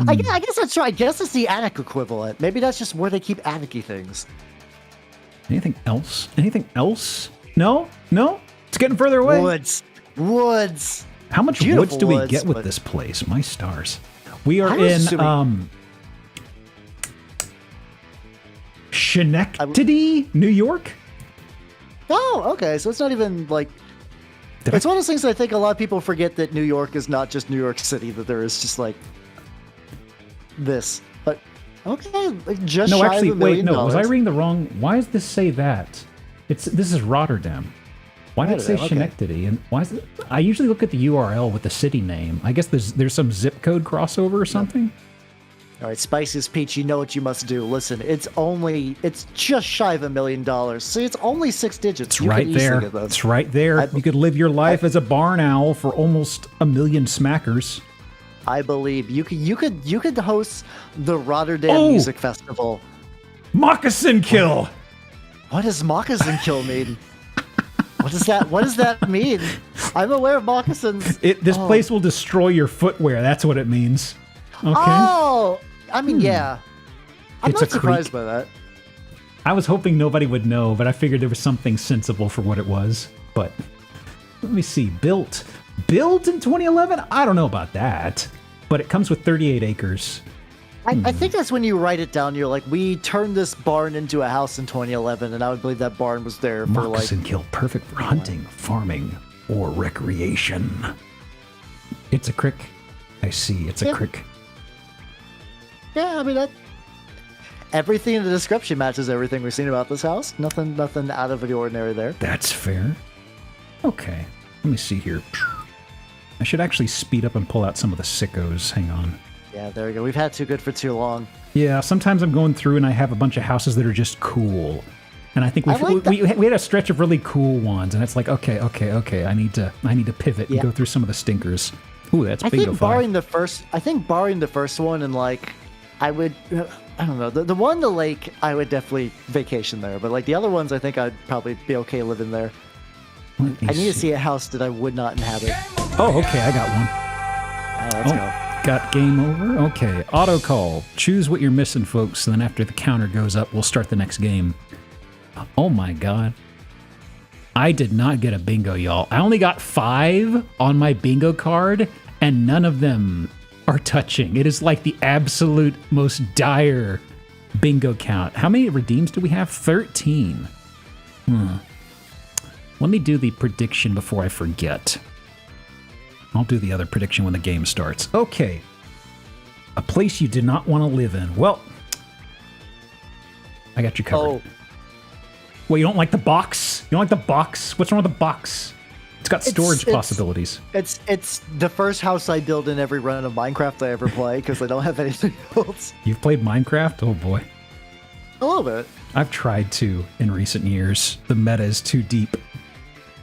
I guess that's right. I guess it's the attic equivalent. Maybe that's just where they keep attic-y things. Anything else? Anything else? No? It's getting further away. Woods. How much Beautiful woods do we woods, get with but- this place? My stars. We are I was in assuming- Schenectady, New York. Oh, okay. So it's not even like. Did It's one of those things I think a lot of people forget that New York is not just New York City, that there is just like this. But okay, like just No, shy actually, of $1 wait, million. no. Was I reading the wrong? Why does this say that? This is Rotterdam. Why did it say Rotterdam, okay. Schenectady? And why is it? I usually look at the URL with the city name. I guess there's some zip code crossover or something. All right, Spiciest Peach, you know what you must do. Listen, it's just shy of $1 million. See, it's only 6 digits. It's right there. It's right there. You could live your life as a barn owl for almost 1 million smackers. I believe you could host the Rotterdam Music Festival. Moccasin kill. What does moccasin kill mean? What does that mean? I'm aware of moccasins. This place will destroy your footwear. That's what it means. Okay. Oh, I mean, yeah. I'm It's not a surprised creek. by that. I was hoping nobody would know, but I figured there was something sensible for what it was. But let me see. Built in 2011? I don't know about that. But it comes with 38 acres. I think that's when you write it down. You're like, we turned this barn into a house in 2011, and I would believe that barn was there for like. Moccasin kill, perfect for hunting, farming, or recreation. It's a crick. I see. It's a Yeah. crick. Yeah, I mean everything in the description matches everything we've seen about this house. Nothing out of the ordinary there. That's fair. Okay. Let me see here. I should actually speed up and pull out some of the sickos. Hang on. Yeah, there we go. We've had Too Good for too long. Yeah, sometimes I'm going through and I have a bunch of houses that are just cool. And I think I like we had a stretch of really cool ones, and it's like, okay. I need to pivot and Yeah. go through some of the stinkers. Ooh, that's I bingo think 5. barring the first one and like, I would, I don't know, the one, the lake, I would definitely vacation there. But like the other ones, I think I'd probably be okay living there. Let me I need to see a house that I would not inhabit. Oh, okay, I got one. Let's go. Got game over? Okay, auto call. Choose what you're missing, folks, and then after the counter goes up, we'll start the next game. Oh my god. I did not get a bingo, y'all. I only got 5 on my bingo card, and none of them are touching. It is like the absolute most dire bingo count. How many redeems do we have? 13. Let me do the prediction before I forget. I'll do the other prediction when the game starts. Okay. A place you did not want to live in. Well, I got you covered. Oh, Well, you don't like the box? You don't like the box? What's wrong with the box? It's got storage it's- possibilities. it's the first house I build in every run of Minecraft I ever play because I don't have anything else. You've played Minecraft? Oh boy. A little bit. I've tried to in recent years. The meta is too deep.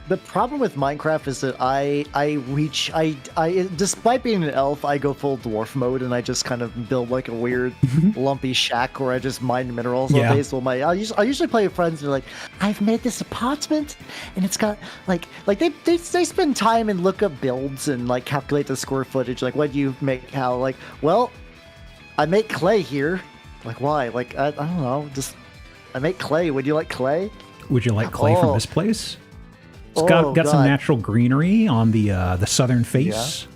The problem with Minecraft is that I despite being an elf, I go full dwarf mode and I just kind of build like a weird lumpy shack where I just mine minerals all Yeah. day. So I usually play with friends and they're like, I've made this apartment and it's got like they spend time and look up builds and like calculate the square footage. Like, what do you make? How? Like, well, I make clay here. Like, why? Like, I don't know. Just I make clay. Would you like clay? Would you like clay from Oh. this place? It's Oh, got some God. natural greenery on the southern face.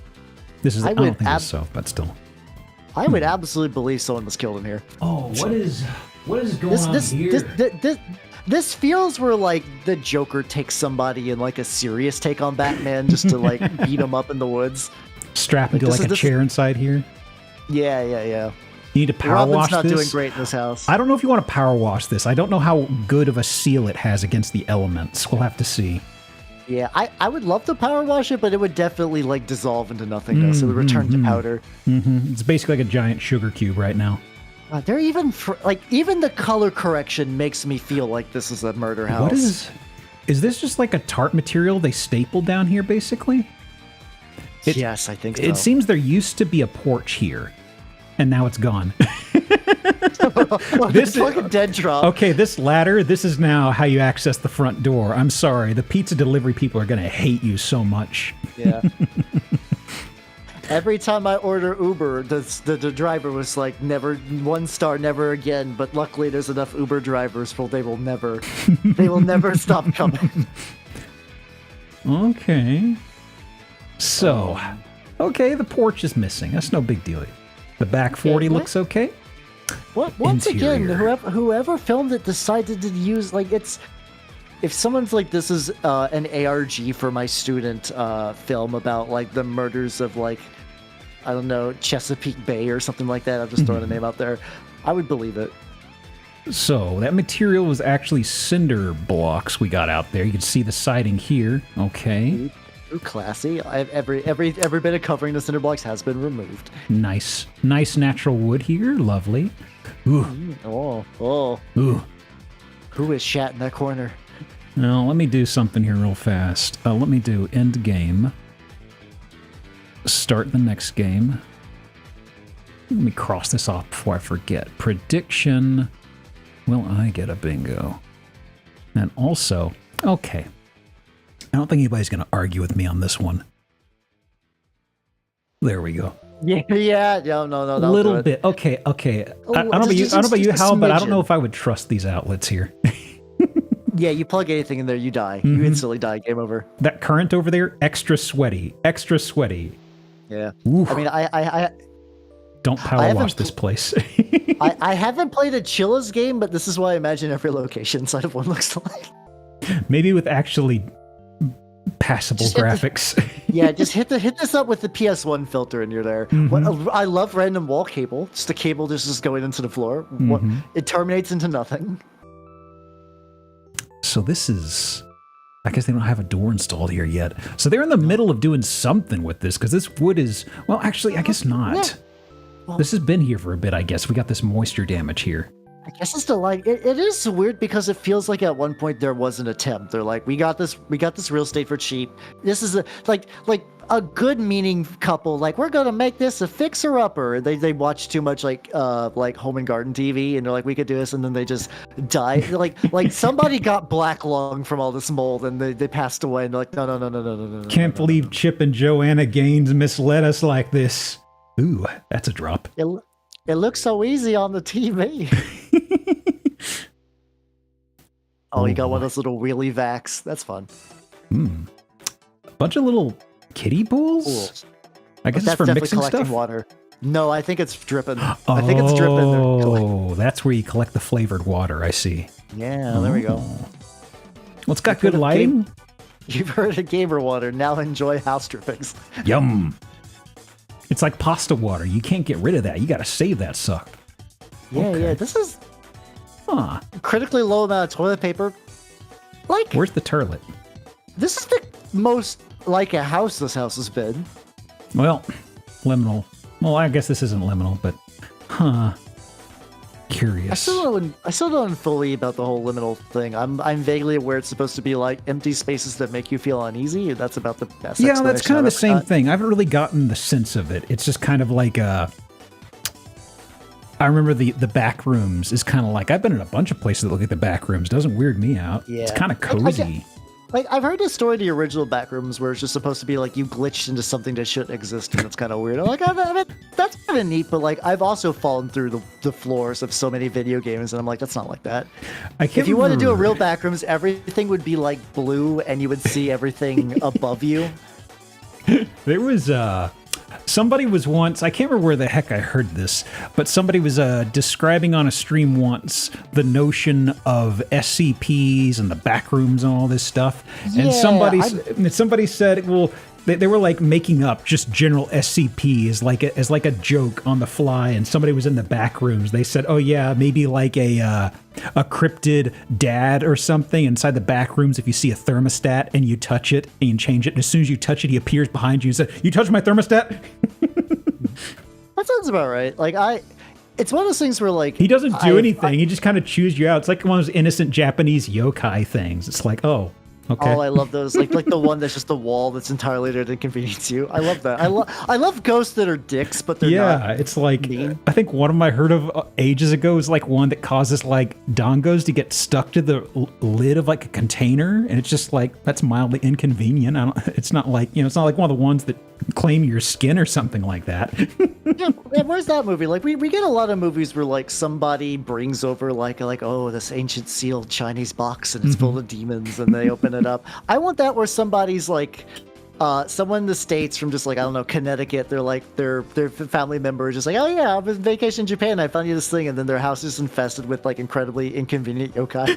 This is I I don't would think it's so, but still. I would absolutely believe someone was killed in here. Oh, what is going This feels where like the Joker takes somebody in like a serious take on Batman just to like beat him up in the woods. Strap into like a chair inside here. Yeah. You need to power Robin's wash not this. doing great in this house. I don't know if you want to power wash this. I don't know how good of a seal it has against the elements. We'll have to see. Yeah, I would love to power wash it, but it would definitely like dissolve into nothingness. It would return to powder. It's basically like a giant sugar cube right now. They're even even the color correction makes me feel like this is a murder house. What is this just like a tarp material they stapled down here, basically? Yes, I think so. It seems there used to be a porch here, and now it's gone. This is like a dead drop. Okay, this ladder, this is now how you access the front door. I'm sorry, the pizza delivery people are going to hate you so much. Yeah. Every time I order Uber, the driver was like, never, 1 star, never again. But luckily there's enough Uber drivers for they will never stop coming. Okay. So, okay, the porch is missing. That's no big deal. The back 40 looks okay. Once again, Interior. whoever filmed it decided to use like it's. If someone's like, this is an ARG for my student film about like the murders of like, I don't know, Chesapeake Bay or something like that. I'm just throwing a name out there. I would believe it. So that material was actually cinder blocks we got out there. You can see the siding here. Okay. Ooh, classy. Every bit of covering the cinder blocks has been removed. Nice natural wood here. Lovely. Ooh. Ooh. Who is Shat in that corner? Now, let me do something here real fast. Let me do end game. Start the next game. Let me cross this off before I forget. Prediction. Will I get a bingo? And also, okay. I don't think anybody's going to argue with me on this one. There we go. Yeah. No. A little bit. Okay. I don't know about you, Hal, but I don't know if I would trust these outlets here. Yeah, you plug anything in there, you die. You instantly die. Game over. That current over there, extra sweaty. Yeah. Oof. I mean, I don't power wash this place. I haven't played a Chilla's game, but this is what I imagine every location inside of one looks like. Maybe with actually passable graphics. Yeah, just hit this up with the PS1 filter and you're there. I love random wall cable. Just the cable just going into the floor. It terminates into nothing. So this is, I guess they don't have a door installed here yet. So they're in the middle of doing something with this, because this wood is, well, actually, I guess not. Yeah. Well, this has been here for a bit, I guess. We got this moisture damage here. I guess it's still like, it is weird because it feels like at one point there was an attempt. They're like, we got this real estate for cheap. This is like a good meaning couple. Like, we're gonna make this a fixer-upper. They watch too much like Home and Garden TV, and they're like, we could do this, and then they just die. like somebody got black lung from all this mold, and they passed away, and they're like, no. Can't believe Chip and Joanna Gaines misled us like this. Ooh, that's a drop. It looks so easy on the TV. Oh, you got one of those little wheelie vacs. That's fun. A bunch of little kiddie pools? Cool. I guess it's for mixing stuff? Water. No, I think it's dripping. I think it's dripping. Oh, that's where you collect the flavored water, I see. Yeah, there we go. Well, it's got good lighting. You've heard of gamer water. Now enjoy house drippings. Yum. It's like pasta water. You can't get rid of that. You got to save that suck. Yeah, this is Huh. critically low amount of toilet paper. Like, Where's the turlet? this is the most like a house this house has been. Well, liminal. Well, I guess this isn't liminal, but curious. I still don't know fully about the whole liminal thing. I'm vaguely aware it's supposed to be like empty spaces that make you feel uneasy, and that's about the best. Yeah, that's explanation kind of the I've same got. thing. I haven't really gotten the sense of it. It's just kind of like I remember the back rooms is kind of like, I've been in a bunch of places that look like the back rooms. Doesn't weird me out. Yeah. It's kind of cozy. Like, I've heard the story of the original backrooms where it's just supposed to be like you glitched into something that shouldn't exist, and it's kind of weird. I'm like, I mean, that's kind of neat, but like, I've also fallen through the floors of so many video games, and I'm like, that's not like that. If you want to do a real backrooms, everything would be like blue, and you would see everything above you. There was somebody was once, I can't remember where the heck I heard this, but somebody was describing on a stream once the notion of SCPs and the backrooms and all this stuff. And Yeah, somebody said, well, They were like making up just general SCP as like a joke on the fly, and somebody was in the back rooms. They said, "Oh yeah, maybe like a cryptid dad or something inside the back rooms. If you see a thermostat and you touch it and you change it, and as soon as you touch it, he appears behind you and says, 'You touched my thermostat?'" That sounds about right. Like it's one of those things where like he doesn't do anything. He just kind of chews you out. It's like one of those innocent Japanese yokai things. It's like, oh. Okay. Oh, I love those. Like the one that's just the wall that's entirely there to inconvenience you. I love that. I love ghosts that are dicks, but they're not. Yeah, it's like mean. I think one of them I heard of ages ago is like one that causes like dongos to get stuck to the lid of like a container, and it's just like that's mildly inconvenient. It's not like it's not like one of the ones that claim your skin or something like that. Yeah, where's that movie? Like we get a lot of movies where like somebody brings over like oh, this ancient sealed Chinese box and it's full of demons, and they open it up. I want that where somebody's like someone in the States from just like, I don't know, Connecticut, they're like their family member is just like, oh yeah, I was on vacation in Japan, I found you this thing, and then their house is infested with like incredibly inconvenient yokai.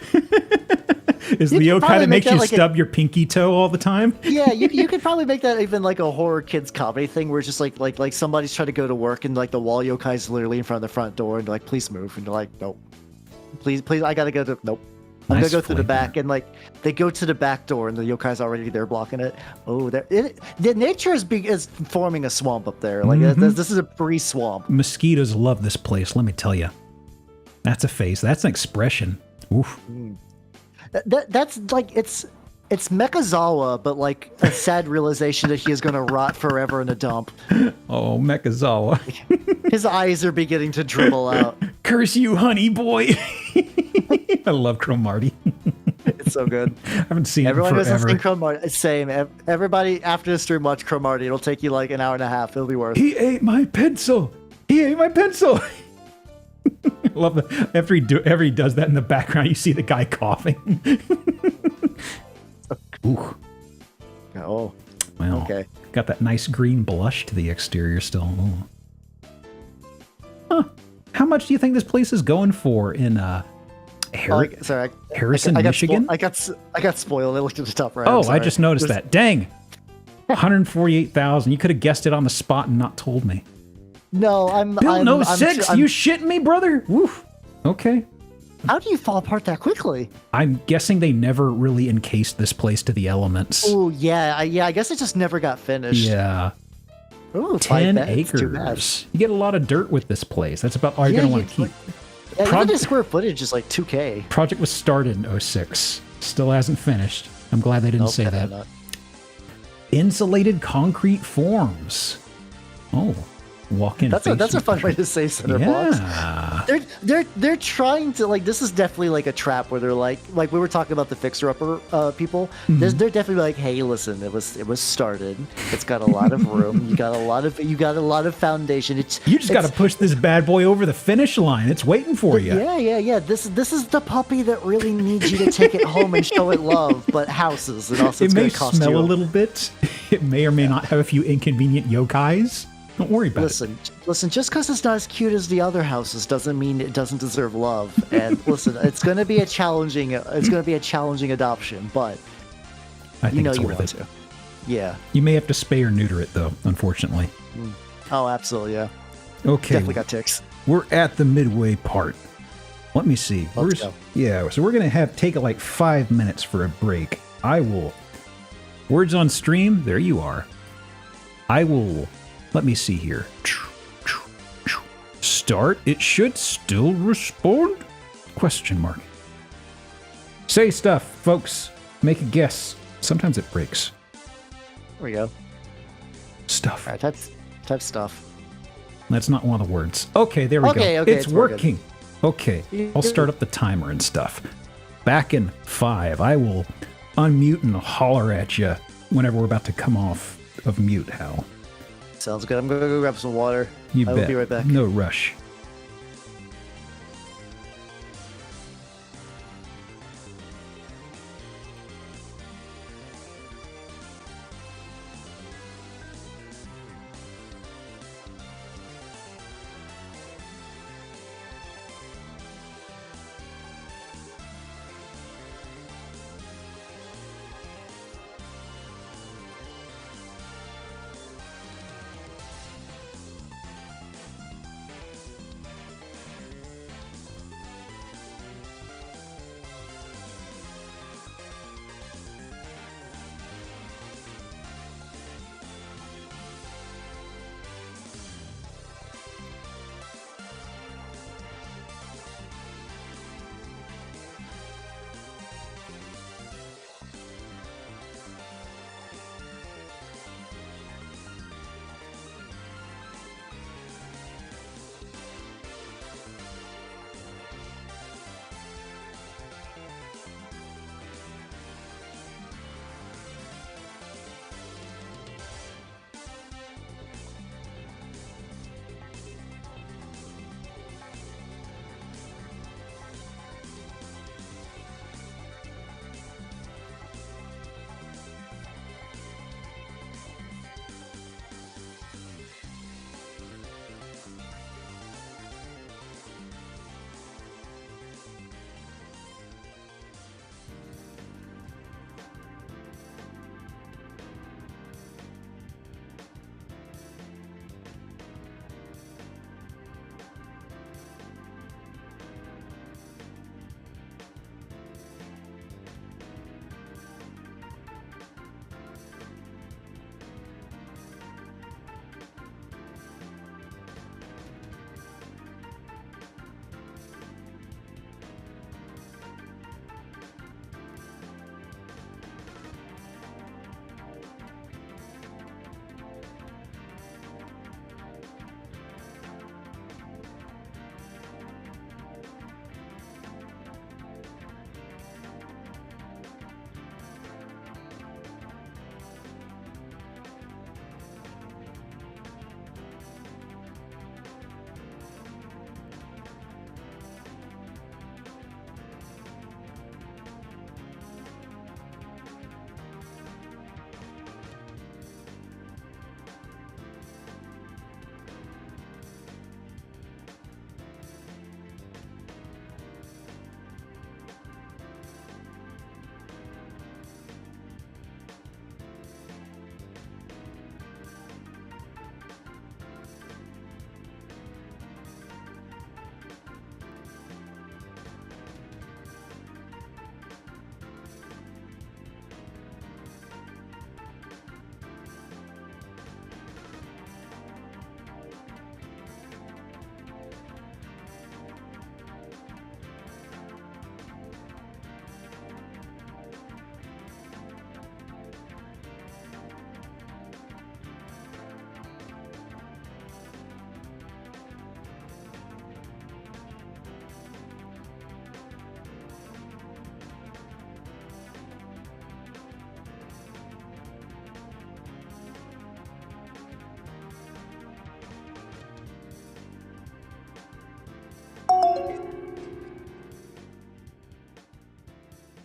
Is the yokai that makes you stub your pinky toe all the time? Yeah, you could probably make that even like a horror kids comedy thing where it's just like somebody's trying to go to work and like the wall yokai's literally in front of the front door and they're like, please move, and they're like, nope, please, I gotta go to nope. I'm gonna go through the back, and like they go to the back door, and the yokai's already there blocking it. Oh, the nature is forming a swamp up there. Like this is a free swamp. Mosquitoes love this place. Let me tell you, that's a face. That's an expression. Oof. That's like it's Mekazawa, but like a sad realization that he is gonna rot forever in a dump. Oh, Mekazawa. His eyes are beginning to dribble out. Curse you, honey boy. I love Cromartie. It's so good. I haven't seen Everyone it who's forever. seen Cromartie, same. Everybody after the stream watch Cromartie. It'll take you like an hour and a half. It'll be worth it. He ate my pencil. He ate my pencil. I love that. After he does that in the background, you see the guy coughing. Ooh. Oh. Well, okay. Got that nice green blush to the exterior still. Ooh. Huh. How much do you think this place is going for in Harrison, Michigan? I got spoiled. I looked at the top right. Oh, I just noticed that. Dang. 148,000. You could have guessed it on the spot and not told me. No, Bill knows 6. You shitting me, brother? Woof. Okay. How do you fall apart that quickly? I'm guessing they never really encased this place to the elements. Oh, yeah. I guess it just never got finished. Yeah. Ooh, 10 acres. acres. You get a lot of dirt with this place. That's about all you're going to want to keep. Even the square footage is like 2K. Project was started in 06. Still hasn't finished. I'm glad they didn't say that. Not. Insulated concrete forms. Oh. Walk-in. That's a fun way to say center blocks. They're trying to like, this is definitely like a trap where they're like we were talking about the fixer upper people. Mm-hmm. They're definitely like, hey, listen, it was started. It's got a lot of room. You got a lot of foundation. You just got to push this bad boy over the finish line. It's waiting for you. Yeah. This is the puppy that really needs you to take it home and show it love, but houses, and also it may smell a little bit. It may or may not have a few inconvenient yokais. Don't worry about it. Listen, just because it's not as cute as the other houses doesn't mean it doesn't deserve love. And listen, it's going to be a challenging adoption, but I think it's worth it. Yeah. You may have to spay or neuter it though, unfortunately. Oh, absolutely, yeah. Okay. Definitely got ticks. We're at the midway part. Let me see. Let's go. Yeah, so we're going to take like 5 minutes for a break. Words on stream, there you are. Let me see here. Start. It should still respond? Question mark. Say stuff, folks. Make a guess. Sometimes it breaks. There we go. Stuff. All right, type stuff. That's not one of the words. Okay, there we go. Okay, it's working. Okay, I'll start up the timer and stuff. Back in 5. I will unmute and holler at you whenever we're about to come off of mute, Hal. Sounds good. I'm going to go grab some water. You bet. I'll be right back. No rush.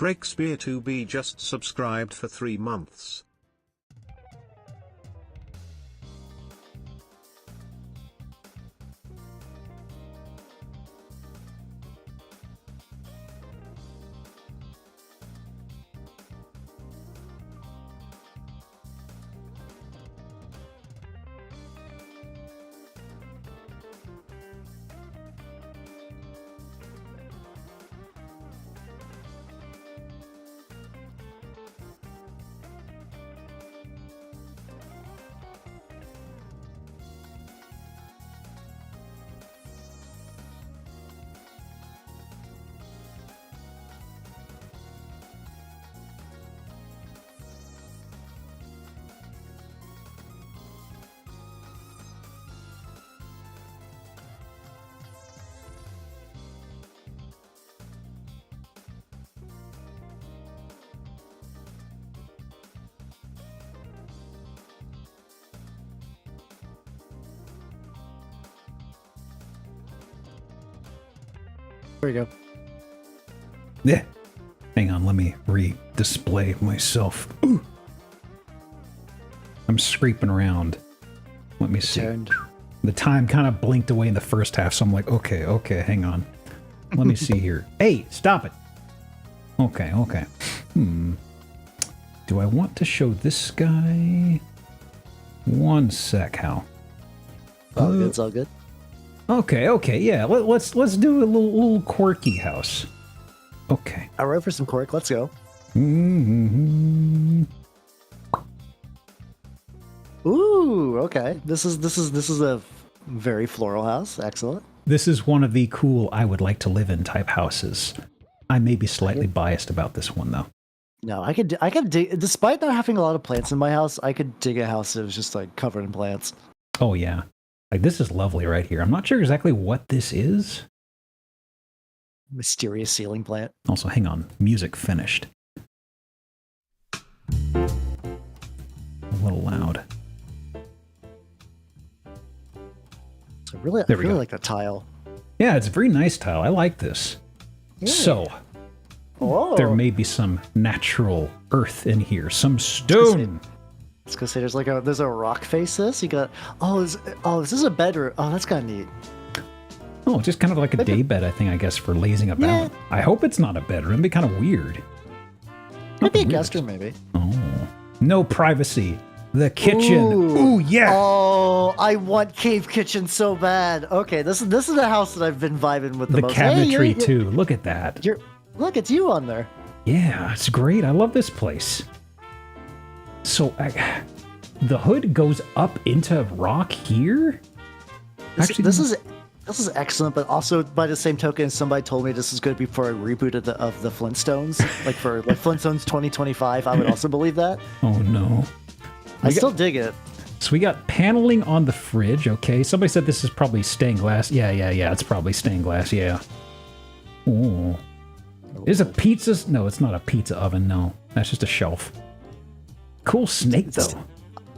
Breakspear2b just subscribed for 3 months. There you go. Yeah. Hang on, let me re-display myself. Ooh. I'm scraping around. Let me see. Turned. The time kind of blinked away in the first half, so I'm like, okay, hang on. Let me see here. Hey, stop it. Okay. Do I want to show this guy? One sec, Hal. It's all good. Okay, yeah. Let's do a little quirky house. Okay. All right, for some quirk, let's go. Mm-hmm. Ooh, okay. This is a very floral house. Excellent. This is one of the cool I would like to live in type houses. I may be slightly biased about this one though. No, I could dig. Despite not having a lot of plants in my house, I could dig a house that was just like covered in plants. Oh yeah. Like this is lovely right here. I'm not sure exactly what this is. Mysterious ceiling plant. Also, hang on. Music finished. A little loud. So I really like the tile. Yeah, it's a very nice tile. I like this. Yeah. So, there may be some natural earth in here. Some stone. Let's go say there's a rock face. This you got. This is a bedroom. Oh, that's kind of neat. Oh, just kind of like a daybed, I think, I guess, for lazing about. Yeah. I hope it's not a bedroom. It'd be kind of weird. Maybe a guest room, maybe. Oh, no privacy. The kitchen. Ooh, yeah. Oh, I want cave kitchen so bad. Okay, this is the house that I've been vibing with the most. Cabinetry too. Look at that. Look, it's you on there. Yeah, it's great. I love this place. So, the hood goes up into rock here? This is excellent, but also by the same token, somebody told me this is going to be for a reboot of the Flintstones, like for Flintstones 2025. I would also believe that. Oh no, I still dig it. So we got paneling on the fridge. Okay, somebody said this is probably stained glass. Yeah. It's probably stained glass. Yeah. Oh, is a pizza? No, it's not a pizza oven. No, that's just a shelf. Cool snake though.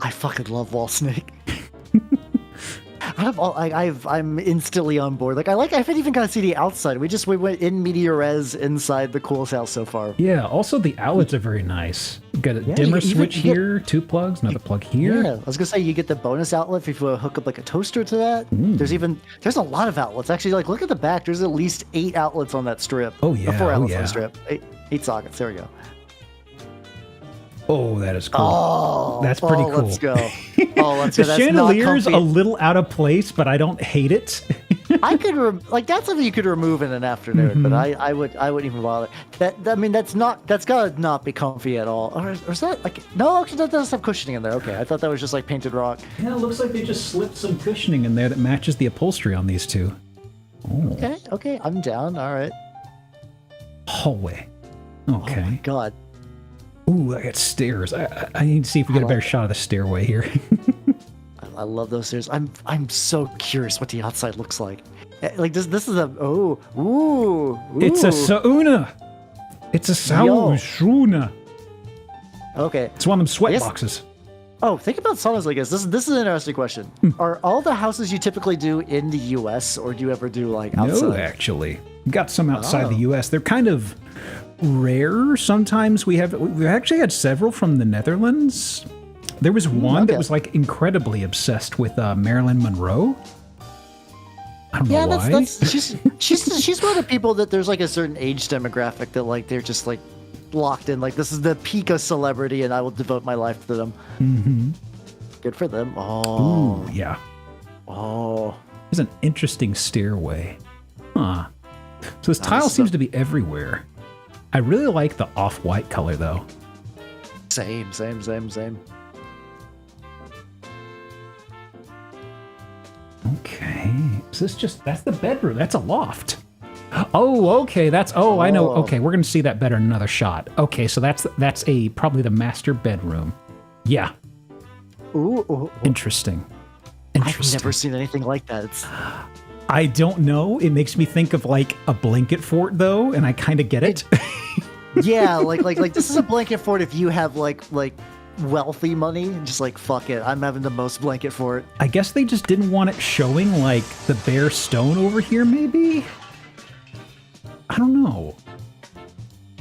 I fucking love wall snake. I'm instantly on board. I haven't even got to see the outside. We went in media res inside the cool house so far. Yeah. Also, the outlets are very nice. You got a dimmer switch here, 2 plugs, another plug here. Yeah, I was gonna say you get the bonus outlet if you hook up like a toaster to that. There's a lot of outlets actually. Look at the back. There's at least 8 outlets on that strip. Oh yeah. 4 outlets on the strip. 8 sockets. There we go. Oh, that is cool. Oh, that's pretty cool. Let's go. Let's go. The chandelier's a little out of place, but I don't hate it. I could that's something you could remove in an afternoon, but I wouldn't even bother. That's gotta not be comfy at all. Or is that no? Actually, that does have cushioning in there. Okay, I thought that was just like painted rock. Yeah, it looks like they just slipped some cushioning in there that matches the upholstery on these two. Oh. Okay, I'm down. All right. Hallway. Okay. Oh my god. Ooh, I got stairs. I need to see if we get a better shot of the stairway here. I love those stairs. I'm so curious what the outside looks like. This is a ooh. It's a sauna. It's a sauna. Okay. It's one of them sweat boxes. Oh, think about saunas like this. This is an interesting question. Are all the houses you typically do in the U.S. or do you ever do outside? No, actually. We've got some outside the U.S. They're kind of rare. Sometimes we've actually had several from the Netherlands. There was one that was like incredibly obsessed with Marilyn Monroe. I don't know why. She's one of the people that there's like a certain age demographic that like they're just like locked in. Like this is the peak of celebrity, and I will devote my life to them. Mm-hmm. Good for them. Oh, ooh, yeah. Oh, there's an interesting stairway. Huh. So this tile seems to be everywhere. I really like the off-white color though. Same. Okay. Is this that's the bedroom. That's a loft. Oh, okay. I know. Okay, we're going to see that better in another shot. Okay, so that's probably the master bedroom. Yeah. Ooh. Interesting. I've never seen anything like that. I don't know. It makes me think of like a blanket fort though, and I kind of get it. Yeah, like this is a blanket fort if you have like wealthy money, just like fuck it, I'm having the most blanket fort. I guess they just didn't want it showing like the bare stone over here, maybe? I don't know.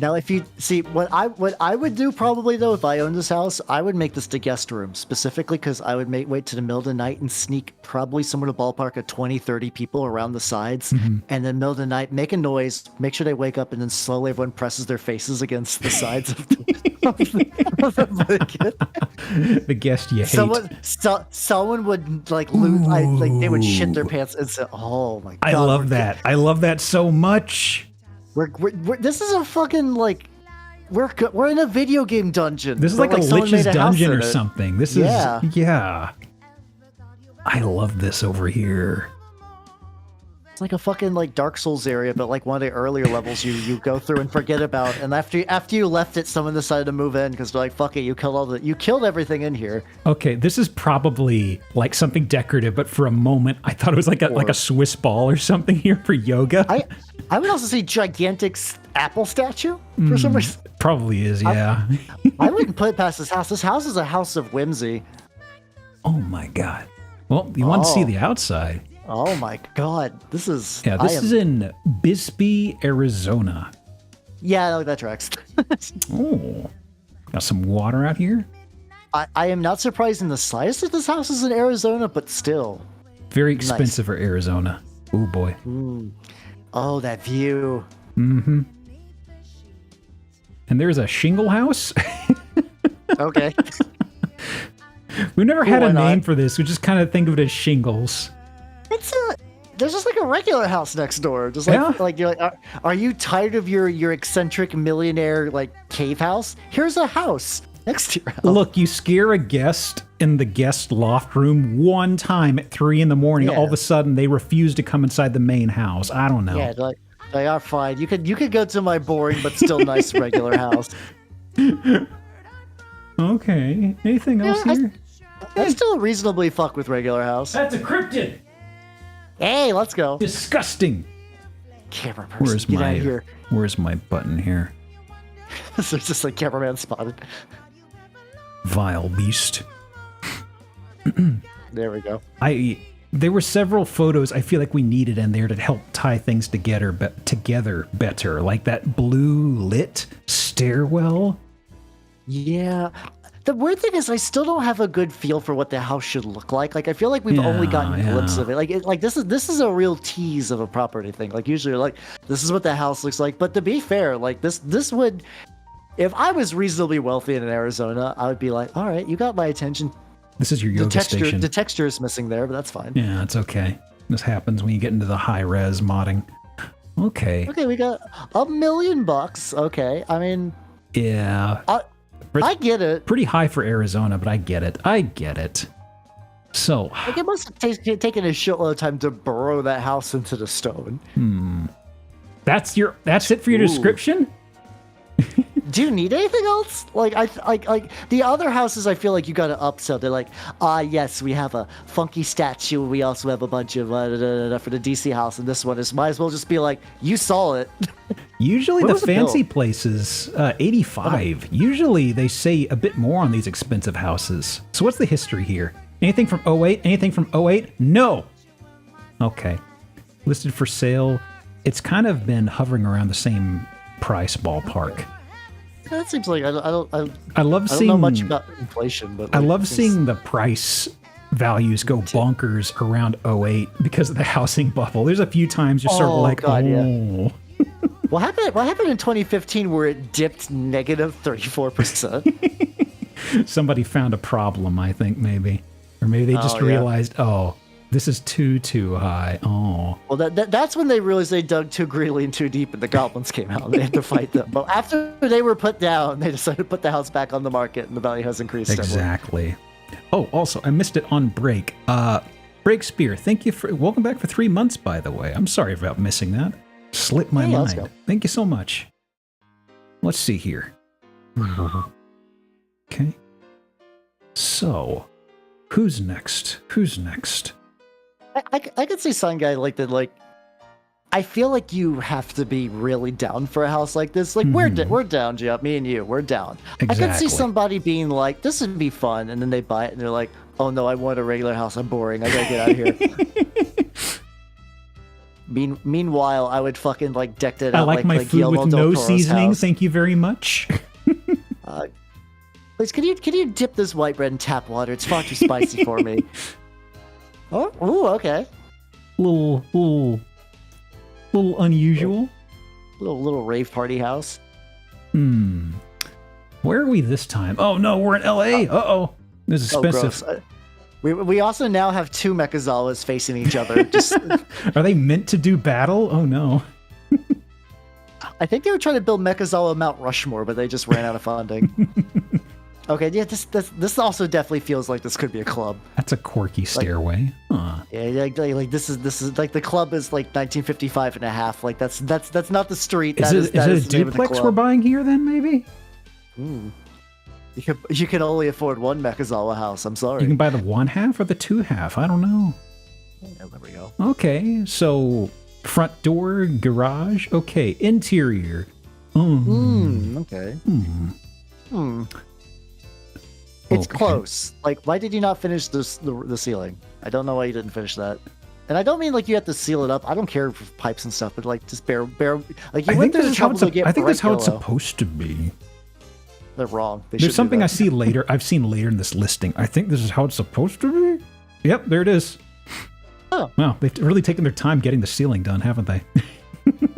Now, if you see what I would do probably though, if I owned this house, I would make this the guest room specifically because I would wait to the middle of the night and sneak probably somewhere to ballpark of 20-30 people around the sides, and then middle of the night make a noise, make sure they wake up, and then slowly everyone presses their faces against the sides of the blanket. The guest you hate. Someone would like lose, they would shit their pants and say, "Oh my god!" I love that. I love that so much. We're this is a fucking like we're in a video game dungeon. This is like a Lich's dungeon or something. This is yeah. I love this over here. It's like a fucking like Dark Souls area, but like one of the earlier levels you go through and forget about. And after you left it, someone decided to move in because they're like, "Fuck it, you killed everything in here." Okay, this is probably like something decorative, but for a moment I thought it was like a Swiss ball or something here for yoga. I would also see gigantic apple statue for some reason. Probably is, yeah. I wouldn't put it past this house. This house is a house of whimsy. Oh my god. Well, you want to see the outside. Oh my god. This is... Yeah, this is in Bisbee, Arizona. Yeah, no, that tracks. Oh. Got some water out here. I am not surprised in the slightest that this house is in Arizona, but still. Very expensive for Arizona. Oh boy. Oh, that view. Mm-hmm. And there's a shingle house. Okay. We've never had a name for this. We just kind of think of it as shingles. There's just like a regular house next door. Just like, like you're like, are you tired of your eccentric millionaire like cave house? Here's a house next to your house. Look, you scare a guest in the guest loft room one time at 3 a.m. All of a sudden they refuse to come inside the main house. I don't know. Yeah, they are fine. You could go to my boring but still nice regular house. Okay. Anything else here? I still reasonably fuck with regular house. That's a cryptid. Hey, let's go. Disgusting. Camera person, get out of here. Where's my button here? So it's just like cameraman spotted. Vile beast. There we go. There were several photos I feel like we needed in there to help tie things together better, like that blue lit stairwell. Yeah. The weird thing is I still don't have a good feel for what the house should look like. Like I feel like we've only gotten a glimpse of it. Like this is a real tease of a property thing. Like usually like this is what the house looks like. But to be fair, like this would, if I was reasonably wealthy in Arizona, I would be like, all right, you got my attention. This is your yoga station. The texture is missing there, but that's fine. Yeah, it's okay. This happens when you get into the high res modding. Okay. Okay, we got $1 million. Okay, I mean. Yeah. I get it. Pretty high for Arizona, but I get it. So. Like it must have taken a shitload of time to burrow that house into the stone. That's it for your description? Do you need anything else? Like the other houses, I feel like you got to upsell. They're like, yes, we have a funky statue. We also have a bunch of for the DC house, and this one is might as well just be like, you saw it. Usually the fancy places, 85. Usually they say a bit more on these expensive houses. So what's the history here? Anything from 08? Anything from 08? No. Okay. Listed for sale. It's kind of been hovering around the same price ballpark. That seems like I I love don't seeing know much about inflation, but I like, love it's- seeing the price values go bonkers around '08 because of the housing bubble. There's a few times you're sort of Oh, like, God, yeah. oh. What happened in 2015 where it dipped negative 34%? Somebody found a problem, I think, maybe. Or maybe they just Oh, yeah. realized, oh, this is too high. Oh. Well, that's when they realized they dug too greedily and too deep, and the goblins came out. And they had to fight them. But after they were put down, they decided to put the house back on the market, and the value has increased. Exactly. Oh, also, I missed it on break. Break Spear, thank you for welcome back for 3 months, by the way. I'm sorry about missing that. Slipped my Hey, let's mind. go. Thank you so much. Let's see here. Okay. So, who's next? Who's next? I could see Sun Guy like that. Like, I feel like you have to be really down for a house like this. Like, we're down, Geop. Me and you, we're down. I could Exactly. see somebody being like, "This would be fun," and then they buy it and they're like, "Oh no, I want a regular house. I'm boring. I gotta get out of here." Meanwhile, I would fucking like decked it I out like my food Guillermo with del no Toro's seasoning. house. Thank you very much. Please, can you dip this white bread in tap water? It's far too spicy for me. Oh, ooh, okay. little unusual. Little rave party house. Where are we this time? Oh no, we're in LA. Uh-oh. This is Oh, expensive. gross. We also now have two Mechazawas facing each other. Just, Are they meant to do battle? Oh no. I think they were trying to build Mechazawa Mount Rushmore, but they just ran out of funding. Okay, yeah, this also definitely feels like this could be a club. That's a quirky stairway. Huh. Yeah, like this is like the club is like 1955 and a half. Like that's not the street. Is it that a is the name of the duplex club. we're buying here then, maybe? You can only afford one Mechazawa house. I'm sorry. You can buy the 1/2 or the 2/2. I don't know. Yeah, there we go. Okay, so front door, garage. Okay, interior. Okay. It's Okay. close. Like, why did you not finish the ceiling? I don't know why you didn't finish that. And I don't mean like you have to seal it up. I don't care for pipes and stuff, but like just bare like you I went think through this the is how trouble it's. to get. I think that's how it's Regulo. supposed to be. They're wrong. They should There's do something that. I see later. I've seen later in this listing. I think this is how it's supposed to be. Yep, there it is. Oh. Wow, they've really taken their time getting the ceiling done, haven't they?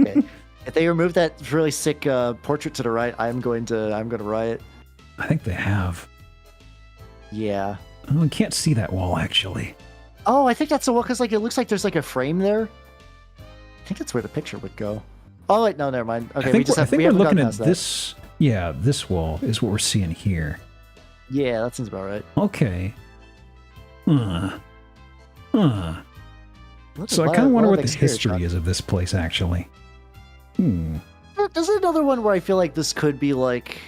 Okay. If they remove that really sick portrait to the right, I'm going to riot. I think they have. Yeah. Oh, I can't see that wall actually. Oh, I think that's the one because like it looks like there's like a frame there. I think that's where the picture would go. Oh wait, no, never mind. Okay, I think we we're haven't looking gotten at past that. this. Yeah, this wall is what we're seeing here. Yeah, that seems about right. Okay. Huh. Look So at I kind of wonder what the exterior history shot. is of this place actually. There's another one where I feel like this could be like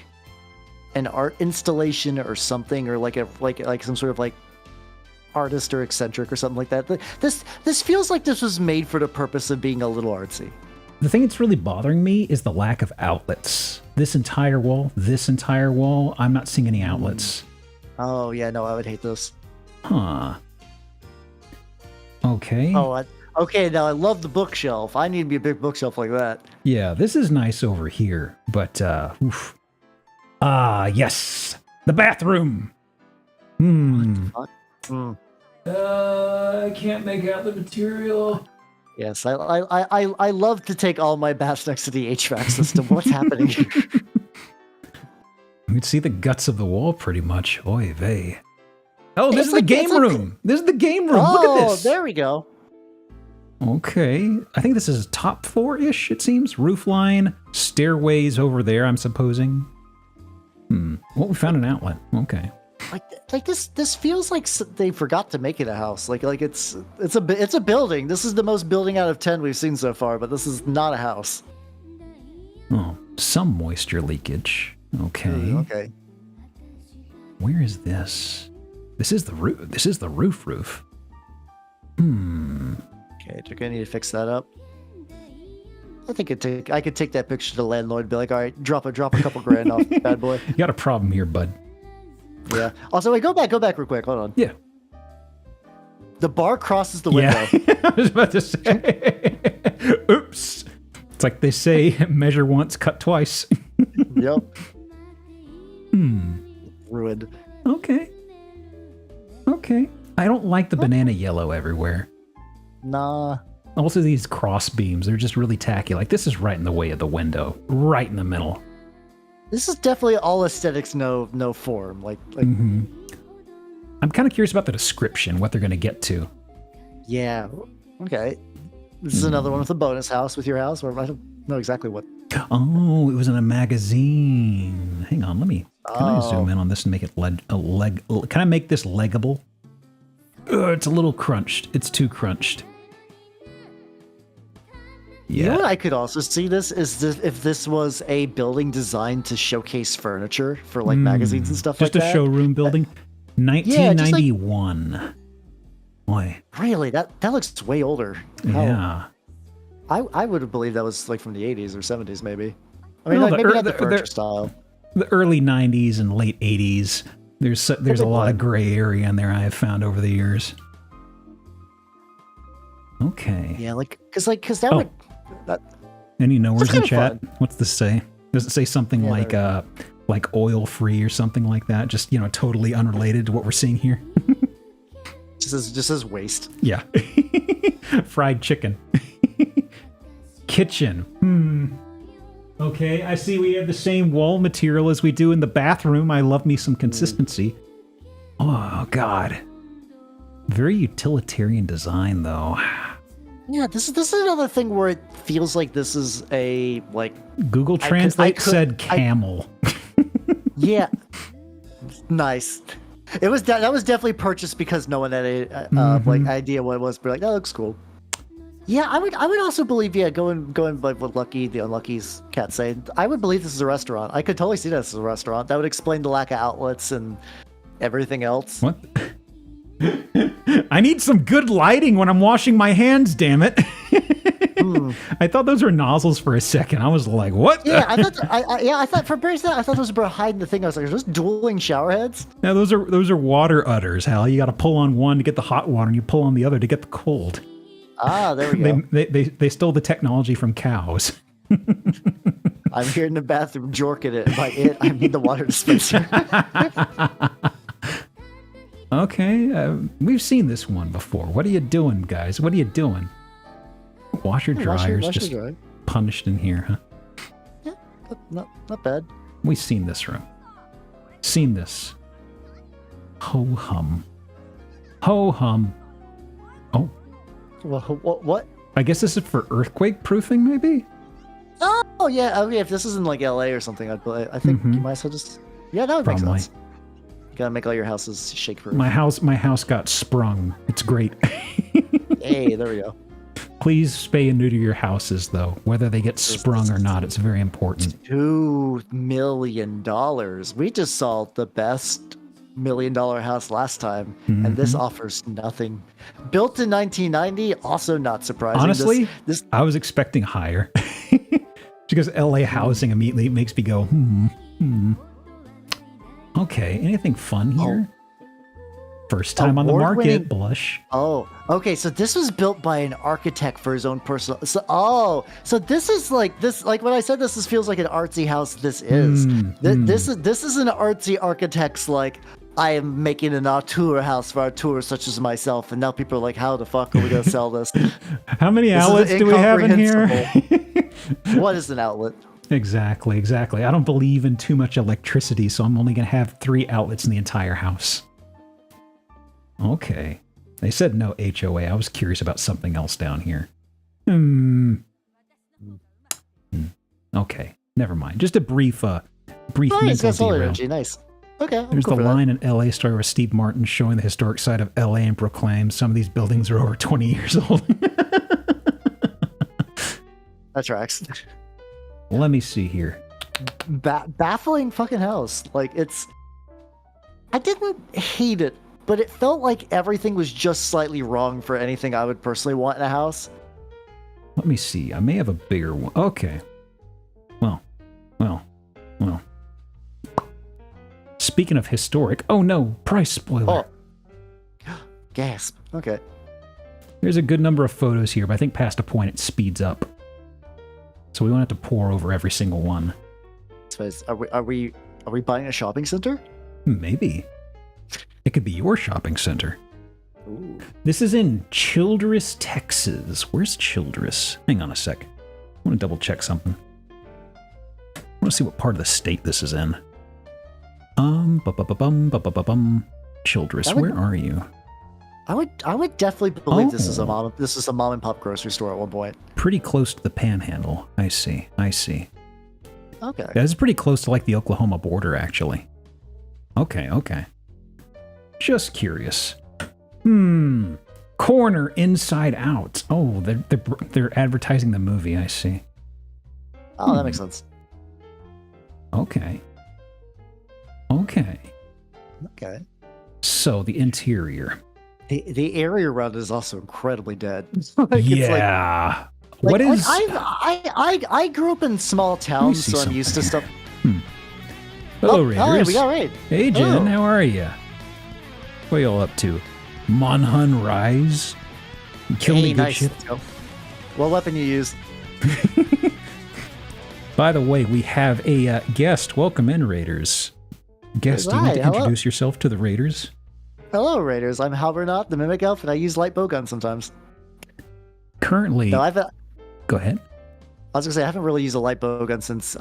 an art installation or something, or like some sort of like artist or eccentric or something like that. This feels like this was made for the purpose of being a little artsy. The thing that's really bothering me is the lack of outlets. This entire wall, I'm not seeing any outlets. Oh yeah, no, I would hate this. Huh. Okay. Okay, now I love the bookshelf. I need to be a big bookshelf like that. Yeah, this is nice over here, but oof. Ah, yes. The bathroom. I can't make out the material. Yes, I love to take all my baths next to the HVAC system. What's happening here? You can see the guts of the wall pretty much. Oy vey. Oh, this It's is the like- game it's like- room. This is the game room. Oh, Look at this. there we go. Okay. I think this is top floor-ish, it seems. Roof line, stairways over there, I'm supposing. Well, we found an outlet. Okay. Like this feels like they forgot to make it a house. Like it's a building. This is the most building out of 10 we've seen so far, but this is not a house. Oh, some moisture leakage. Okay. Okay. Where is this? This is the roof. This is the roof. Okay, they're gonna need to fix that up. I think I could take that picture to the landlord and be like, all right, drop a couple grand off, bad boy. You got a problem here, bud. Yeah. Also, wait, go back real quick. Hold on. Yeah. The bar crosses the window. Yeah. I was about to say. Oops. It's like they say, measure once, cut twice. Yep. Ruined. Okay. I don't like the banana yellow everywhere. Nah. Also, these cross beams, they're just really tacky. Like, this is right in the way of the window. Right in the middle. This is definitely all aesthetics, no form. Like I'm kind of curious about the description, what they're going to get to. Yeah. Okay. This is another one with a bonus house with your house, where I don't know exactly what. Oh, it was in a magazine. Hang on, can I zoom in on this and make it can I make this leggable? It's a little crunched. It's too crunched. Yeah. You know what I could also see this is if this was a building designed to showcase furniture for like magazines and stuff like that. Just a showroom building? 1991. Boy. Really? That looks way older. Yeah. I would have believed that was like from the 80s or 70s maybe. I mean, No, like, maybe not the furniture style. The early 90s and late 80s. There's a lot of gray area in there I have found over the years. Okay. Yeah, because that would... Any knowers in chat? Fun. What's this say? Does it say something like oil free or something like that? Just, totally unrelated to what we're seeing here. just as waste. Yeah. Fried chicken. Kitchen. Okay, I see we have the same wall material as we do in the bathroom. I love me some consistency. Oh, God. Very utilitarian design, though. Yeah, this is another thing where it feels like this is a, like... Google Translate said camel. Yeah. Nice. That was definitely purchased because no one had a like idea what it was, but like, that looks cool. Yeah, I would also believe, going like what the Unlucky's cat saying, I would believe this is a restaurant. I could totally see this as a restaurant. That would explain the lack of outlets and everything else. What? I need some good lighting when I'm washing my hands, damn it. I thought those were nozzles for a second. I was like, what? Yeah, I thought for Brace I thought those were hiding the thing. I was like, are those dueling shower heads? No, those are water udders, Hal. You got to pull on one to get the hot water, and you pull on the other to get the cold. Ah, there we go. They stole the technology from cows. I'm here in the bathroom jorking it. By it, I mean the water dispenser. Okay, we've seen this one before. What are you doing, guys? What are you doing? Washer dryers just punished in here, huh? Yeah, not bad. We've seen this room. Seen this. Ho-hum. Ho-hum. Oh. Well, what? I guess this is for earthquake proofing, maybe? Oh, yeah. Okay, if this is in like LA or something, I think you might as well just... Yeah, that would make sense. You gotta make all your houses shake-proof. My house got sprung. It's great. Hey, there we go. Please spay and neuter your houses, though. Whether they get sprung or not, it's very important. $2 million. We just saw the best $1 million house last time, and this offers nothing. Built in 1990, also not surprising. Honestly, I was expecting higher. Because LA housing immediately makes me go, Okay, anything fun here? First time on the market, blush. Oh, okay. So this was built by an architect for his own personal. So this is like this. Like when I said this feels like an artsy house. This is. This is an artsy architect's like. I am making an auteur house for auteurs such as myself, and now people are like, "How the fuck are we gonna sell this?" How many outlets do we have in here? What is an outlet? Exactly. I don't believe in too much electricity, so I'm only gonna have 3 outlets in the entire house. Okay. They said no HOA. I was curious about something else down here. Okay. Never mind. Just a brief mental derail. Energy. Nice. Okay. There's the line in LA story where Steve Martin showing the historic side of LA and proclaims some of these buildings are over 20 years old. That tracks. Let me see here. Baffling fucking house. Like I didn't hate it, but it felt like everything was just slightly wrong for anything I would personally want in a house. Let me see. I may have a bigger one. Okay. Well. Speaking of historic, oh no, price spoiler. Oh. Gasp. Okay. There's a good number of photos here, but I think past a point it speeds up. so we won't have to pour over every single one. Are we buying a shopping center? Maybe. It could be your shopping center. Ooh. This is in Childress, Texas. Where's Childress? Hang on a sec. I want to double check something. I want to see what part of the state this is in. Childress, where are you? I would definitely believe this is a mom and pop grocery store at one point. Pretty close to the Panhandle. I see. Okay. That's pretty close to like the Oklahoma border, actually. Okay. Just curious. Corner Inside Out. Oh, they're advertising the movie. I see. Oh, that makes sense. Okay. So the interior. The area around is also incredibly dead. Yeah. What is? I grew up in small towns, so I'm used to stuff. Hello, Raiders. Oh, we got Raid. Hey, Jen. How are you? What are y'all up to? Monhun Rise? Kill me, good shit. What weapon you use? By the way, we have a guest. Welcome in, Raiders. Guest, do you want to introduce yourself to the Raiders? Hello, Raiders. I'm Halbernot, the Mimic Elf, and I use light bowgun sometimes. Currently... No, Go ahead. I was going to say, I haven't really used a light bowgun since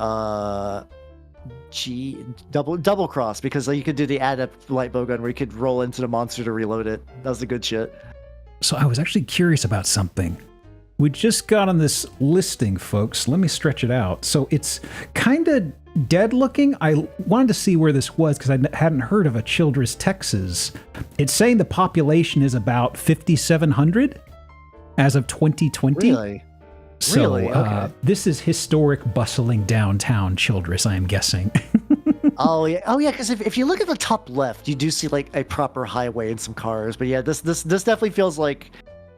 double cross, because you could do the adept light bowgun where you could roll into the monster to reload it. That was the good shit. So I was actually curious about something. We just got on this listing, folks. Let me stretch it out. So it's kind of dead looking. I wanted to see where this was because I hadn't heard of a Childress, Texas. It's saying the population is about 5,700 as of 2020. Really? So Really? Okay. This is historic, bustling downtown Childress, I am guessing. Oh yeah, because if you look at the top left, you do see like a proper highway and some cars. But yeah, this definitely feels like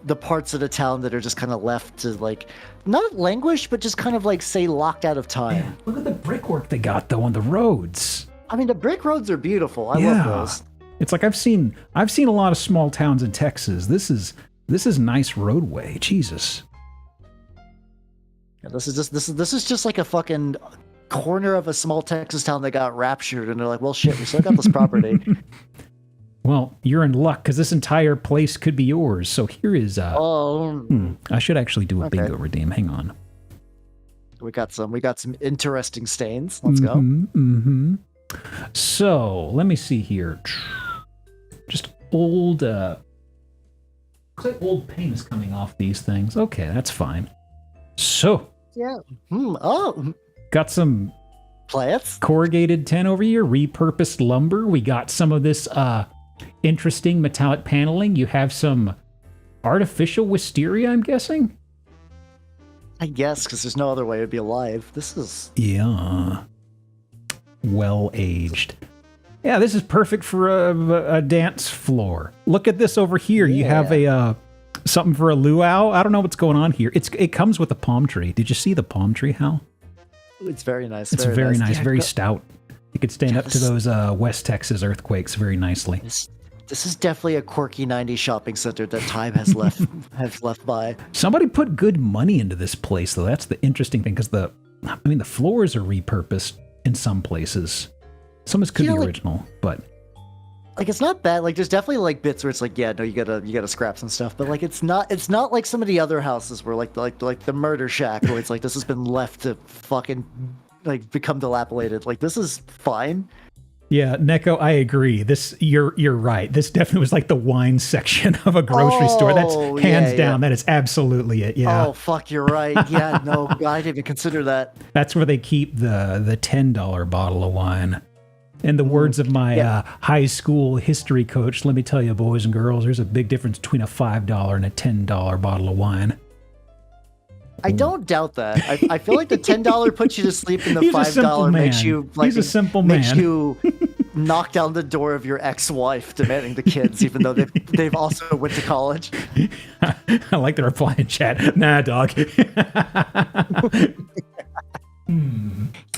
the parts of the town that are just kind of left to like not languish, but just kind of like say locked out of time. Man, look at the brickwork they got though on the roads. I mean, the brick roads are beautiful. I love those. It's like I've seen a lot of small towns in Texas. This is nice roadway. Jesus. Yeah, this is just like a fucking corner of a small Texas town that got raptured, and they're like, well, shit, we still got this property. Well, you're in luck because this entire place could be yours. So here is. I should actually do a bingo redeem. Hang on. We got some interesting stains. Let's go. Mm-hmm. So let me see here. Just old. Looks like old paint is coming off these things. Okay, that's fine. So. Yeah. Got some. Plants. Corrugated tin over here. Repurposed lumber. We got some of this. Interesting metallic paneling. You have some artificial wisteria, I'm guessing? I guess, because there's no other way it'd be alive. This is... Yeah. Well aged. Yeah, this is perfect for a dance floor. Look at this over here. Yeah. You have a something for a luau. I don't know what's going on here. It comes with a palm tree. Did you see the palm tree, Hal? It's very nice. It's very nice. Yeah, very stout. It could stand up to those West Texas earthquakes very nicely. This is definitely a quirky 90s shopping center that time has left by. Somebody put good money into this place, though. That's the interesting thing, because the floors are repurposed in some places. Some could be original, but like it's not bad. Like there's definitely like bits where it's like, yeah, no, you gotta scrap some stuff, but like it's not like some of the other houses where like the murder shack where it's like this has been left to fucking like become dilapidated. Like this is fine. Yeah, Neko, I agree. You're right. This definitely was like the wine section of a grocery store. That's hands down. That is absolutely it. Yeah. Oh fuck, you're right. Yeah, no, I didn't even consider that. That's where they keep the $10 bottle of wine. In the words of my high school history coach, let me tell you, boys and girls, there's a big difference between a $5 and a $10 bottle of wine. I don't doubt that. I feel like the $10 puts you to sleep, and the $5 makes you like He's a simple man. Makes you knock down the door of your ex-wife demanding the kids, even though they've also went to college. I like the reply in chat. Nah, dog.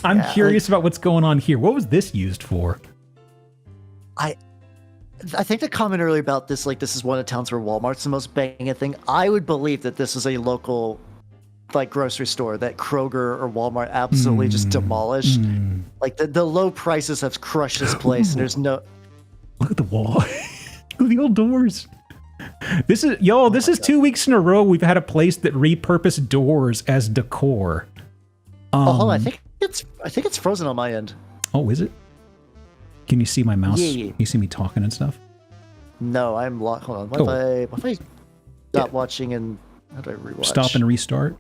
I'm curious about what's going on here. What was this used for? I think the comment earlier about this, like this is one of the towns where Walmart's the most banging thing. I would believe that this is a local like grocery store that Kroger or Walmart absolutely just demolished. Like the low prices have crushed this place, and there's no. Look at the wall. Look at the old doors. This is This is 2 weeks in a row we've had a place that repurposed doors as decor. Hold on, I think it's frozen on my end. Oh, is it? Can you see my mouse? Yeah. You see me talking and stuff? No, I'm locked. Hold on. What if I stop watching and how do I rewatch? Stop and restart.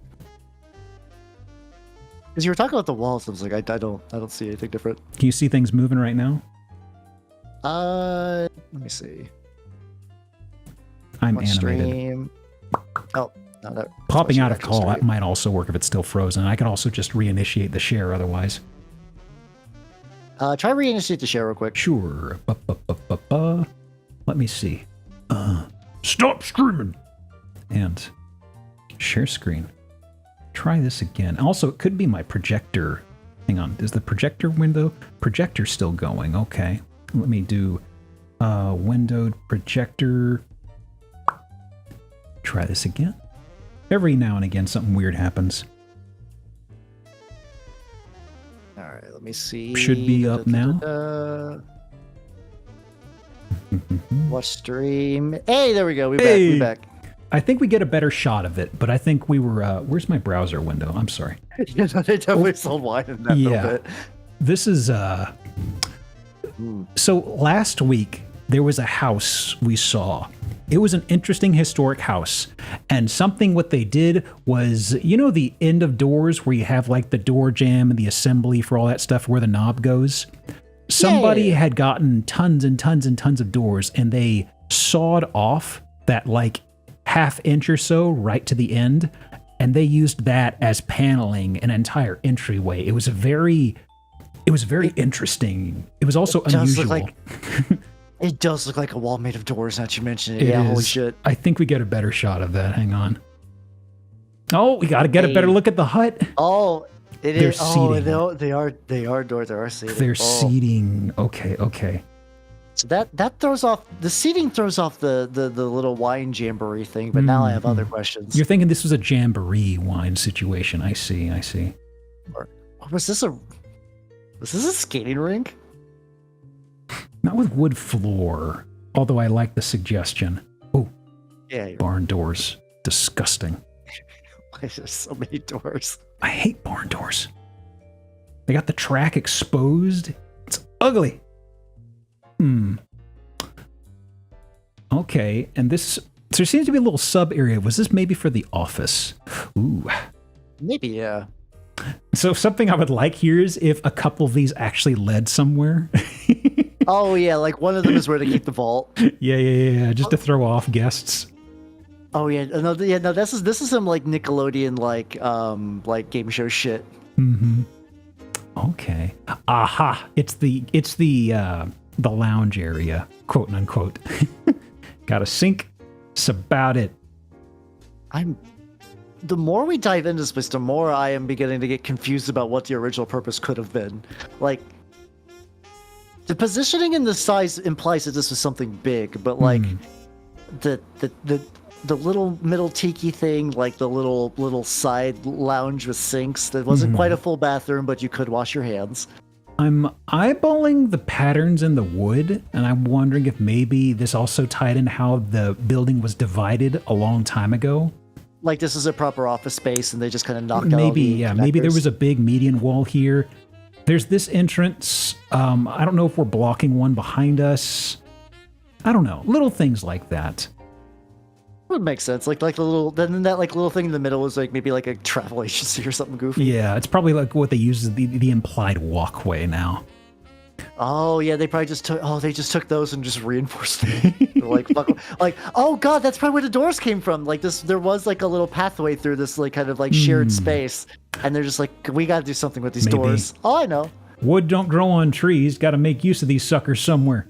Because you were talking about the walls, I was like, I don't see anything different. Can you see things moving right now? Let me see. I'm Watch animated. Stream. Oh, no, that Popping out of call, stream. that might also work if it's still frozen. I could also just reinitiate the share otherwise. Try reinitiate the share real quick. Sure. Let me see. Stop streaming. And share screen. Try this again. Also, it could be my projector. Hang on. Is the projector projector still going? Okay. Let me do windowed projector. Try this again. Every now and again, something weird happens. All right, let me see. Should be up now. Watch stream. Hey, there we go. We're back. I think we get a better shot of it, but I think we were. Where's my browser window? I'm sorry. Yeah, no, they definitely sold wide in that little bit. This is So last week there was a house we saw. It was an interesting historic house, and something what they did was, you know, the end of doors where you have like the door jamb and the assembly for all that stuff where the knob goes. Somebody had gotten tons and tons and tons of doors, and they sawed off that like half-inch or so right to the end, and they used that as paneling an entire entryway. It was very interesting. It was also unusual. It does look like a wall made of doors, now that you mention it. Yeah, holy shit. I think we get a better shot of that. Hang on. Oh, we got to get a better look at the hut. Oh, They're is. seating. Oh, they are doors. They are seating. They're seating. Okay. So that throws off the seating, throws off the little wine jamboree thing. But now I have other questions. You're thinking this was a jamboree wine situation. I see. Or was this a skating rink? Not with wood floor, although I like the suggestion. Oh, Yeah. barn doors. Disgusting. Why is there so many doors? I hate barn doors. They got the track exposed. It's ugly. Okay, and this... So there seems to be a little sub area. Was this maybe for the office? Ooh. Maybe, yeah. So something I would like here is if a couple of these actually led somewhere. Oh yeah, like one of them is where they keep the vault. Yeah. Just to throw off guests. Oh yeah, no, this is some like Nickelodeon like game show shit. Okay. Aha! It's the lounge area, quote unquote. Got a sink. That's about it. The more we dive into this place, the more I am beginning to get confused about what the original purpose could have been. Like, the positioning and the size implies that this was something big, but like the little middle tiki thing, like the little side lounge with sinks, that wasn't quite a full bathroom, but you could wash your hands. I'm eyeballing the patterns in the wood, and I'm wondering if maybe this also tied in how the building was divided a long time ago. Like this is a proper office space, and they just kind of knocked out. Maybe there was a big median wall here. There's this entrance. I don't know if we're blocking one behind us. I don't know. Little things like that. Would make sense. Like the little, then that like little thing in the middle was like maybe like a travel agency or something goofy. Yeah, it's probably like what they use as the implied walkway now. Oh yeah, they probably just took. Oh, they just took those and just reinforced them. Like fuck. Like oh god, that's probably where the doors came from. Like this, there was like a little pathway through this like kind of like shared space, and they're just like, we got to do something with these doors. Oh, I know. Wood don't grow on trees. Got to make use of these suckers somewhere.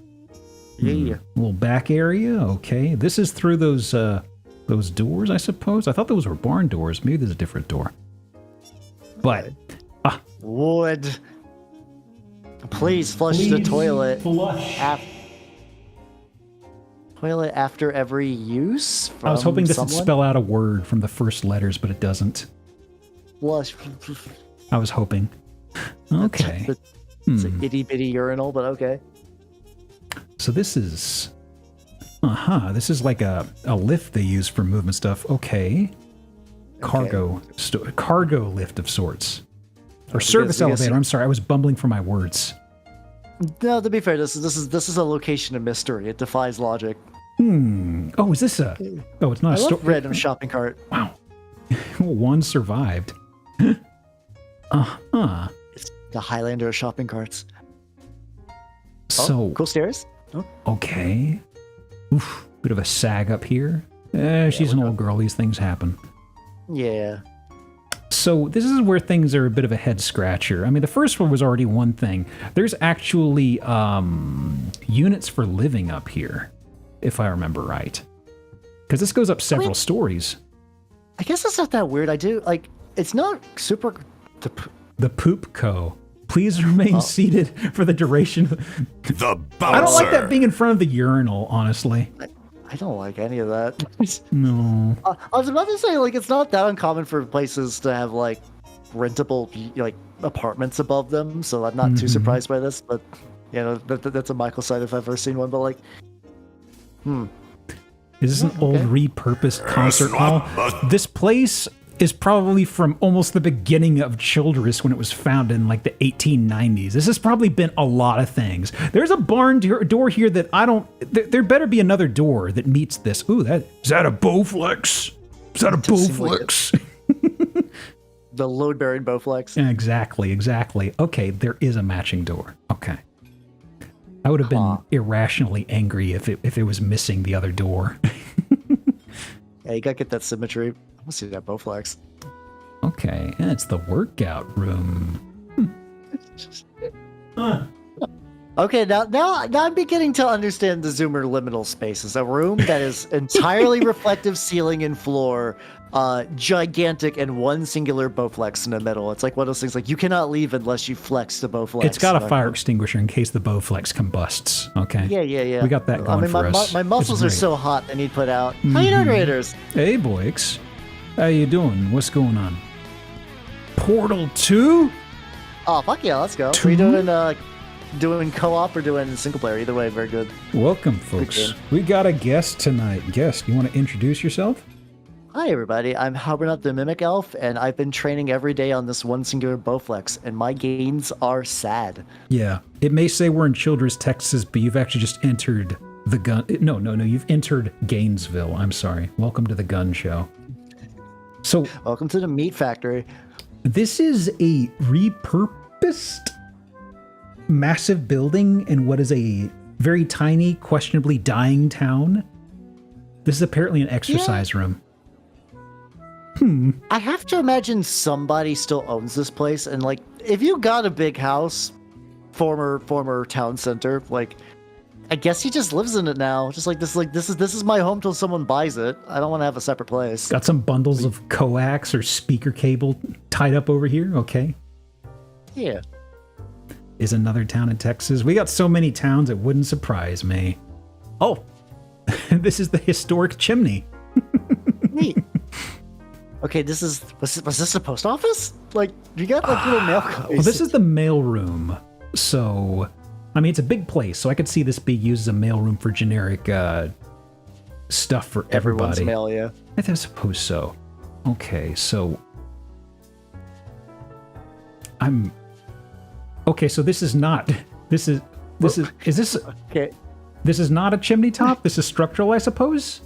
Yeah. Little back area. Okay, this is through those doors, I suppose. I thought those were barn doors. Maybe there's a different door. But wood. Please flush the toilet. Toilet after every use. I was hoping this would someone? spell out a word from the first letters, but it doesn't. Flush. I was hoping. Okay. It's an itty bitty urinal, but okay. So this is... This is like a lift they use for movement stuff. Okay. Cargo lift of sorts. Or service elevator. I'm sorry, I was bumbling for my words. No, to be fair, this is a location of mystery. It defies logic. Oh, is this a... Oh, it's not a store. Random shopping cart. Wow. One survived. It's the Highlander of shopping carts. So... Cool stairs. Oh. Okay. Oof. Bit of a sag up here. She's an old girl. These things happen. Yeah. So this is where things are a bit of a head scratcher. I mean, the first one was already one thing. There's actually units for living up here, if I remember right. Because this goes up several stories. I guess it's not that weird. I do, like, it's not super... The Poop Co. Please remain seated for the duration. The bouncer. I don't like that being in front of the urinal, honestly. I don't like any of that. No. I was about to say, like, it's not that uncommon for places to have, like, rentable, like, apartments above them, so I'm not too surprised by this, but, you know, that's a Michael side if I've ever seen one, but, like, Is this an old repurposed concert hall? This place is probably from almost the beginning of Childress when it was founded in like the 1890s. This has probably been a lot of things. There's a barn door here that I don't... There better be another door that meets this. Ooh, is that a Bowflex? Is that a Bowflex? The load-bearing Bowflex. Exactly. Okay, there is a matching door. Okay. I would have been irrationally angry if it was missing the other door. Yeah, you gotta get that symmetry. I want to see that Bowflex. Okay, and it's the workout room. Okay, now I'm beginning to understand the Zoomer liminal spaces. A room that is entirely reflective ceiling and floor, gigantic, and one singular Bowflex in the middle. It's like one of those things like you cannot leave unless you flex the Bowflex. It's got a fire extinguisher in case the Bowflex combusts. Okay. Yeah. We got that going for us. My muscles are so hot I need put out. How you doing, Raiders? Hey, Boix. How you doing? What's going on? Portal 2? Oh, fuck yeah, let's go. Two? Are you doing co-op or doing single player? Either way, very good. Welcome, folks. We got a guest tonight. Guest, you want to introduce yourself? Hi, everybody. I'm Harbernut the Mimic Elf, and I've been training every day on this one singular Bowflex, and my gains are sad. Yeah. It may say we're in Childress, Texas, but you've actually just entered the gun... No. You've entered Gainesville. I'm sorry. Welcome to the gun show. So... Welcome to the meat factory. This is a repurposed massive building in what is a very tiny, questionably dying town. This is apparently an exercise room. I have to imagine somebody still owns this place, and like, if you got a big house, former town center, like, I guess he just lives in it now. Just like this is my home till someone buys it. I don't want to have a separate place. Got some bundles of coax or speaker cable tied up over here. Okay. Yeah. Is another town in Texas. We got so many towns, it wouldn't surprise me. Oh, this is the historic chimney. Neat. Okay, was this a post office? Like, you got like little mail codes. Well, this is the mail room. So, I mean, it's a big place, so I could see this be used as a mail room for generic stuff for everybody. Everyone's mail, yeah. I suppose so. Okay, so Okay, so this is not. Is this? Okay. This is not a chimney top. This is structural, I suppose.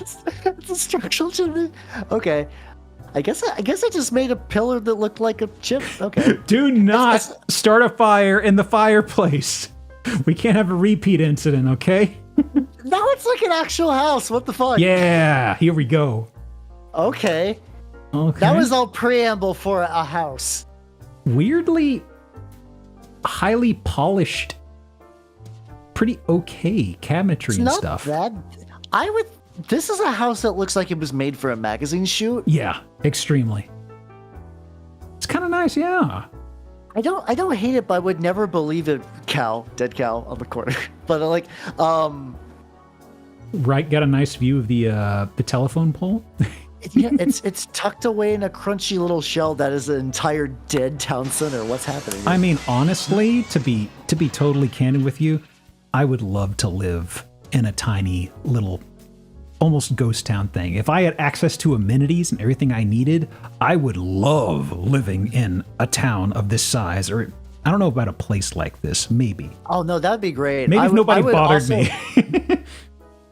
It's a structural chimney. Okay. I guess I just made a pillar that looked like a chip. Okay. Do not start a fire in the fireplace. We can't have a repeat incident, okay? Now it's like an actual house. What the fuck? Yeah, here we go. Okay. That was all preamble for a house. Weirdly highly polished, pretty okay cabinetry and stuff. Not bad. This is a house that looks like it was made for a magazine shoot. Yeah, extremely. It's kind of nice, yeah. I don't hate it, but I would never believe it. Dead cow on the corner. But Right, got a nice view of the telephone pole. It's tucked away in a crunchy little shell that is an entire dead town center. What's happening here? I mean, honestly, to be totally candid with you, I would love to live in a tiny little, almost ghost town thing. If I had access to amenities and everything I needed, I would love living in a town of this size. Or I don't know about a place like this. Maybe. Oh no, that'd be great. Maybe if nobody bothered me.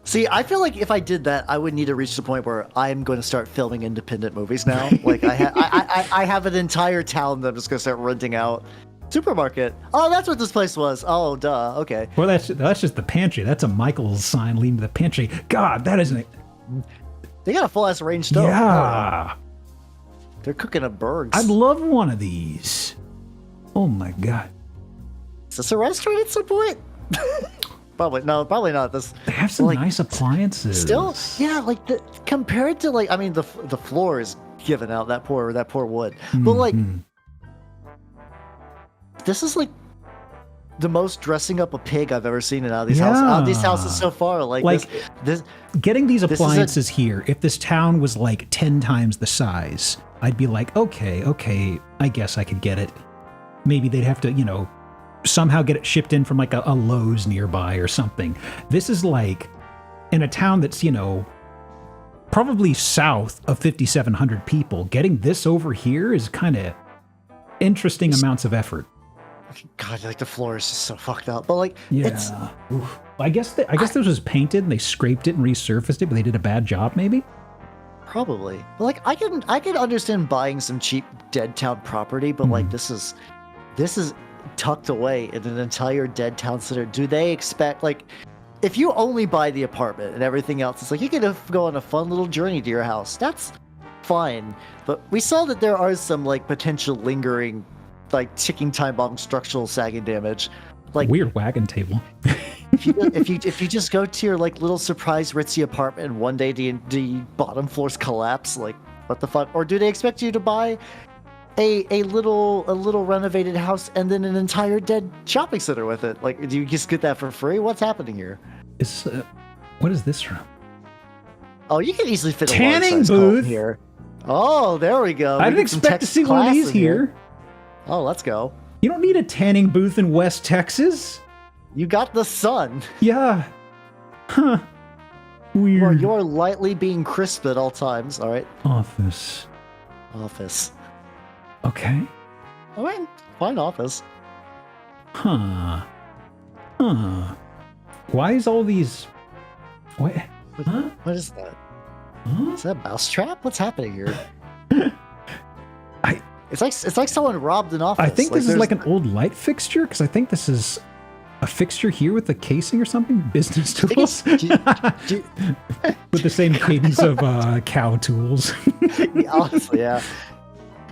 See, I feel like if I did that, I would need to reach the point where I'm going to start filming independent movies now. Like I have an entire town that I'm just going to start renting out. Supermarket. Oh, that's what this place was. Oh, duh. Okay. Well, that's just the pantry. That's a Michael's sign leading to the pantry. God, that isn't it. They got a full ass range stove. Yeah. They're cooking up burgers. I'd love one of these. Oh my God. Is this a restaurant at some point? Probably not. This They have some nice appliances. Still, yeah, like compared to like, I mean, the floor is given out, that poor wood, but like this is like the most dressing up a pig I've ever seen in out of these houses. Out of these houses so far, like this getting these appliances here. If this town was like 10 times the size, I'd be like, okay, I guess I could get it. Maybe they'd have to, somehow get it shipped in from like a Lowe's nearby or something. This is like in a town that's, probably south of 5,700 people. Getting this over here is kind of interesting amounts of effort. God, like the floor is just so fucked up. But like, it's Oof. I guess this was painted and they scraped it and resurfaced it, but they did a bad job, maybe. Probably. But like, I can understand buying some cheap dead town property, but like this is tucked away in an entire dead town center. Do they expect, like, if you only buy the apartment and everything else, it's like you can go on a fun little journey to your house. That's fine. But we saw that there are some like potential lingering, like ticking time bomb structural sagging damage. Like weird wagon table. if you just go to your like little surprise ritzy apartment and one day the bottom floors collapse, like what the fuck? Or do they expect you to buy a little renovated house and then an entire dead shopping center with it? Like, do you just get that for free? What's happening here? What is this room? Oh, you can easily fit a tanning large-sized booth home here. Oh, there we go. I didn't expect to see one of these here. Oh, let's go. You don't need a tanning booth in West Texas. You got the sun. Yeah. Huh. Weird. You're lightly being crisp at all times. All right. Office. Okay. All right. Fine office. Huh. Why is all these... What? Huh? What is that? Huh? Is that a mousetrap? What's happening here? It's like someone robbed an office. I think this is like an old light fixture, because I think this is a fixture here with the casing or something. Business tools. With the same cadence of cow tools. Honestly, yeah.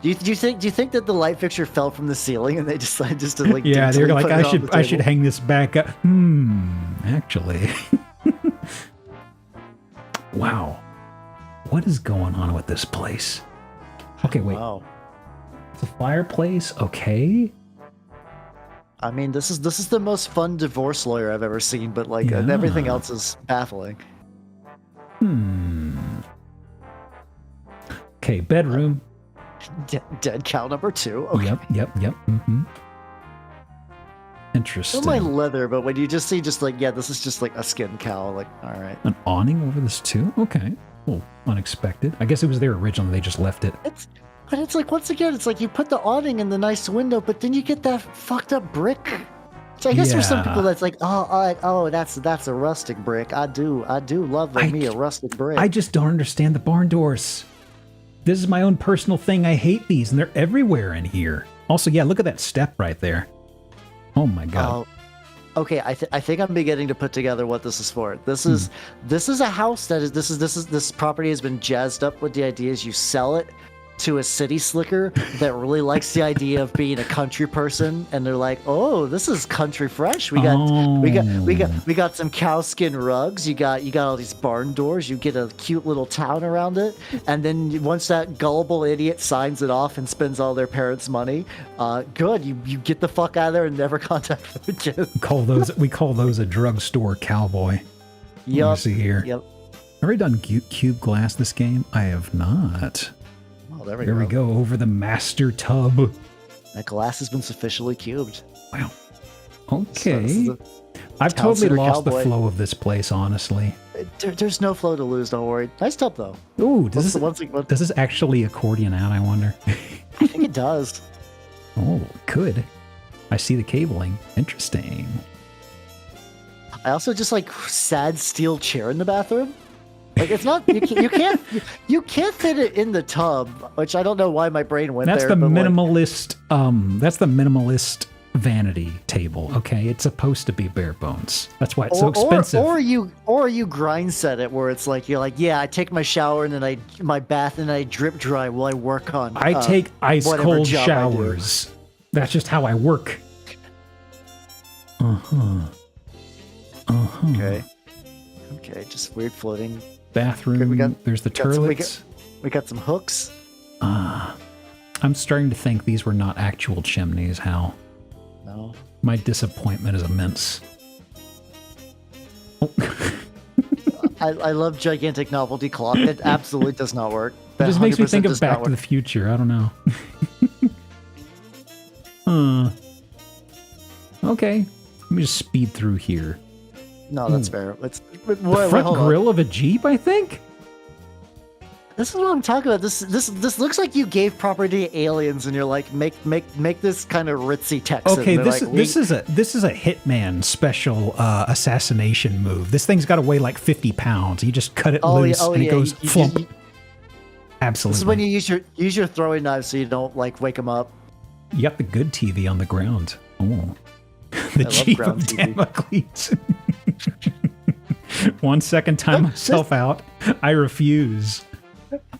Do you think that the light fixture fell from the ceiling and they decided just to like? Yeah, they were like, I should hang this back up. Actually. Wow. What is going on with this place? Okay, wait. Wow. It's a fireplace. Okay. I mean, this is the most fun divorce lawyer I've ever seen, but like everything else is baffling. Okay, bedroom. Dead cow number 2. Okay. Yep. Interesting. Don't mind leather, but when you just see this is just like a skin cow, like, all right. An awning over this too? Okay. Well, unexpected. I guess it was there originally. They just left it. But it's like, once again, it's like you put the awning in the nice window, but then you get that fucked up brick. So I guess there's some people that's like, that's a rustic brick. I do love me a rustic brick. I just don't understand the barn doors. This is my own personal thing. I hate these, and they're everywhere in here. Also, yeah, look at that step right there. Oh my god. Okay, I think I'm beginning to put together what this is for. This is a house this property has been jazzed up with the ideas you sell it to a city slicker that really likes the idea of being a country person, and they're like, "Oh, this is country fresh. We got some cowskin rugs. You got all these barn doors. You get a cute little town around it, and then once that gullible idiot signs it off and spends all their parents' money, good. You get the fuck out of there and never contact them again." We call those a drugstore cowboy. Yup. See here. Yep. Have I done cube glass this game? I have not. Oh, there we Here go. we go over the master tub. That glass has been sufficiently cubed. Wow. So Okay. this is I've Town totally Center lost the Cowboy. flow of this place, honestly. there's no flow to lose. Don't worry. Nice tub though. Ooh, does What- this actually accordion out, I wonder? I think it does. Oh, it could. I see the cabling. Interesting. I also just like sad steel chair in the bathroom. Like it's not you can't fit it in the tub, which I don't know why my brain went That's there. the but, like, minimalist that's the minimalist vanity table, okay? It's supposed to be bare bones. That's why it's so expensive. Or you grind set it where it's like you're like, yeah, I take my shower and then my bath and I drip dry while I work on. I take ice whatever cold job I do. showers. That's just how I work. Okay, just weird floating. Bathroom. We got- There's the got some- we toilets. We got some hooks. I'm starting to think these were not actual chimneys, Hal. No. My disappointment is immense. Oh. I love gigantic novelty clock. It absolutely does not work. It That just makes me 100% think of does not Back to work. the Future. I don't know. Okay. Let me just speed through here. No, that's fair. Let's The front grill of a Jeep, I think? This is what I'm talking about. This looks like you gave property to aliens, and you're like, make this kind of ritzy Texan. Okay, They're this like, this is a Hitman special assassination move. This thing's got to weigh like 50 pounds. You just cut it loose and it goes flump. Absolutely. This is when you use your throwing knives so you don't like wake them up. You got the good TV on the ground. Oh, the love Jeep ground of TV. Damocles. 1 second, time myself out. I refuse.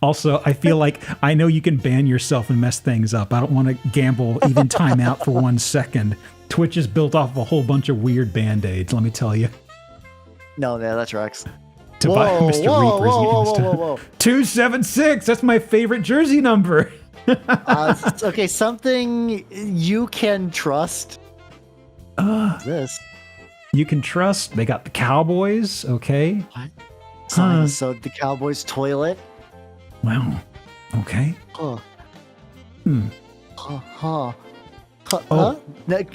Also, I feel like I know you can ban yourself and mess things up. I don't want to gamble even time out for 1 second. Twitch is built off of a whole bunch of weird band-aids, let me tell you. No, yeah, that tracks. To buy Mr. Reaper's Whoa. 276, that's my favorite jersey number. Okay, something you can trust. This. You can trust. They got the Cowboys, okay? So the Cowboys toilet. Wow. Okay. Huh. Oh.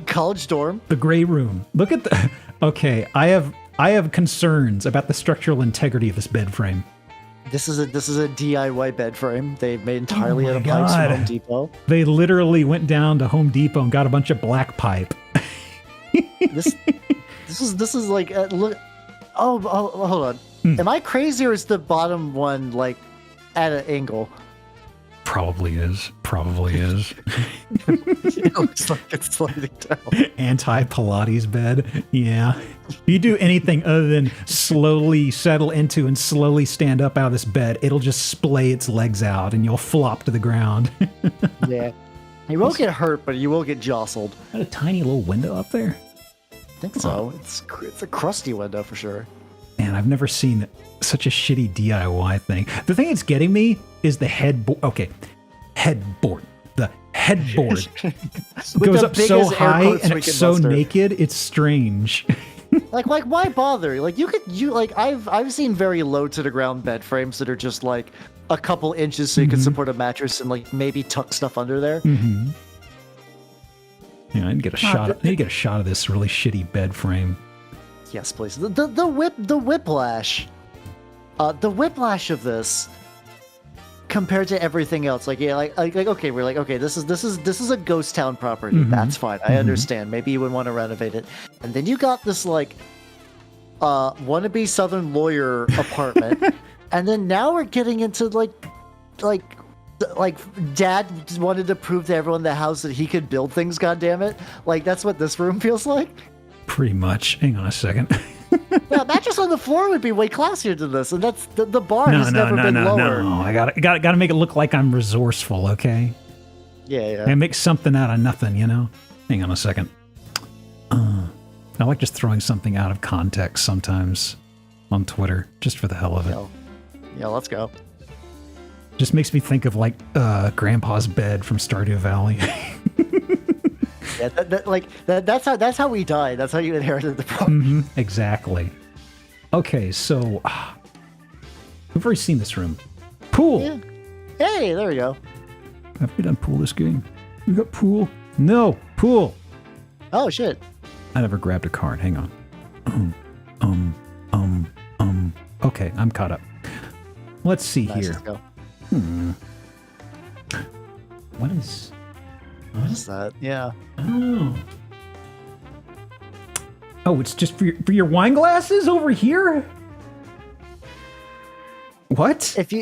College dorm. The gray room. Look at the. Okay, I have concerns about the structural integrity of this bed frame. This is a DIY bed frame they made entirely Oh out of my pipes from God. Home Depot. They literally went down to Home Depot and got a bunch of black pipe. This is like look. Oh, hold on. Hmm. Am I crazy or is the bottom one like at an angle? Probably is. It looks like it's sliding down. Anti-Pilates bed. Yeah. If you do anything other than slowly settle into and slowly stand up out of this bed, it'll just splay its legs out and you'll flop to the ground. Yeah. You won't get hurt, but you will get jostled. Got a tiny little window up there. I think so. It's a crusty window for sure. Man, I've never seen such a shitty DIY thing. The thing that's getting me is the headboard. Okay, headboard. The headboard goes the up so biggest air high quotes and we it's can so muster. naked. It's strange. Like why bother? Like I've seen very low to the ground bed frames that are just like a couple inches so you can support a mattress and like maybe tuck stuff under there. Yeah, I need to get a shot. I need to get a shot of this really shitty bed frame. Yes, please. The whiplash. The whiplash of this compared to everything else. Like okay, we're like, okay, this is a ghost town property. That's fine. I understand. Maybe you would want to renovate it. And then you got this like wannabe Southern lawyer apartment. And then now we're getting into like dad wanted to prove to everyone in the house that he could build things, goddammit. Like that's what this room feels like. Pretty much. Hang on a second. Yeah, mattress on the floor would be way classier than this, and that's the bar has never been lower. No. I gotta make it look like I'm resourceful, okay? Yeah. And make something out of nothing, you know? Hang on a second. I like just throwing something out of context sometimes on Twitter, just for the hell of it. Yeah, let's go. Just makes me think of like Grandpa's bed from Stardew Valley. Yeah, that's how we died. That's how you inherited the problem. Exactly. Okay, so We've already seen this room. Pool. Yeah. Hey, there we go. Have we done pool this game? We got pool? No, pool. Oh shit. I never grabbed a card. Hang on. Okay, I'm caught up. Let's see Nice, here. let's go. What is? What is that? Yeah. Oh, it's just for your wine glasses over here? What? If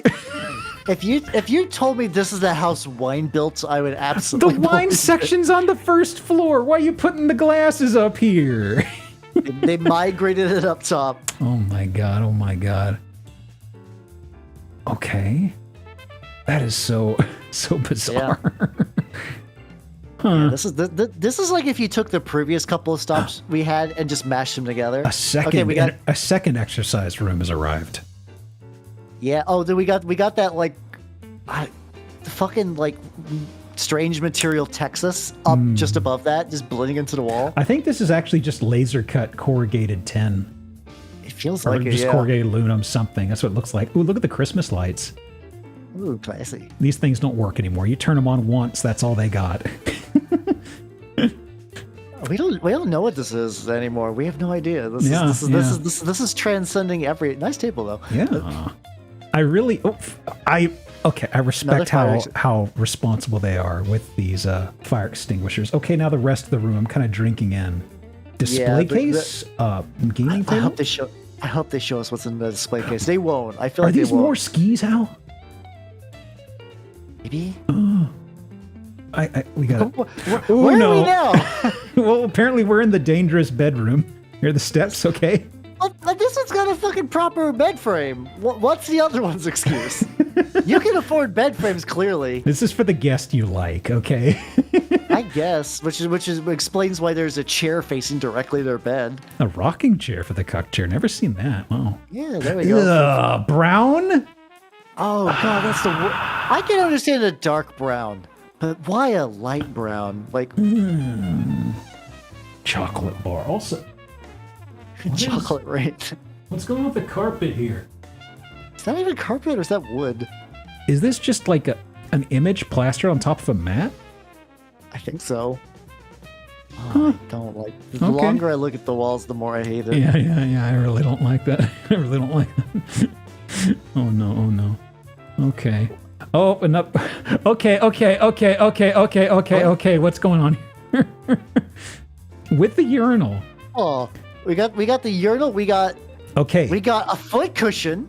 you told me this is the house wine built, I would The absolutely wine believe it. section's on the first floor. Why are you putting the glasses up here? They migrated it up top. Oh my god, oh my god. Okay. That is so bizarre. Yeah, this is like if you took the previous couple of stops we had and just mashed them together. A second a second exercise room has arrived. Yeah. Oh, then we got that like, fucking like strange material Texas up just above that, just blending into the wall. I think this is actually just laser cut corrugated tin. It feels Or like it, just yeah. corrugated aluminum something. That's what it looks like. Ooh, look at the Christmas lights. Ooh, classy. These things don't work anymore. You turn them on once, that's all they got. We don't know what this is anymore. We have no idea. This is transcending every. Nice table though. Yeah. I really I respect how responsible they are with these fire extinguishers. Okay, now the rest of the room I'm kind of drinking in. Display case, gaming table. I hope they show us what's in the display case. They won't. I feel Are like these they won't. more skis, Hal? Maybe. We got. Where are we now? Well, apparently we're in the dangerous bedroom. Here are the steps. Okay. Oh, this one's got a fucking proper bed frame. What's the other one's excuse? You can afford bed frames, clearly. This is for the guest you like. Okay. I guess, which explains why there's a chair facing directly their bed. A rocking chair for the cuck chair. Never seen that. Wow. Yeah, there we go. Brown. Oh god, that's the. I can understand a dark brown, but why a light brown? Like Chocolate bar. Also, chocolate rain. what's going on with the carpet here? Is that even carpet or is that wood? Is this just like an image plastered on top of a mat? I think so. Oh, I don't like. The longer I look at the walls, the more I hate it. Yeah. I really don't like that. I really don't like that. Oh no. Okay. Open up. Okay. What's going on here? With the urinal. Oh, we got the urinal. We got a foot cushion.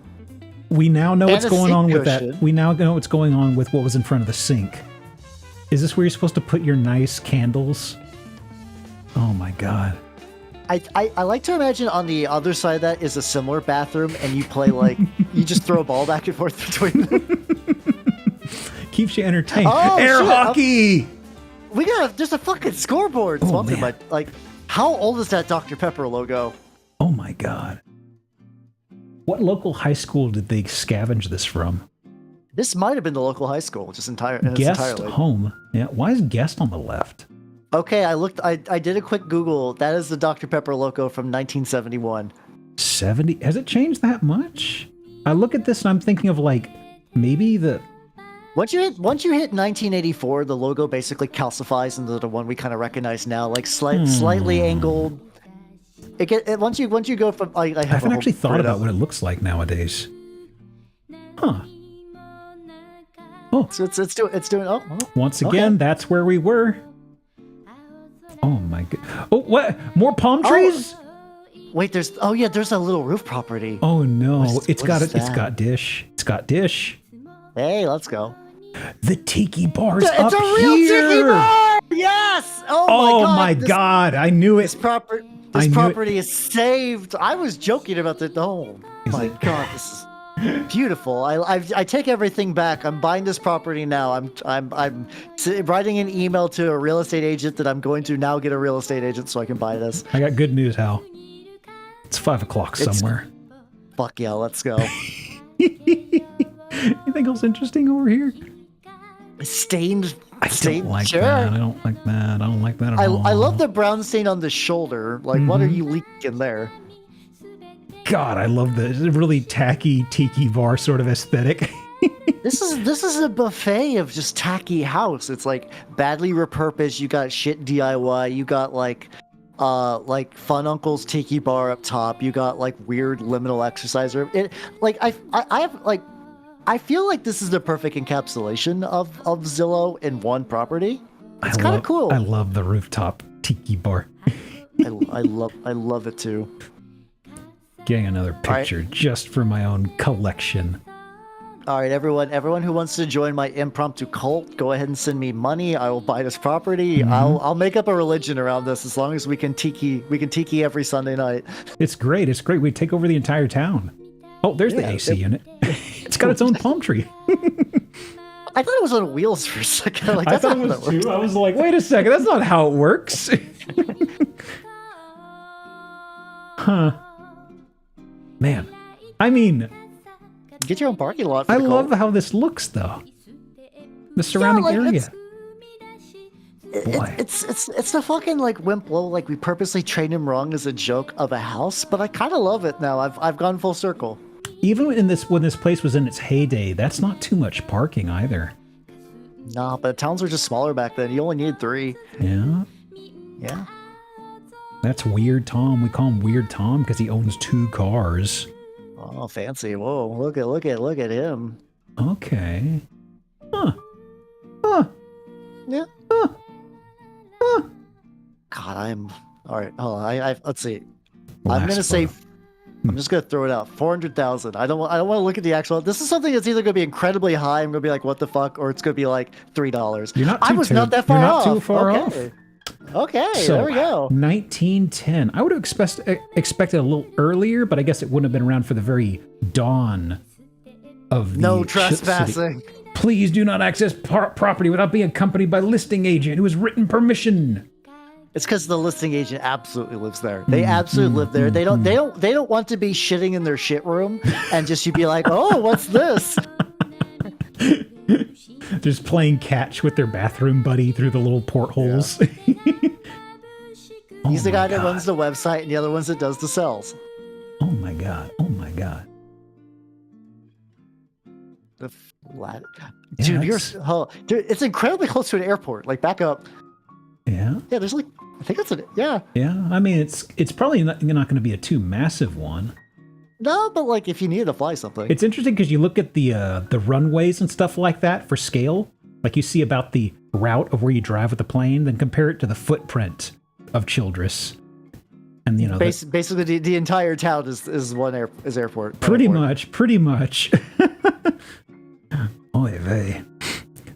We now know what's a going on sink with that. cushion. We now know what's going on with what was in front of the sink. Is this where you're supposed to put your nice candles? Oh my god. I like to imagine on the other side of that is a similar bathroom, and you play like you just throw a ball back and forth between them. Keeps you entertained. Oh, Air shit. hockey. There's a fucking scoreboard. Oh, Sponsored man. by, like, how old is that Dr. Pepper logo? Oh my god. What local high school did they scavenge this from? This might have been the local high school, just Guest entirely. home. Yeah. Why is guest on the left? Okay, I did a quick Google. That is the Dr. Pepper logo from 1971. 70? Has it changed that much? I look at this and I'm thinking of like maybe the. Once you hit 1984, the logo basically calcifies into the one we kind of recognize now, like slightly angled. Once you go from I haven't actually thought about what it looks like nowadays. Huh. Oh, So it's doing. Oh, well, once again, that's where we were. Oh my god! Oh, what? More palm trees? wait, there's a little roof property. Oh no! It's got that? dish. It's got dish. Hey, let's go. The tiki bar's It's up a real here. tiki bar! Yes! Oh my this, god! I knew This it. property is saved. I was joking about the. Oh my god, this is beautiful. I take everything back. I'm buying this property now. I'm writing an email to a real estate agent that I'm going to now get a real estate agent so I can buy this. I got good news, Hal. It's 5 o'clock somewhere. Fuck yeah, let's go. Anything else interesting over here? Stained. I don't like sure. that. I don't like that. I don't like that at all. I love the brown stain on the shoulder. Like, what are you leaking there? God, I love this really tacky tiki bar sort of aesthetic. This is a buffet of just tacky house. It's like badly repurposed. You got shit DIY. You got like Fun Uncle's Tiki Bar up top. You got like weird liminal exercise room. I feel like this is the perfect encapsulation of Zillow in one property. It's kind of cool. I love the rooftop tiki bar. I love it too. Getting another picture just for my own collection. All right, everyone who wants to join my impromptu cult, go ahead and send me money. I will buy this property. I'll make up a religion around this as long as we can tiki every Sunday night. It's great. It's great. We take over the entire town. Oh, there's the AC unit. It's got its own palm tree. I thought it was on wheels for a second. Like, I thought it was too. I was like, wait a second, that's not how it works. Huh. Man, I mean, get your own parking lot. I love how this looks, though. The surrounding area. It's the fucking like Wimplo, like we purposely trained him wrong as a joke of a house, but I kind of love it now. I've gone full circle. Even when this place was in its heyday, that's not too much parking either. Nah, but towns were just smaller back then. You only needed 3. Yeah. Yeah. That's Weird Tom. We call him Weird Tom because he owns 2 cars. Oh, fancy! Whoa, look at him. Okay. Huh. Huh. Yeah. Huh. Huh. God, I'm all right. Hold on. Let's see. Last I'm gonna say. photo. I'm just gonna throw it out. 400,000. I don't want to look at the actual. This is something that's either gonna be incredibly high. I'm gonna be like, what the fuck, or it's gonna be like $3. You're not. I was not that far off. You're not too far off. Okay, So, there we go. 1910. I would have expected a little earlier, but I guess it wouldn't have been around for the very dawn of the No city. trespassing. Please do not access property without being accompanied by listing agent who has written permission. It's because the listing agent absolutely lives there. They absolutely live there. They don't want to be shitting in their shit room and just you be like, oh, what's this? Just playing catch with their bathroom buddy through the little portholes. Yeah. He's the guy that runs the website and the other ones that does the sales. Oh my god. Oh my god. The flat. Dude, dude, it's incredibly close to an airport. Like, back up. Yeah. Yeah, there's like, I think that's it. Yeah. Yeah. I mean, it's probably not going to be a too massive one. No, but like if you needed to fly something. It's interesting because you look at the runways and stuff like that for scale. Like you see about the route of where you drive with the plane, then compare it to the footprint of Childress. And you know, basically the entire town is airport. Pretty much. Oy vey.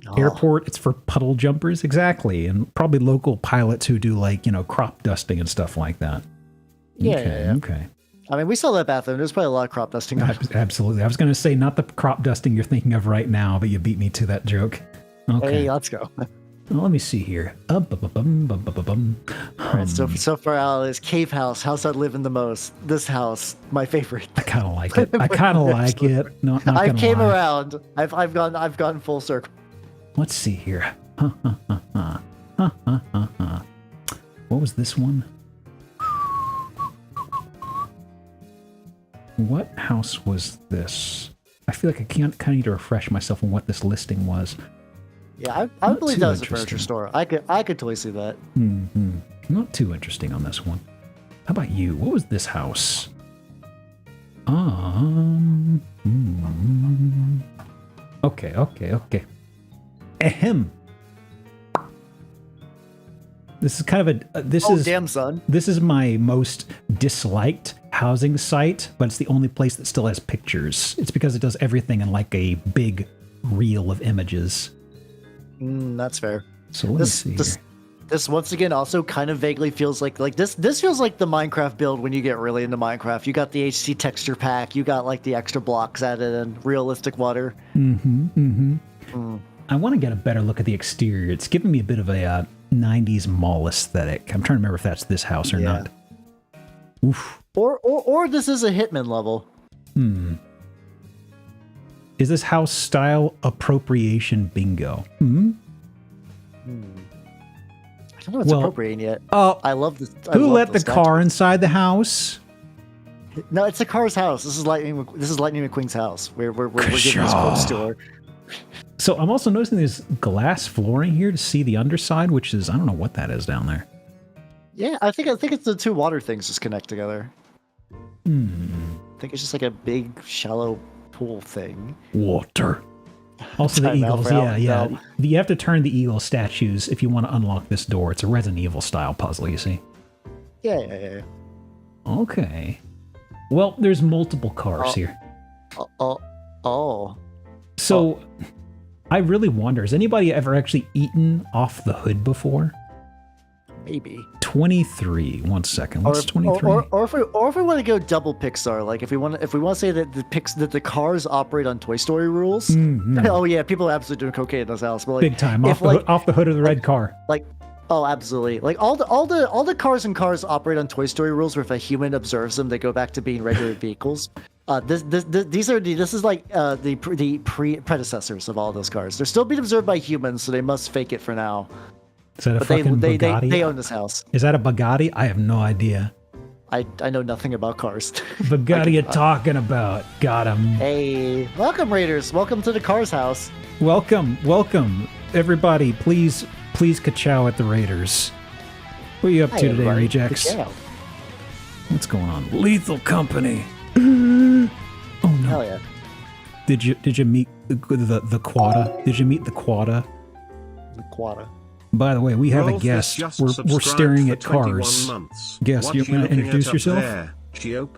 Oh. Airport, it's for puddle jumpers, exactly, and probably local pilots who do like, you know, crop dusting and stuff like that. Yeah. Okay. I mean, we saw that bathroom. There's probably a lot of crop dusting. Absolutely. I was going to say not the crop dusting you're thinking of right now, but you beat me to that joke. Okay. Hey, let's go. Well, let me see here. All right, so far out is Cave House I live in the most. This house, my favorite. I kind of like it. No, I came around. I've gone full circle. Let's see here. What was this one? What house was this? I feel like I kind of need to refresh myself on what this listing was. Yeah, I believe that was a furniture store. I could totally see that. Mm-hmm. Not too interesting on this one. How about you? What was this house? Okay. Ahem. This is kind of damn son. This is my most disliked housing site, but it's the only place that still has pictures. It's because it does everything in like a big reel of images. That's fair. So let me see. This once again also kind of vaguely feels like this feels like the Minecraft build when you get really into Minecraft. You got the HC texture pack, you got like the extra blocks added and realistic water. I want to get a better look at the exterior. It's giving me a bit of a 90s mall aesthetic. I'm trying to remember if that's this house or not. Oof. Or this is a Hitman level. Is this house style appropriation bingo? I don't know what's appropriating yet. I love this. Who let the car inside the house? No, it's a car's house. This is Lightning McQueen's house. We're giving this quotes to her. So I'm also noticing there's glass flooring here to see the underside, which is, I don't know what that is down there. Yeah, I think it's the two water things just connect together. I think it's just like a big shallow pool thing. Water. Also the eagles, yeah. You have to turn the eagle statues if you want to unlock this door. It's a Resident Evil style puzzle, you see. Yeah. Okay. Well, there's multiple cars here. So, I really wonder, has anybody ever actually eaten off the hood before? Maybe. 23. 1 second. What's 23? Or if we want to go double Pixar, like if we want to say that the cars operate on Toy Story rules. Oh yeah, people are absolutely doing cocaine in this house. But like, big time. Off the hood of the red car. Like, oh, absolutely. Like all the cars in cars operate on Toy Story rules, where if a human observes them, they go back to being regular vehicles. This is like the predecessors of all those cars. They're still being observed by humans, so they must fake it for now. Is that a fucking Bugatti? They own this house. Is that a Bugatti? I have no idea. I know nothing about cars. Bugatti you talking about? Got him. Hey, welcome Raiders. Welcome to the Cars house. Welcome. Everybody, please ka-chow at the Raiders. What are you up to today, Rejects? What's going on? Lethal Company. Oh no. Hell yeah. Did you meet the Quada? Did you meet the Quada? The Quada. By the way, we have a guest. We're staring at cars. Guest, you want to introduce yourself? Geop.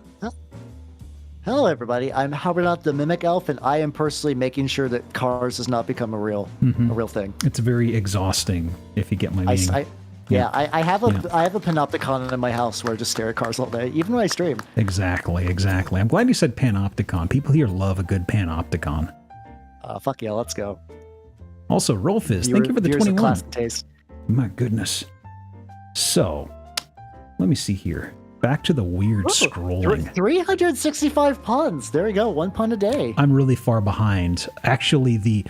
Hello, everybody. I'm Howard the Mimic Elf, and I am personally making sure that cars does not become a real thing. It's very exhausting, if you get my meaning. I have a panopticon in my house where I just stare at cars all day, even when I stream. Exactly. I'm glad you said panopticon. People here love a good panopticon. Fuck yeah, let's go. Also, Rolfiz, thank you for the 21. Classic taste. My goodness. So, let me see here. Back to the weird scrolling. 365 puns. There we go. 1 pun a day. I'm really far behind. Actually, the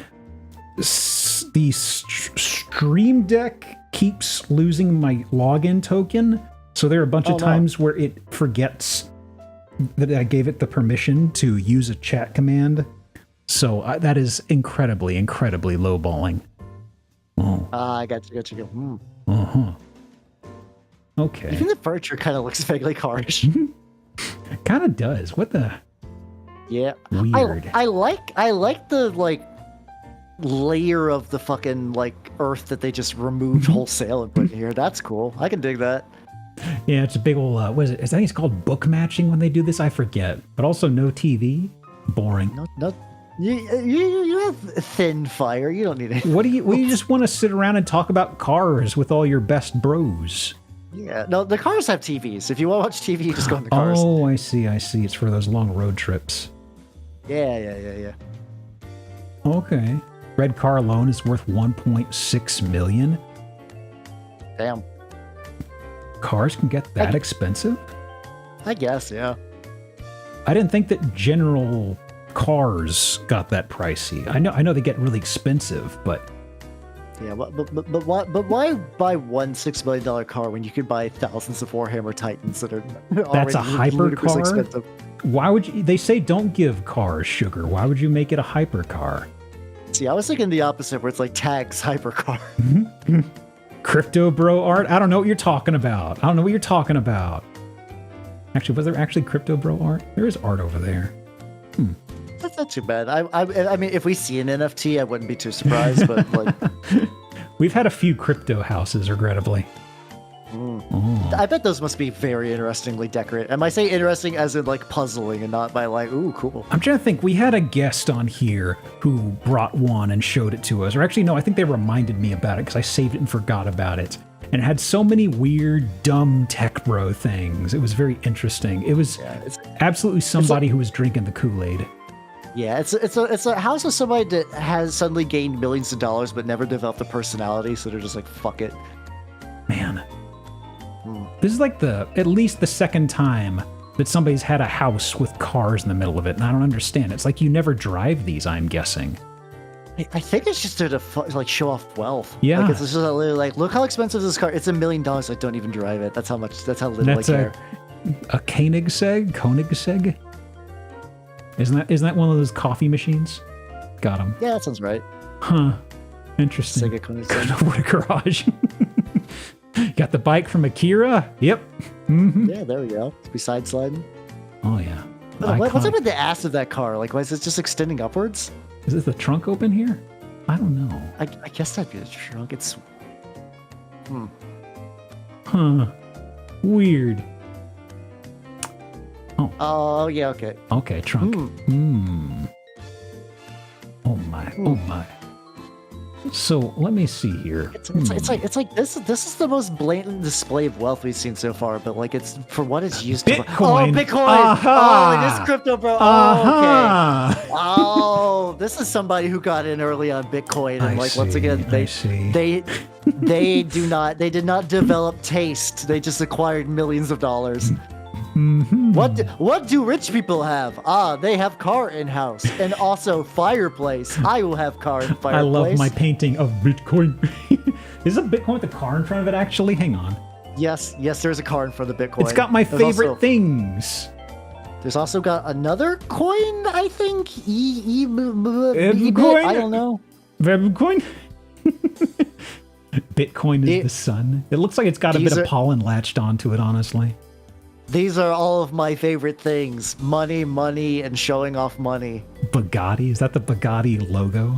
Stream Deck keeps losing my login token. So there are a bunch of times where it forgets that I gave it the permission to use a chat command. So that is incredibly lowballing. Oh. I got you. Okay. Even the furniture kind of looks vaguely carish. It kind of does. What the? Yeah. Weird. I like the layer of the fucking earth that they just removed wholesale and put here. That's cool. I can dig that. Yeah, it's a big old. I think it's called book matching when they do this. I forget. But also no TV. Boring. No. You have thin fire. You don't need it. What do you just want to sit around and talk about cars with all your best bros? Yeah. No, the cars have TVs. If you want to watch TV, you just go in the cars. Oh, I see. It's for those long road trips. Yeah. Okay. Red car alone is worth 1.6 million. Damn. Cars can get that expensive? I guess, yeah. I didn't think that general cars got that pricey. I know they get really expensive, but yeah, but why buy one $6 million car when you could buy thousands of Warhammer Titans that are that's a hypercar? Expensive? Why would you? They say don't give cars sugar. Why would you make it a hypercar? See, I was thinking the opposite, where it's like tags hypercar. Crypto bro art? I don't know what you're talking about. Actually, was there actually crypto bro art? There is art over there. That's not too bad. I mean, if we see an NFT, I wouldn't be too surprised. But we've had a few crypto houses, regrettably. I bet those must be very interestingly decorated. And I say interesting as in puzzling, and not by ooh, cool. I'm trying to think. We had a guest on here who brought one and showed it to us. Or actually, no, I think they reminded me about it because I saved it and forgot about it. And it had so many weird, dumb tech bro things. It was very interesting. It was absolutely somebody who was drinking the Kool-Aid. Yeah, it's a house of somebody that has suddenly gained millions of dollars but never developed a personality, so they're just fuck it. Man. This is at least the second time that somebody's had a house with cars in the middle of it, and I don't understand. It's you never drive these, I'm guessing. I think it's just there to show off wealth. Yeah. It's just look how expensive this car. It's $1 million. I don't even drive it. That's how little I care. a Koenigsegg? Isn't that one of those coffee machines? Got him. Yeah, that sounds right. Huh. Interesting. Sega Koenigsegg. Going over to garage. Got the bike from Akira. Yep. Mm-hmm. Yeah, there we go. It's beside sliding. Oh yeah. What's up with the ass of that car? Like, why is it just extending upwards? Is this the trunk open here? I don't know. I guess that'd be the trunk. It's. Huh. Weird. Oh yeah, okay. Okay, trunk. Oh my. Oh my. So let me see here. It's like this is the most blatant display of wealth we've seen so far, but like it's for what it's used Bitcoin. to. Oh, Bitcoin! Uh-huh. Oh, it is crypto, bro. Uh-huh. Oh, okay. Oh, this is somebody who got in early on Bitcoin, and once again, they did not develop taste. They just acquired millions of dollars. Mm-hmm. What do rich people have? They have car in house and also fireplace. I will have car and fireplace. I love my painting of Bitcoin. Is it Bitcoin with a car in front of it, actually? Hang on. Yes, there's a car in front of the Bitcoin. It's got my favorite things. There's also got another coin, I think. Bitcoin? I don't know. Bitcoin? Bitcoin is the sun. It looks like it's got a bit of pollen latched onto it, honestly. These are all of my favorite things. Money, and showing off money. Bugatti? Is that the Bugatti logo?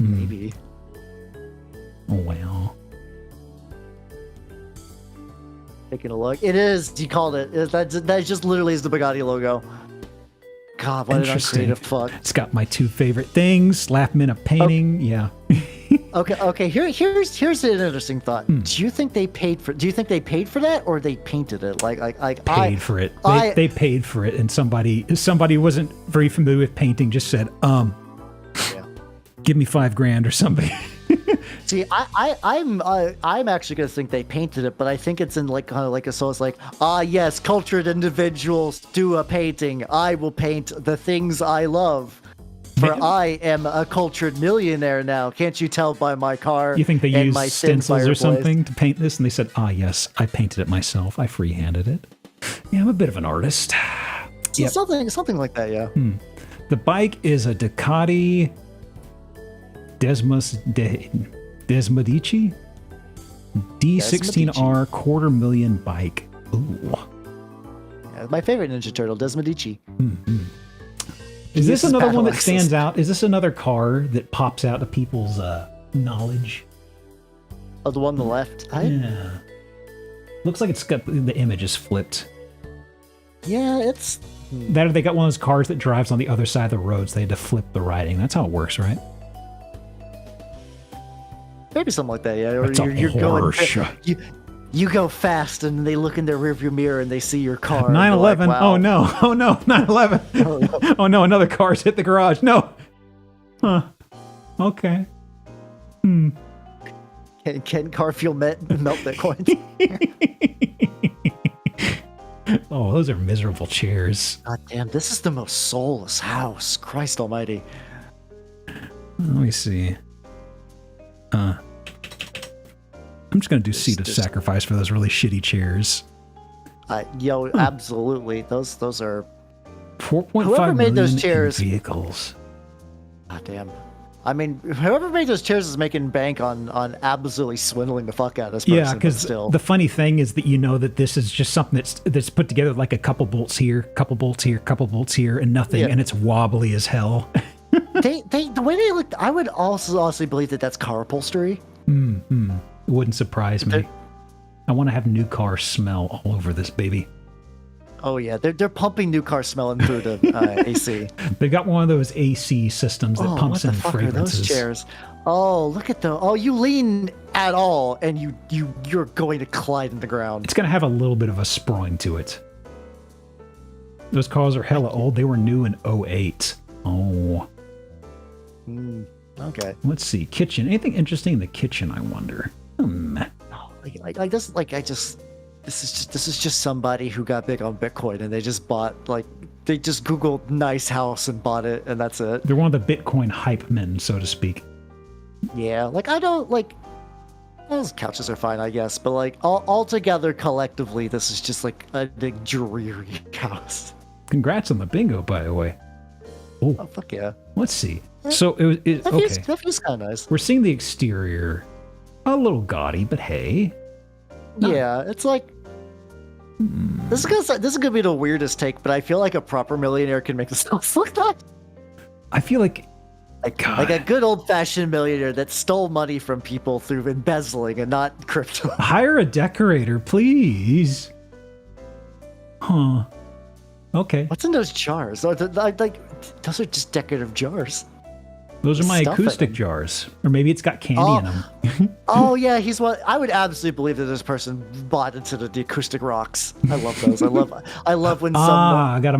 Maybe. Oh, wow. Taking a look. It is. You called it. That just literally is the Bugatti logo. God, what an uncreative fuck. It's got my two favorite things. Slap them in a painting. Yeah. Okay. Here's an interesting thought. Do you think they paid for that, or they painted it? Paid for it. They paid for it, and somebody who wasn't very familiar with painting just said, give me $5,000 or something. See, I'm actually gonna think they painted it, but I think it's in like kind of like a soul. It's like, yes, cultured individuals do a painting. I will paint the things I love. For I am a cultured millionaire now. Can't you tell by my car? You think they and used my stencils or something to paint this? And they said, yes, I painted it myself. I free-handed it. Yeah, I'm a bit of an artist. So something like that, yeah. The bike is a Ducati Desmodici D16R $250,000 bike. Ooh. Yeah, my favorite Ninja Turtle, Desmodici. Is this another one that stands out? Is this another car that pops out to people's knowledge? Oh, the one on the left? Yeah. Looks like it's got the image is flipped. Yeah, it's... That or they got one of those cars that drives on the other side of the road, so they had to flip the writing. That's how it works, right? Maybe something like that, yeah. Or you're going... You go fast, and they look in their rearview mirror, and they see your car. 9/11. Like, wow. Oh, no. 9/11. Oh, no. Another car's hit the garage. No. Huh. Okay. Can Garfield melt Bitcoin? Oh, those are miserable chairs. God damn, this is the most soulless house. Christ almighty. Let me see. I'm just going to do seat of sacrifice for those really shitty chairs. Absolutely. Those are... 4.5 million those chairs, vehicles. God damn. I mean, whoever made those chairs is making bank on absolutely swindling the fuck out of this person. Yeah, because the funny thing is that you know that this is just something that's put together like a couple bolts here, couple bolts here, and nothing, and it's wobbly as hell. The way they look, I would also believe that that's car upholstery. It wouldn't surprise me. I want to have new car smell all over this baby. Oh yeah, they're pumping new car smell through the AC. They've got one of those AC systems that pumps in fragrances. Are those chairs? Oh, look at them. Oh, you lean at all, and you're going to collide in the ground. It's going to have a little bit of a spring to it. Those cars are hella old. They were new in 2008. Oh. Okay. Let's see. Kitchen. Anything interesting in the kitchen, I wonder? This is just somebody who got big on Bitcoin, and they just Googled nice house and bought it, and that's it. They're one of the Bitcoin hype men, so to speak. Yeah, Those couches are fine, I guess, but like all together collectively, this is just like a big dreary house. Congrats on the bingo, by the way. Oh fuck yeah! Let's see. So okay. That feels kind of nice. We're seeing the exterior, a little gaudy, but hey. Yeah, it's like this is gonna be the weirdest take, but I feel like a proper millionaire can make this house look that. I feel like like a good old-fashioned millionaire that stole money from people through embezzling and not crypto. Hire a decorator, please. Huh. Okay. What's in those jars? Like, those are just decorative jars. Those are my Stuff in acoustic them. jars. Or maybe it's got candy in them. Oh yeah, he's what I would absolutely believe that this person bought into the acoustic rocks. I love those. I love when someone. I got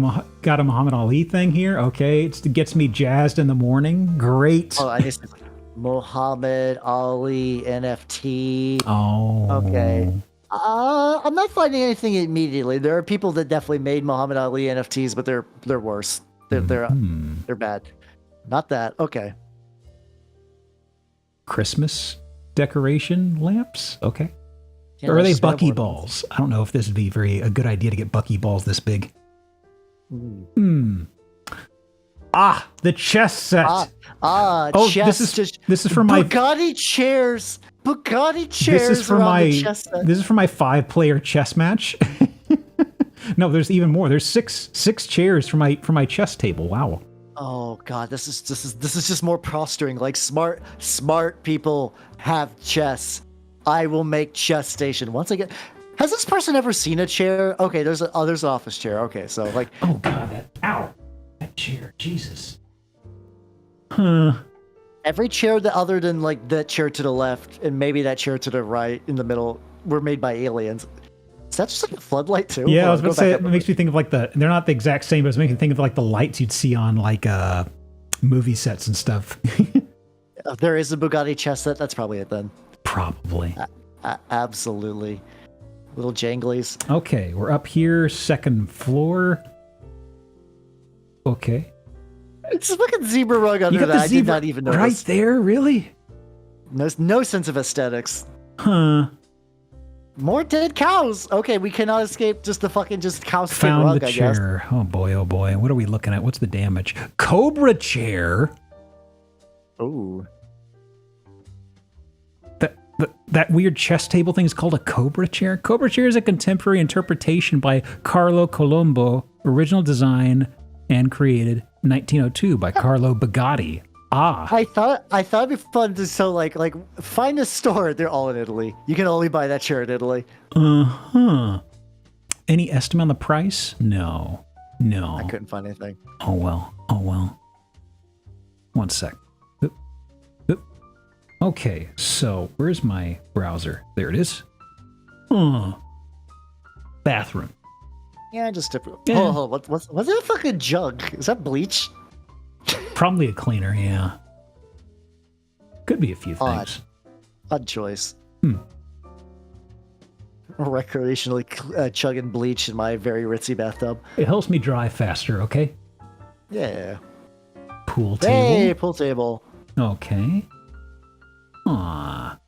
a Muhammad Ali thing here. Okay, it gets me jazzed in the morning. Great. Oh, I need to Muhammad Ali NFT. Oh. Okay. I'm not finding anything immediately. There are people that definitely made Muhammad Ali NFTs, but they're worse. They're bad. Not that. Okay. Christmas decoration lamps. Okay. Yeah, Or are they that's Bucky one. balls? I don't know if this would be a good idea to get Bucky balls this big. Ah, the chess set. Chess. This is for my Bugatti chairs. Bugatti chairs. This is for around my the chess set. this is for my 5-player chess match. No, there's even more. There's six chairs for my chess table. Wow. Oh god, this is just more prostrating. Like smart people have chess. I will make chess station once again. Has this person ever seen a chair? Okay, there's an office chair. Okay, so like Oh god, that chair, Jesus. Huh. every chair other than like that chair to the left and maybe that chair to the right in the middle were made by aliens. Is that just like a floodlight too? Yeah, I was Hold on, about to go say back it up. makes me think of like they're not the exact same, but it's making me think of like the lights you'd see on like movie sets and stuff. There is a Bugatti chess set. That's probably it then. Probably. Absolutely. Little janglies. Okay, we're up here, second floor. Okay. It's a fucking zebra rug under You got that. the I did zebra not even right notice. there, really? No sense of aesthetics. Huh. More dead cows. Okay, we cannot escape just the fucking cow skin Found rug, the I guess. chair. Oh boy, oh boy. What are we looking at? What's the damage? Cobra chair. Ooh. That weird chess table thing is called a Cobra chair. Cobra chair is a contemporary interpretation by Carlo Colombo, original design and created 1902 by Carlo Bugatti. Ah, I thought it'd be fun to like find a store. They're all in Italy. You can only buy that chair in Italy. uh-huh. Any estimate on the price? No. I couldn't find anything. Oh well. One sec. Oop. Okay, so where's my browser? There it is. Bathroom. Yeah, just Yeah. hold on. What's that fucking jug? Is that bleach? Probably a cleaner, yeah. Could be a few Odd. things. Odd choice. Recreationally chugging bleach in my very ritzy bathtub. It helps me dry faster, okay? Yeah. Pool table. Hey, pool table. Okay. Ah.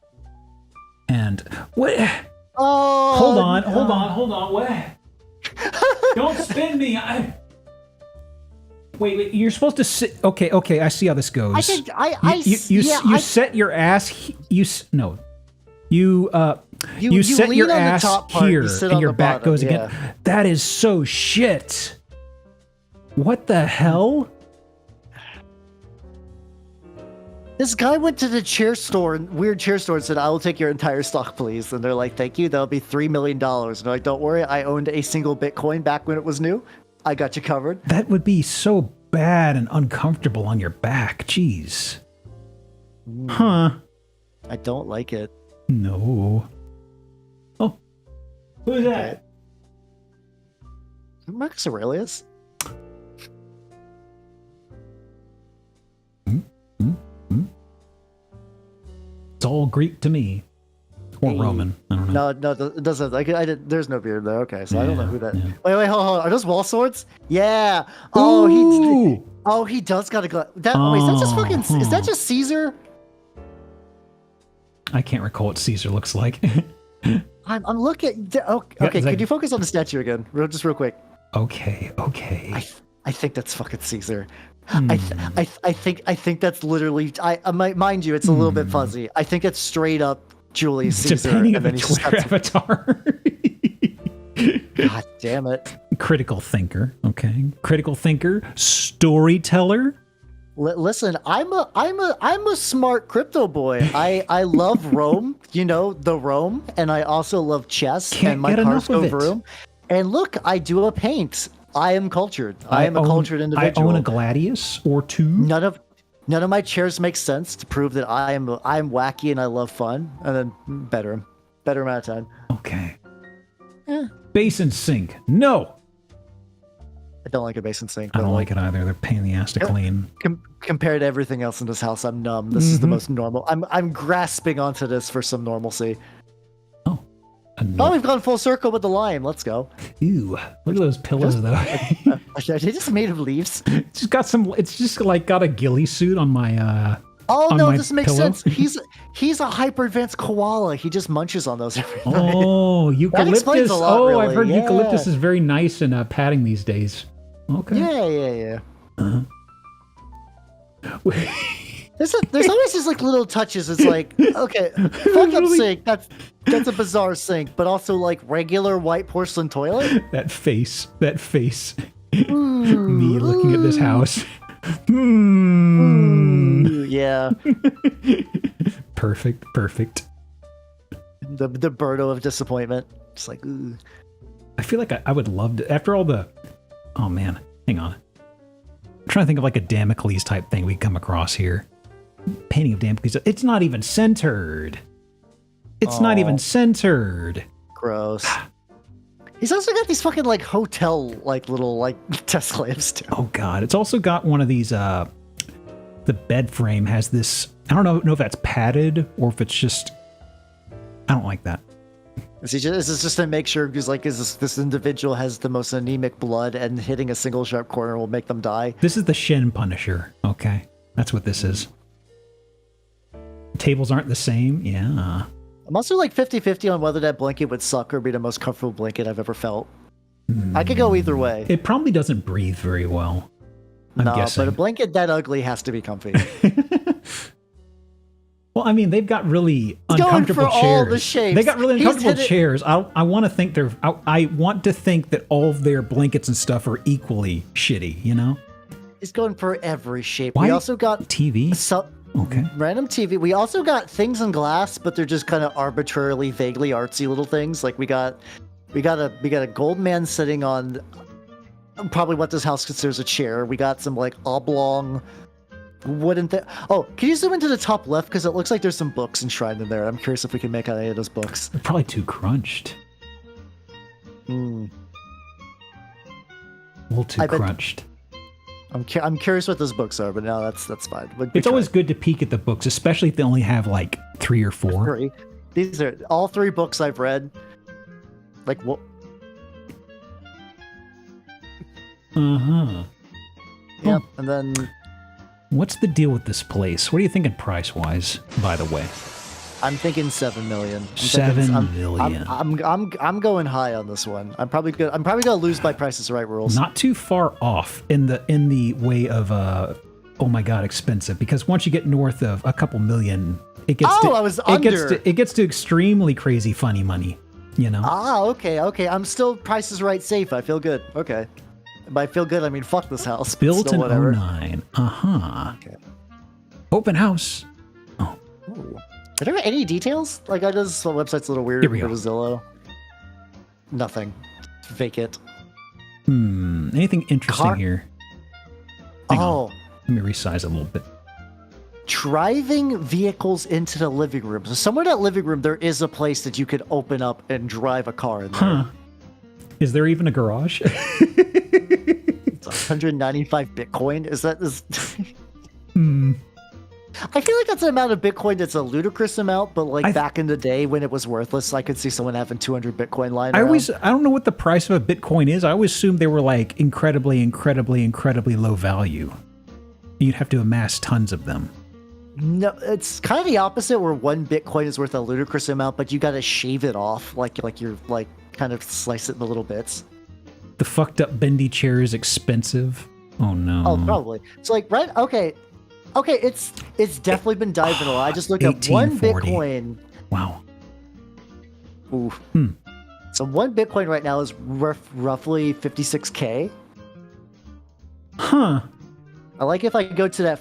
And what? Oh. Hold on. What? Don't spin me. Wait. You're supposed to sit. Okay. I see how this goes. You set your ass. You set lean your on the ass top part, here, you sit and on your the back bottom, goes again. yeah. That is so shit. What the hell? This guy went to the weird chair store, and said, "I will take your entire stock, please." And they're like, "Thank you. That'll be $3 million." And they're like, "Don't worry. I owned a single Bitcoin back when it was new. I got you covered." That would be so bad and uncomfortable on your back. Jeez. Huh. I don't like it. No. Oh. Who's that? Marcus Aurelius? It's all Greek to me. Or Roman. I don't know. No, it doesn't. There's no beard there. Okay, so I don't know Yeah, who that. yeah. Wait, hold on. Are those wall swords? Yeah. Ooh! He does got a. Wait, is that just fucking? Is that Uh-huh. just Caesar? I can't recall what Caesar looks like. I'm looking. Okay, could you focus on the statue again, just real quick? Okay. I think that's fucking Caesar. I think that's literally. Mind you, it's a little bit fuzzy. I think it's straight up Julius Caesar. It's a painting of a Twitter avatar. God damn it! Critical thinker. Okay, critical thinker, storyteller. Listen, I'm a smart crypto boy. I love Rome, the Rome, and I also love chess. Can't and my get enough cars of go it. vroom. And look, I do a paint. I am cultured. I am a cultured individual. I own a gladius or two. None of my chairs make sense to prove that I'm wacky and I love fun. And then better amount of time. Okay. Basin sink. No. I don't like a basin sink. I don't like it either. They're a pain in the ass to clean. Compared to everything else in this house, I'm numb. This is the most normal. I'm grasping onto this for some normalcy. Oh, we've gone full circle with the lime. Let's go. Ew! Look at those pillows, though. Are they just made of leaves? It's just got some. It's just like got a ghillie suit on my. Oh on no, my this makes pillow. sense. He's a hyper advanced koala. He just munches on those every night. Oh, eucalyptus! explains a lot, really. I've heard Yeah. eucalyptus is very nice in padding these days. Okay. Yeah. Uh-huh. There's always these like little touches. It's like, okay, fuck up sink. That's a bizarre sink, but also like regular white porcelain toilet. That face. Me looking at this house. Yeah. Perfect. The Birdo of disappointment. Just like, ooh. I feel like I would love to, after all the, oh man, hang on. I'm trying to think of like a Damocles type thing we come across here. Painting of Damocles. It's not even centered. Not even centered. Gross. He's also got these fucking like hotel like little like test lamps too. Oh god. It's also got one of these, the bed frame has this, I don't know if that's padded or if it's just, I don't like that. Is this just to make sure because like this individual has the most anemic blood and hitting a single sharp corner will make them die? This is the Shin Punisher. Okay. That's what this is. Tables aren't the same. Yeah. I'm also like 50-50 on whether that blanket would suck or be the most comfortable blanket I've ever felt. I could go either way. It probably doesn't breathe very well. I'm guessing. But a blanket that ugly has to be comfy. Well, I mean, they've got really Going uncomfortable for chairs. all the shapes. They got really He's uncomfortable hit it- chairs. I want to think I want to think that all of their blankets and stuff are equally shitty. You know. He's going for every shape. Why We also got TV. Okay. random TV. We also got things in glass, but they're just kind of arbitrarily, vaguely artsy little things. Like we got a gold man sitting on probably what this house considers a chair. We got some like oblong wooden thing. Oh, can you zoom into the top left because it looks like there's some books enshrined in there. I'm curious if we can make out any of those books. They're probably too crunched. A little too crunched. I'm curious what those books are, but no, that's fine. It's always good to peek at the books, especially if they only have like 3 or 4. 3. These are all 3 books I've read. Like what? Uh-huh. Yeah, Oh. and then What's the deal with this place? What are you thinking price-wise, by the way? I'm thinking 7 million. $7 million. I'm going high on this one. I'm probably gonna lose by Price is Right rules. Not too far off in the way of oh my god, expensive. Because once you get north of a couple million, it gets it gets to extremely crazy funny money. You know? Okay. I'm still Price is Right safe. I feel good. Okay. By feel good, I mean fuck this house. Built Still in whatever. 09. Uh-huh. Okay. Open house. Ooh. Are there any details? Like, I just the website's a little weird. Here we Go go. to Zillow. Nothing. Vacant. Anything interesting here? Hang on. Oh, Let me resize it a little bit. driving vehicles into the living room. So somewhere in that living room, there is a place that you could open up and drive a car in there. Huh. Is there even a garage? It's 195 Bitcoin. Is that is? I feel like that's an amount of Bitcoin that's a ludicrous amount, but like back in the day when it was worthless, I could see someone having 200 Bitcoin lying around. I don't know what the price of a Bitcoin is. I always assumed they were like incredibly low value. You'd have to amass tons of them. No, it's kind of the opposite where 1 Bitcoin is worth a ludicrous amount, but you got to shave it off, like you're like kind of slice it into little bits. The fucked up bendy chair is expensive. Oh no. Oh, probably. It's like, right? Okay. Okay, it's definitely been diving a lot. I just looked up 1 Bitcoin. Wow. Ooh. So 1 Bitcoin right now is roughly 56K. Huh. I like if I go to that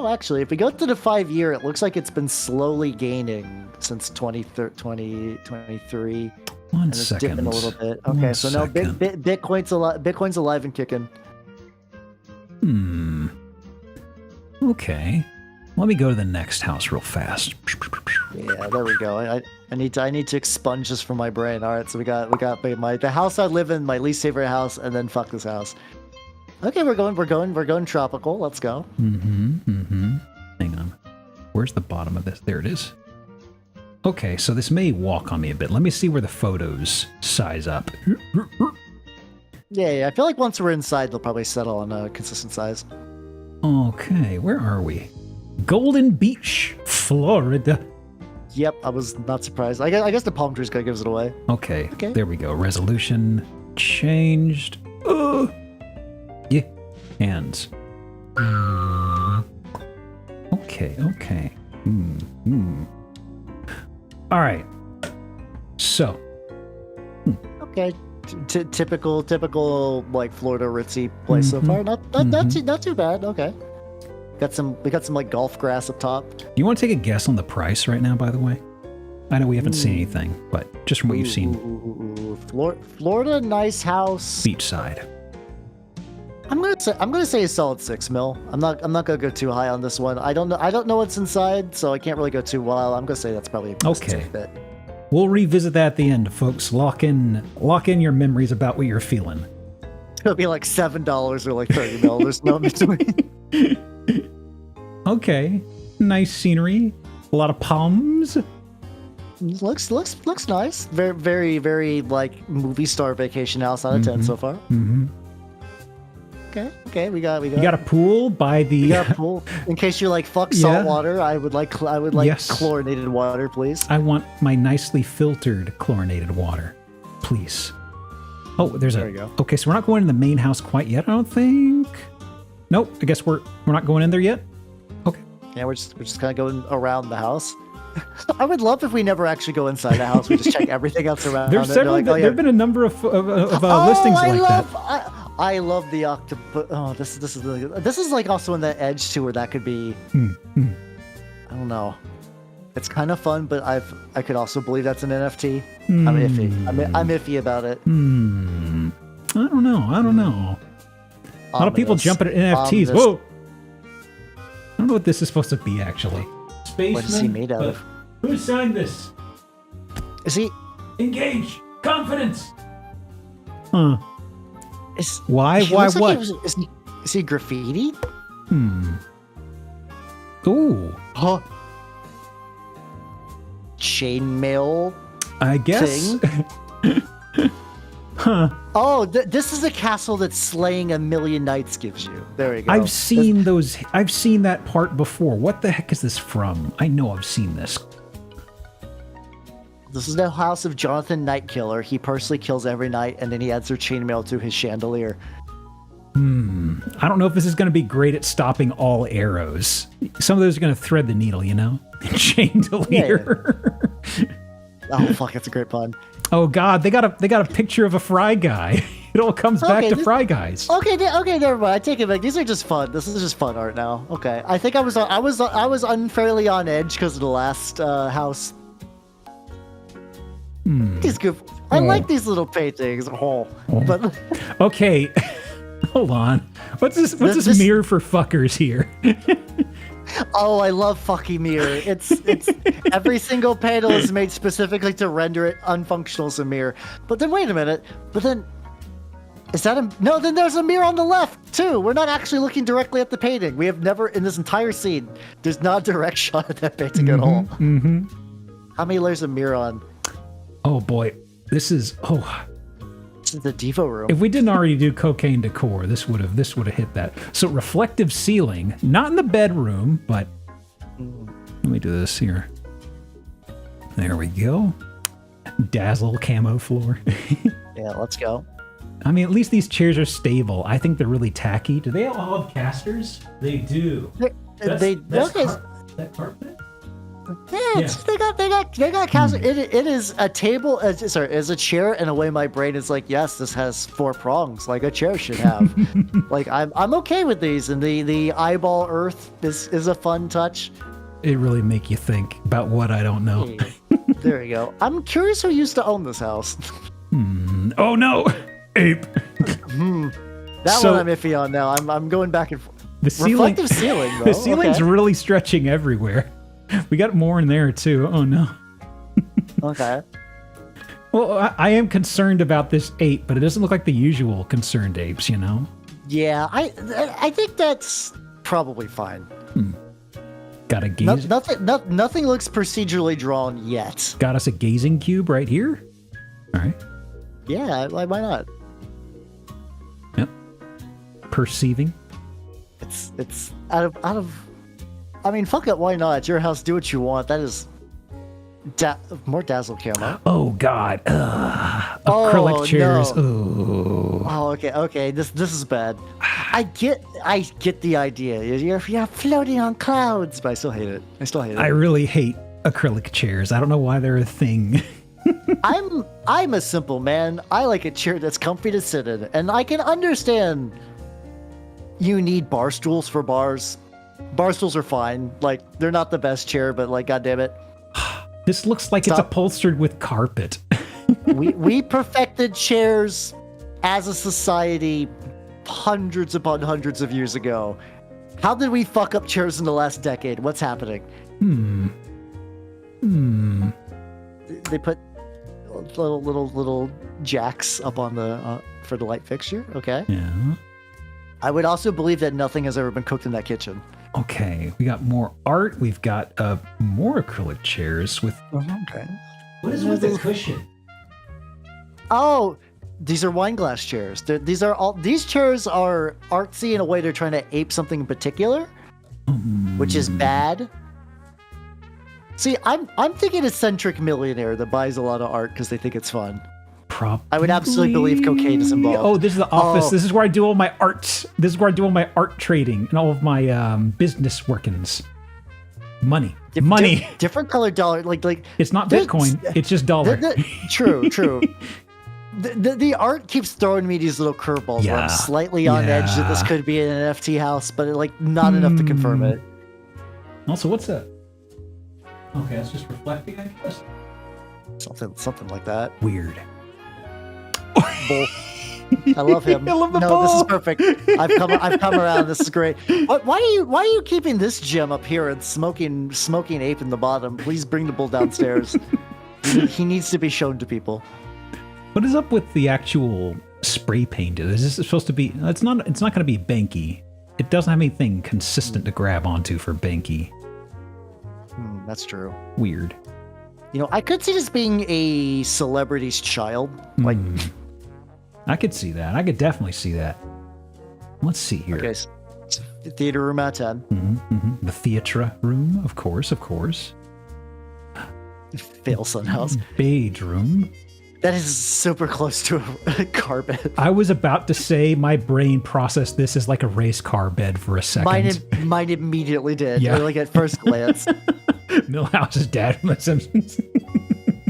actually, if we go to the 5-year, it looks like it's been slowly gaining since 2023. One it's second. dipping a little bit. Okay, so now Bitcoin's alive and kicking. Okay. Let me go to the next house real fast. Yeah, there we go. I need to expunge this from my brain. All right, so we got the house I live in, my least favorite house, and then fuck this house. Okay, we're going tropical. Let's go. Hang on. Where's the bottom of this? There it is. Okay, so this may walk on me a bit. Let me see where the photos size up. Yeah, I feel like once we're inside, they'll probably settle on a consistent size. Okay, where are we? Golden Beach, Florida. Yep, I was not surprised. I guess the palm trees kind of gives it away. Okay, there we go. Resolution changed. Yeah, hands. Okay. All right. So. Okay. Typical like Florida ritzy place so far. Not too bad. Okay. We got some like golf grass up top. You want to take a guess on the price right now, by the way? I know we haven't seen anything, but just from what you've seen. Florida, nice house. Beachside. I'm gonna say a solid 6 mil. I'm not gonna go too high on this one. I don't know what's inside, so I can't really go too wild. I'm gonna say that's probably a safe bet. We'll revisit that at the end, folks. Lock in your memories about what you're feeling. It'll be like $7 or like 30 mil. There's no between. Okay, nice scenery. A lot of palms. Looks nice. Very, very like movie star vacation house out of 10 so far. Okay. We got. You got a pool by the. You got a pool. In case you like fuck salt water, I would like Yes. chlorinated water, please. I want my nicely filtered chlorinated water, please. Oh, there we go. Okay, so we're not going in the main house quite yet, I don't think. Nope. I guess we're not going in there yet. Okay. Yeah, we're just kind of going around the house. I would love if we never actually go inside the house. We just check everything else around. There's several. Like, there have been a number of listings like that. I love the octopus. Oh, this is really good. This is like also in the edge too, where that could be. I don't know. It's kind of fun, but I could also believe that's an NFT. I'm iffy. I'm iffy about it. I don't know. A lot of people jumping at NFTs. Whoa! I don't know what this is supposed to be actually. Spaceman. What is he made out of? Who signed this? Is he? Engage. Confidence. Why? Why? What? Is he graffiti? Ooh. Huh. Chainmail. I guess. Thing? Oh, this is a castle that slaying 1,000,000 knights gives you. There we go. I've seen those. I've seen that part before. What the heck is this from? I know I've seen this. This is the house of Jonathan Nightkiller. He personally kills every night, and then he adds their chainmail to his chandelier. I don't know if this is going to be great at stopping all arrows. Some of those are going to thread the needle, you know? Chandelier. Yeah. Oh, fuck, that's a great pun. Oh, God, they got a picture of a fry guy. It all comes back to fry guys. Okay, never mind. I take it back. These are just fun. This is just fun art now. Okay, I think I was unfairly on edge because of the last house. These good. I like these little paintings. But okay. Hold on. What's this mirror for fuckers here? Oh, I love fucking mirror. It's every single panel is made specifically to render it unfunctional as a mirror. But then wait a minute. But then is that a no? Then there's a mirror on the left too. We're not actually looking directly at the painting. We have never in this entire scene. There's not a direct shot at that painting at all. How many layers of mirror on? Oh boy, this is the Devo room. If we didn't already do cocaine decor, this would have hit that. So reflective ceiling, not in the bedroom, but Let me do this here. There we go. Dazzle camo floor. Yeah, let's go. I mean, at least these chairs are stable. I think they're really tacky. Do they all have casters? They do. That carpet? Yeah, they got casters. It is a table. Is a chair. In a way, my brain is like, yes, this has 4 prongs, like a chair should have. Like I'm okay with these, and the eyeball earth is a fun touch. It really make you think about what I don't know. There you go. I'm curious who used to own this house. Oh no, ape. That one I'm iffy on now. I'm going back and forth. The ceiling, reflective ceiling, though. The ceiling's really stretching everywhere. We got more in there too. Oh no. Okay. Well, I am concerned about this ape, but it doesn't look like the usual concerned apes, you know? Yeah, I think that's probably fine. Got a gaze. Nothing looks procedurally drawn yet. Got us a gazing cube right here. All right. Yeah, like why not? Yep. Perceiving. It's out of. I mean, fuck it, why not? It's your house, do what you want. That is more dazzle camo. Oh God. Acrylic chairs. No. Oh, okay. This is bad. I get the idea. You're floating on clouds, but I still hate it. I really hate acrylic chairs. I don't know why they're a thing. I'm a simple man. I like a chair that's comfy to sit in, and I can understand you need bar stools for bars. Bar stools are fine. Like, they're not the best chair, but like, goddamn it. This looks like it's upholstered with carpet. we perfected chairs as a society hundreds upon hundreds of years ago. How did we fuck up chairs in the last decade? What's happening? They put little jacks up on the for the light fixture. Okay. Yeah. I would also believe that nothing has ever been cooked in that kitchen. Okay, we got more art. We've got more acrylic chairs with. Okay. What is with the cushion? Oh, these are wine glass chairs. These chairs are artsy in a way. They're trying to ape something in particular, which is bad. See, I'm thinking eccentric millionaire that buys a lot of art because they think it's fun. Probably. I would absolutely believe cocaine is involved. Oh, this is the office. Oh. This is where I do all my art. This is where I do all my art trading and all of my business workings. Money. Different colored dollar. Like it's not Bitcoin. It's just dollar. True. The art keeps throwing me these little curveballs where I'm slightly on edge that this could be an NFT house, but not enough to confirm it. Also, what's that? Okay, that's just reflecting, I guess. Something like that. Weird. Bull. I love him. I love the bull. This is perfect. I've come around. This is great. Why are you keeping this gem up here and smoking ape in the bottom? Please bring the bull downstairs. He needs to be shown to people. What is up with the actual spray painted? Is this supposed to be? It's not going to be Banky. It doesn't have anything consistent to grab onto for Banky. That's true. Weird. You know, I could see this being a celebrity's child. Like, I could see that. I could definitely see that. Let's see here. Okay, theater room at 10. The theatre room, of course. Fail Sun House. Beige room. That is super close to a car bed. I was about to say my brain processed this as like a race car bed for a second. Mine immediately did. Yeah. Like at first glance. Milhouse's dad from The Simpsons.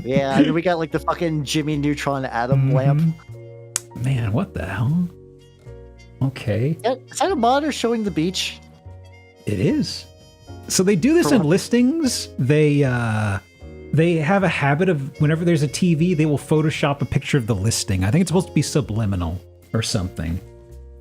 Yeah, and we got like the fucking Jimmy Neutron Atom lamp. Man, what the hell? Okay. Is that a monitor showing the beach? It is. So they do this in listings. They have a habit of whenever there's a TV, they will Photoshop a picture of the listing. I think it's supposed to be subliminal or something.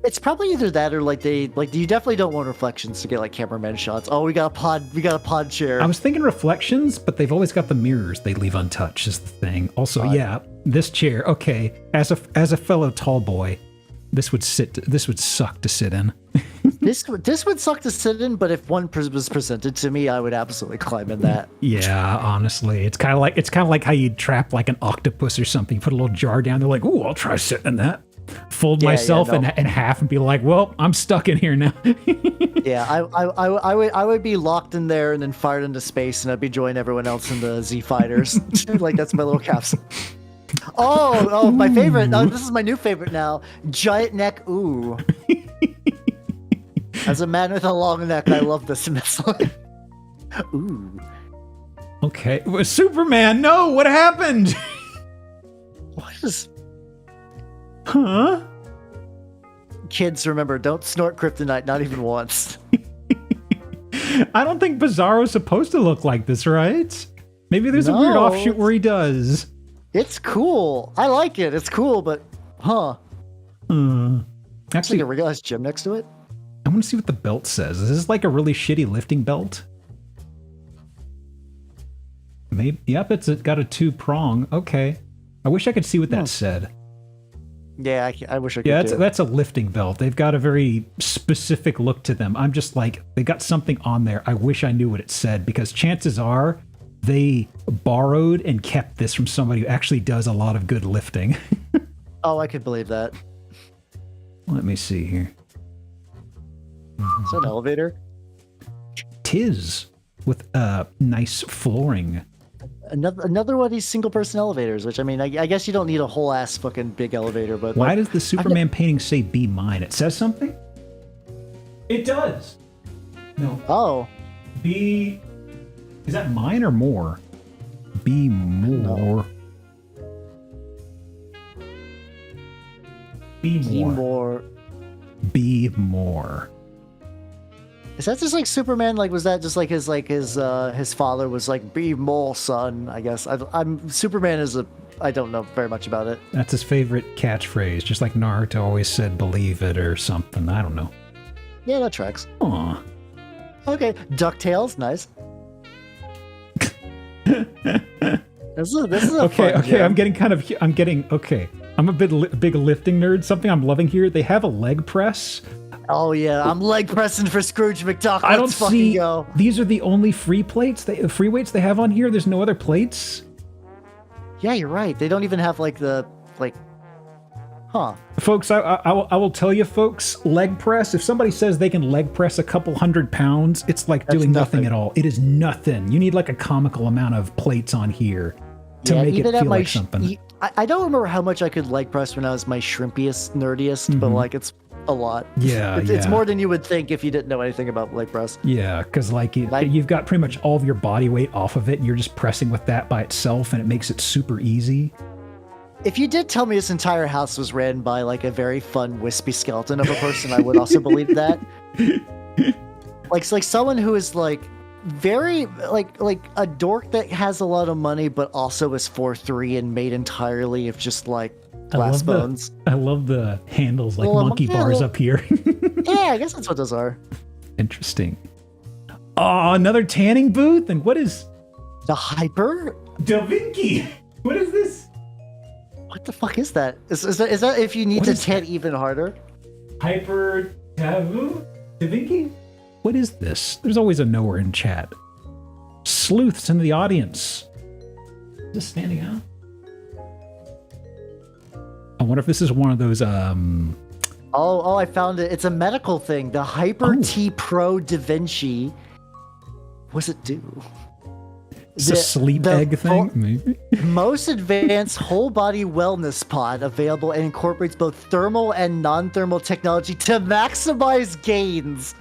It's probably either that or you definitely don't want reflections to get like cameraman shots. Oh, we got a pod chair. I was thinking reflections, but they've always got the mirrors they leave untouched is the thing. Also, this chair. Okay, as a fellow tall boy, this would suck to sit in. This would suck to sit in, but if one was presented to me, I would absolutely climb in that. Yeah, honestly, it's kind of like how you'd trap like an octopus or something. Put a little jar down. They're like, "Ooh, I'll try sitting in that." fold Yeah, myself no. in half and be like, well, I'm stuck in here now. Yeah, I would be locked in there and then fired into space, and I'd be joining everyone else in the Z fighters. Like that's my little capsule. Oh, my favorite. Oh, this is my new favorite now. Giant neck. Ooh. As a man with a long neck, I love this missile. Ooh. Okay, Superman. No, what happened? What is? Huh? Kids, remember, don't snort kryptonite, not even once. I don't think Bizarro's supposed to look like this, right? Maybe there's a weird No, offshoot where he does. It's cool. I like it. It's cool, but Actually, Actually, a realized gym next to it. I want to see what the belt says. Is this like a really shitty lifting belt? Maybe. Yep, it's got a 2-prong. Okay. I wish I could see what that said. Yeah, I wish I could. Yeah, too. that's a lifting belt. They've got a very specific look to them. I'm just like, they got something on there. I wish I knew what it said, because chances are they borrowed and kept this from somebody who actually does a lot of good lifting. Oh, I could believe that. Let me see here. Is that an elevator? Tis with nice flooring. Another one of these single-person elevators, which, I mean, I guess you don't need a whole-ass fucking big elevator, but... Why like, does the Superman painting say "Be mine"? It says something? It does. No. Oh. Be... Is that mine or more? Be more. Be Be more. more... Be more. Is that just like Superman? Like, was that just like his father was like, be more, son, I guess. I'm Superman is I don't know very much about it. That's his favorite catchphrase, just like Naruto always said, believe it or something. I don't know. Yeah, that tracks. Aw. Okay, DuckTales, nice. This is a Okay, fun okay, gym. I'm a big lifting nerd. Something I'm loving here, they have a leg press. Oh yeah, I'm leg pressing for Scrooge McDuck. I don't Let's fucking see, go. these are the only free weights they have on here. There's no other plates. Yeah, you're right. They don't even have like huh. Folks, I will tell you, folks, leg press, if somebody says they can leg press a couple 100 pounds, it's like That's doing nothing nothing. at all. It is nothing. You need like a comical amount of plates on here to make it even at feel my like something. I don't remember how much I could leg press when I was my shrimpiest, nerdiest, but like it's a lot. Yeah, It's yeah. more than you would think if you didn't know anything about leg press. Yeah, because like Like- you've got pretty much all of your body weight off of it, and you're just pressing with that by itself, and it makes it super easy. If you did tell me this entire house was ran by like a very fun wispy skeleton of a person, I would also believe that. Like it's like someone who is like very like a dork that has a lot of money but also is 4'3" and made entirely of just like glass bones. I love the handles, like Well, monkey yeah, bars well- up here. Yeah, I guess that's what those are. Interesting. Oh, another tanning booth? And what is The hyper? Da Vinci? What is this? What the fuck is that? Is that if you need What to is tan even harder? Hyper Tavu? Da Vinci? What is this? There's always a knower in chat. Sleuths in the audience. Is this standing out? I wonder if this is one of those, Oh, I found it. It's a medical thing. The Hyper Oh. T Pro Da Vinci. What's it do? it's a sleep egg thing? Maybe? Most advanced whole body wellness pod available and incorporates both thermal and non-thermal technology to maximize gains.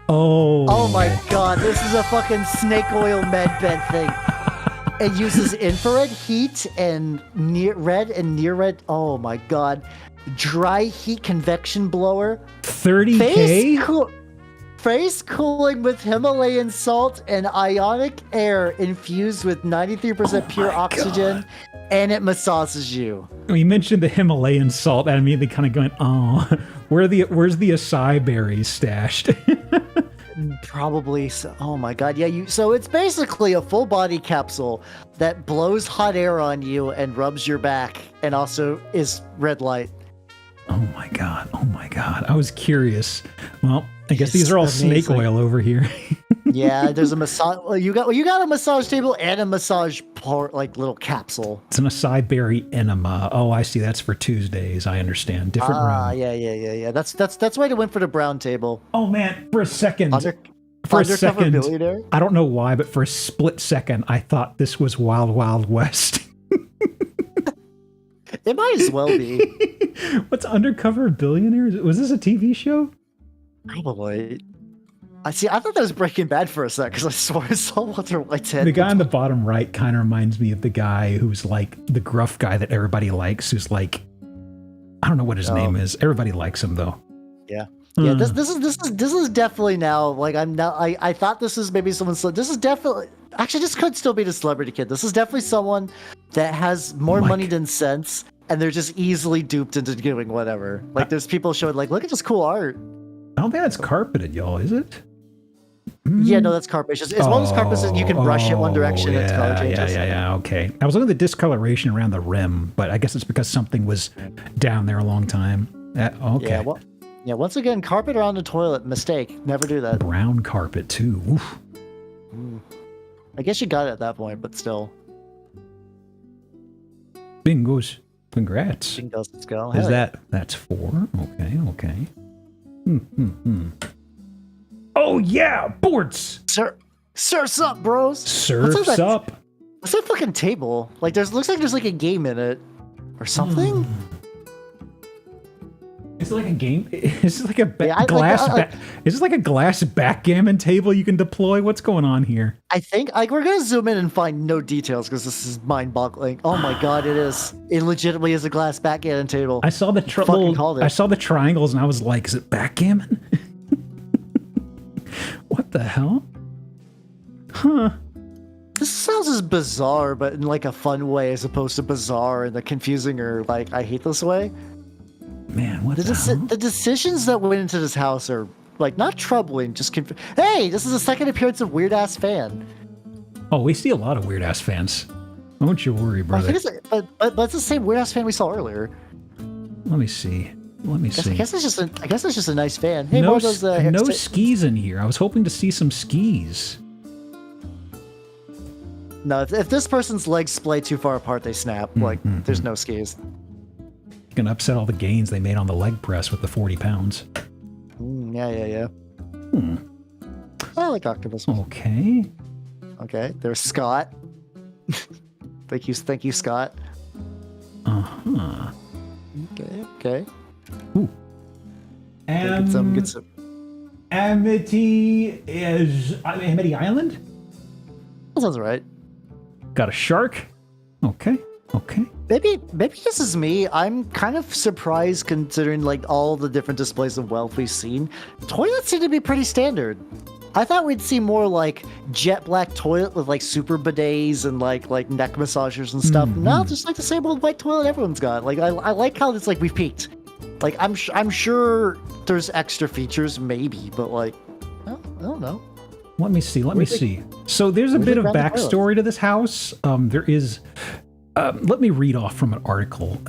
Oh. Oh my god, this is a fucking snake oil med bed thing. It uses infrared heat and near red. Oh my god. Dry heat convection blower. 30K? Face cooling with Himalayan salt and ionic air infused with 93% pure my oxygen, and it massages you. When you mentioned the Himalayan salt, I immediately kind of going, oh, where's the acai berries stashed? Probably. So, oh my god. Yeah. So it's basically a full body capsule that blows hot air on you and rubs your back, and also is red light. Oh my god. I was curious. Well, I guess It's these are all snake amazing. oil over here. Yeah, there's a massage. Well, you got a massage table and a massage part, like little capsule. It's an acai berry enema. Oh, I see. That's for Tuesdays. I understand. Different room. Yeah. That's why they went for the brown table. Oh man, for a second. Undercover billionaire? I don't know why, but for a split second, I thought this was Wild Wild West. It might as well be. What's Undercover Billionaire? Was this a TV show? Probably. I thought that was Breaking Bad for a sec because I swore I saw Walter White's head. The guy on the bottom right kind of reminds me of the guy who's like the gruff guy that everybody likes, who's like, I don't know what his name is. Everybody likes him though. Yeah. Yeah, this is definitely now, like, I thought this is maybe someone, this is definitely, actually this could still be the celebrity kid. This is definitely someone that has more money than sense, and they're just easily duped into doing whatever. Like, there's people showing, like, look at this cool art. I don't think that's carpeted, y'all, is it? Yeah, no, that's carpet. It's one of those carpets that you can brush it one direction and it's color changes. Yeah, okay. I was looking at the discoloration around the rim, but I guess it's because something was down there a long time. Okay. Yeah, once again, carpet around the toilet, mistake. Never do that. Brown carpet, too. Oof. I guess you got it at that point, but still. Bingos. Congrats. Bingos, let's go. That's 4? Okay. Oh, yeah! Boards! Surf's up, bros! Surf's up! What's that fucking table? Like, looks like there's like a game in it. Or something? Is it like a game? Is it like a glass? Is this like a glass backgammon table you can deploy? What's going on here? I think we're gonna zoom in and find no details because this is mind-boggling. Oh my god, it is! It legitimately is a glass backgammon table. I saw the triangles and I was like, is it backgammon? What the hell? Huh? This sounds as bizarre, but in like a fun way, as opposed to bizarre in the confusing or like I hate this way. Man, what the hell? The decisions that went into this house are like not troubling, just Hey, this is the second appearance of Weird Ass Fan. Oh, we see a lot of Weird Ass fans. Don't you worry, brother. I think but it's the same Weird Ass Fan we saw earlier. Let me see. I guess it's just a nice fan. Hey, no skis in here. I was hoping to see some skis. No, if this person's legs splay too far apart, they snap. There's no skis. Gonna upset all the gains they made on the leg press with the 40 pounds. Yeah. I like octopus. Okay. There's Scott. Thank you, Scott. Okay. Ooh. Get some. Amity Island? That sounds right. Got a shark. Okay. Maybe this is me. I'm kind of surprised considering like all the different displays of wealth we've seen. Toilets seem to be pretty standard. I thought we'd see more like jet black toilet with like super bidets and like neck massagers and stuff. No, just like the same old white toilet everyone's got. Like I like how it's like we've peaked. Like I'm sure there's extra features maybe, but like I don't know. Let me see. So there's a bit of backstory to this house. There is. Let me read off from an article.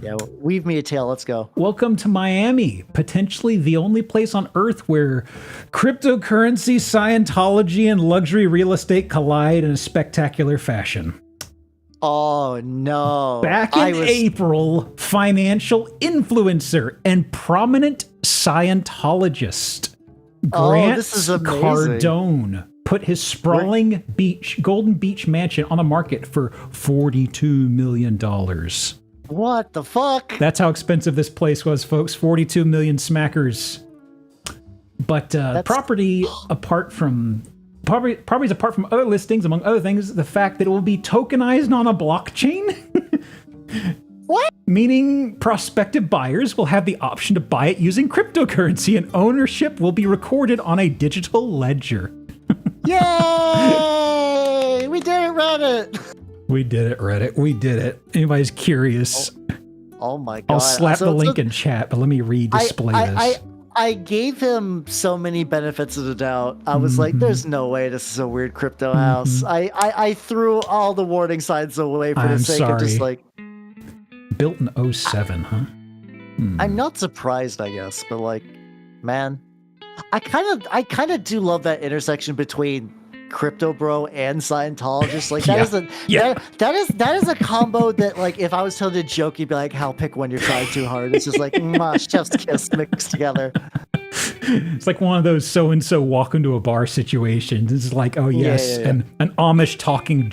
Yeah, weave me a tale. Let's go. Welcome to Miami, potentially the only place on Earth where cryptocurrency, Scientology, and luxury real estate collide in a spectacular fashion. Oh, no. Back in April, financial influencer and prominent Scientologist Grant Cardone put his sprawling Golden Beach mansion on the market for $42 million. What the fuck? That's how expensive this place was, folks. 42 million smackers. But properties apart from other listings, among other things, the fact that it will be tokenized on a blockchain. What? Meaning prospective buyers will have the option to buy it using cryptocurrency and ownership will be recorded on a digital ledger. Yay! We did it, Reddit! We did it. Anybody's curious? Oh my god. I'll slap the link in chat, but let me display this. I gave him so many benefits of the doubt. I was like, there's no way this is a weird crypto house. I threw all the warning signs away for the sake of just like... Built in 07, huh? I'm not surprised, I guess, but like, man... I kind of do love that intersection between Crypto Bro and Scientologist. Like that is a combo that, like, if I was telling a joke, you'd be like, "Hal, pick one. You're trying too hard." It's just like chef's kiss mixed together. It's like one of those so and so walk into a bar situations. It's like, oh yes, and an Amish talking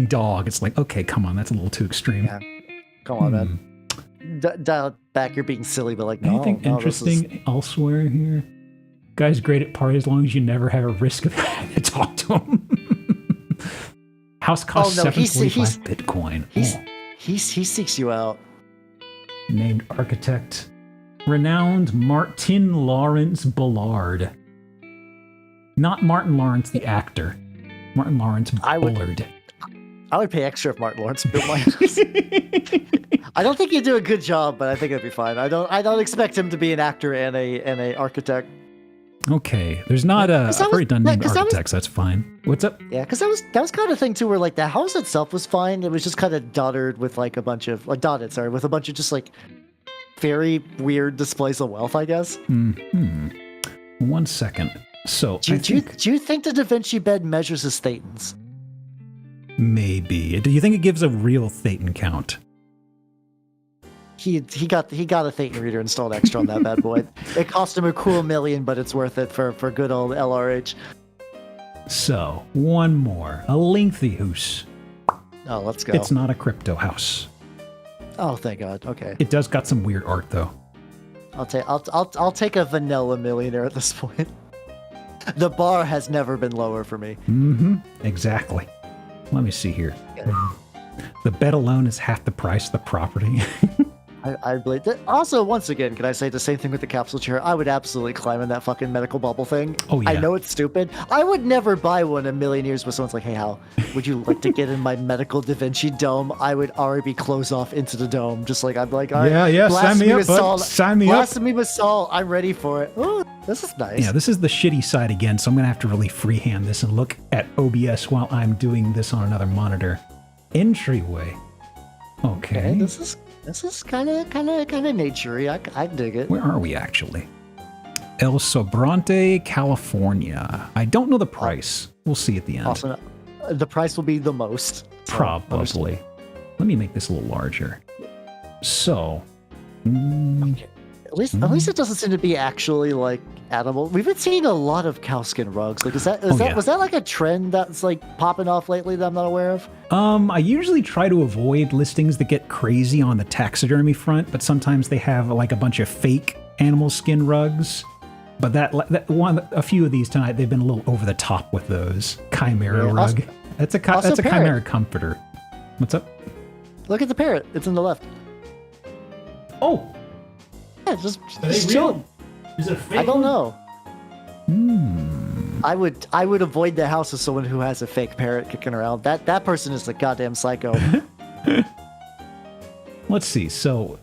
dog. It's like, okay, come on, that's a little too extreme. Yeah. Come on, man. Dial it back. You're being silly, but like, anything interesting elsewhere here? Guy's great at parties as long as you never have a risk of having to talk to him. House costs 745 Bitcoin. He seeks you out. Named architect. Renowned Martin Lawrence Bullard. Not Martin Lawrence, the actor. Martin Lawrence Bullard. I would pay extra if Martin Lawrence built my house. I don't think he'd do a good job, but I think it'd be fine. I don't expect him to be an actor and a architect. Okay, there's not I've already done named architects. That's fine. What's up? Yeah, because that was kind of thing too, where like the house itself was fine. It was just kind of dotted with like a bunch of with a bunch of just like very weird displays of wealth, I guess. 1 second. So do you think the Da Vinci bed measures his thetans? Maybe. Do you think it gives a real thetan count? He got a Thetan reader installed extra on that bad boy. It cost him a cool million, but it's worth it for good old LRH. So, one more. A lengthy house. Oh, let's go. It's not a crypto house. Oh, thank God. Okay. It does got some weird art though. I'll take a vanilla millionaire at this point. The bar has never been lower for me. Exactly. Let me see here. The bed alone is half the price of the property. I believe that. Also, once again, can I say the same thing with the capsule chair? I would absolutely climb in that fucking medical bubble thing. Oh, yeah. I know it's stupid. I would never buy one in a million years, but someone's like, hey, Hal, would you like to get in my medical Da Vinci dome? I would already be closed off into the dome. Just like, I'd be like, all right, yeah, sign me up, bud. Sign me up. Blasphemy with Saul, I'm ready for it. Oh, this is nice. Yeah, this is the shitty side again, so I'm going to have to really freehand this and look at OBS while I'm doing this on another monitor. Entryway. Okay. This is kind of naturey. I dig it. Where are we actually? El Sobrante, California. I don't know the price. We'll see at the end. Also, the price will be the most. Probably. Let me make this a little larger. So. Okay. At least it doesn't seem to be actually like animal. We've been seeing a lot of cowskin rugs. Like, was that like a trend that's like popping off lately that I'm not aware of? I usually try to avoid listings that get crazy on the taxidermy front, but sometimes they have like a bunch of fake animal skin rugs. But a few of these tonight, they've been a little over the top with those. Chimera rug. That's a chimera comforter. What's up? Look at the parrot. It's in the left. Oh. Yeah, just chilling. Is it fake? I don't know. I would avoid the house of someone who has a fake parrot kicking around. That person is a goddamn psycho. Let's see. So,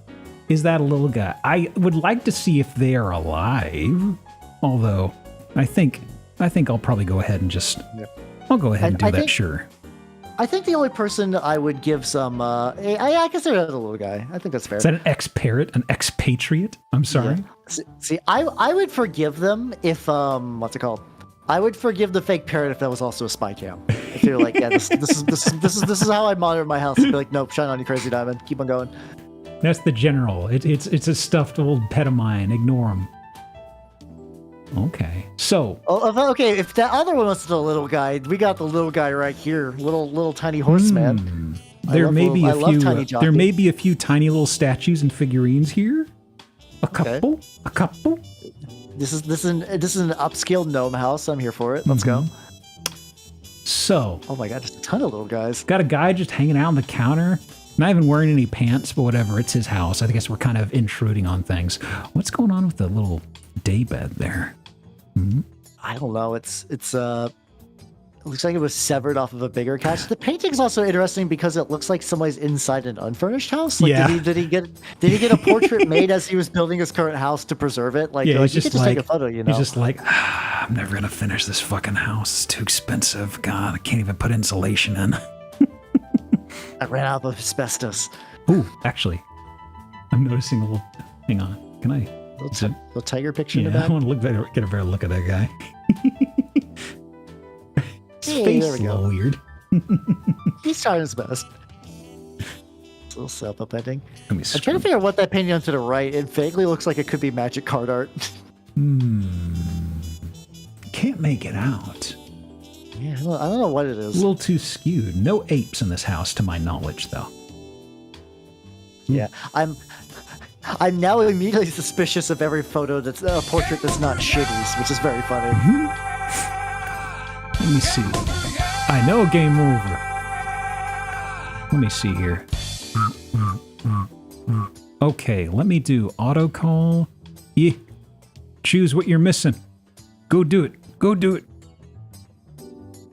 is that a little guy? I would like to see if they are alive. Although, I think I'll probably go ahead and just. Yeah. I'll go ahead and do that. Sure. I think the only person I would give some, I consider that a little guy. I think that's fair. Is that an ex-parrot, an expatriate? I'm sorry. Yeah. See, I would forgive them if, what's it called? I would forgive the fake parrot if that was also a spy cam. If they were like, yeah, this is how I monitor my house. I'd be like, nope, shine on you, crazy diamond. Keep on going. That's the general. It's a stuffed old pet of mine. Ignore him. Okay. So. Oh, okay. If that other one was the little guy, we got the little guy right here. Little tiny horseman. There may be a few tiny little statues and figurines here. A couple. This is an upscale gnome house. I'm here for it. Let's go. So. Oh my God, just a ton of little guys. Got a guy just hanging out on the counter. Not even wearing any pants, but whatever. It's his house. I guess we're kind of intruding on things. What's going on with the little daybed there? I don't know. It looks like it was severed off of a bigger couch. The painting's also interesting because it looks like somebody's inside an unfurnished house. Like, yeah. Did he get a portrait made as he was building his current house to preserve it? Like, yeah, you could just take a photo, you know? He's just like, I'm never gonna finish this fucking house. It's too expensive. God, I can't even put insulation in. I ran out of asbestos. Ooh, actually, I'm noticing a little. Hang on. Can I Little tiger picture in the Yeah, I back. want to get a better look at that guy. His Hey, face there is we a go. little weird. He's trying his best. It's a little self-upending. Let me I'm trying to figure out what that painting on to the right. It vaguely looks like it could be magic card art. Can't make it out. Yeah, I don't know what it A is. little too skewed. No apes in this house, to my knowledge, though. Yeah, I'm now immediately suspicious of every photo that's a portrait that's not Shitty's, which is very funny. Let me see. I know game over. Let me see here. Okay, let me do auto call. Yeah. Choose what you're missing. Go do it. Go do it.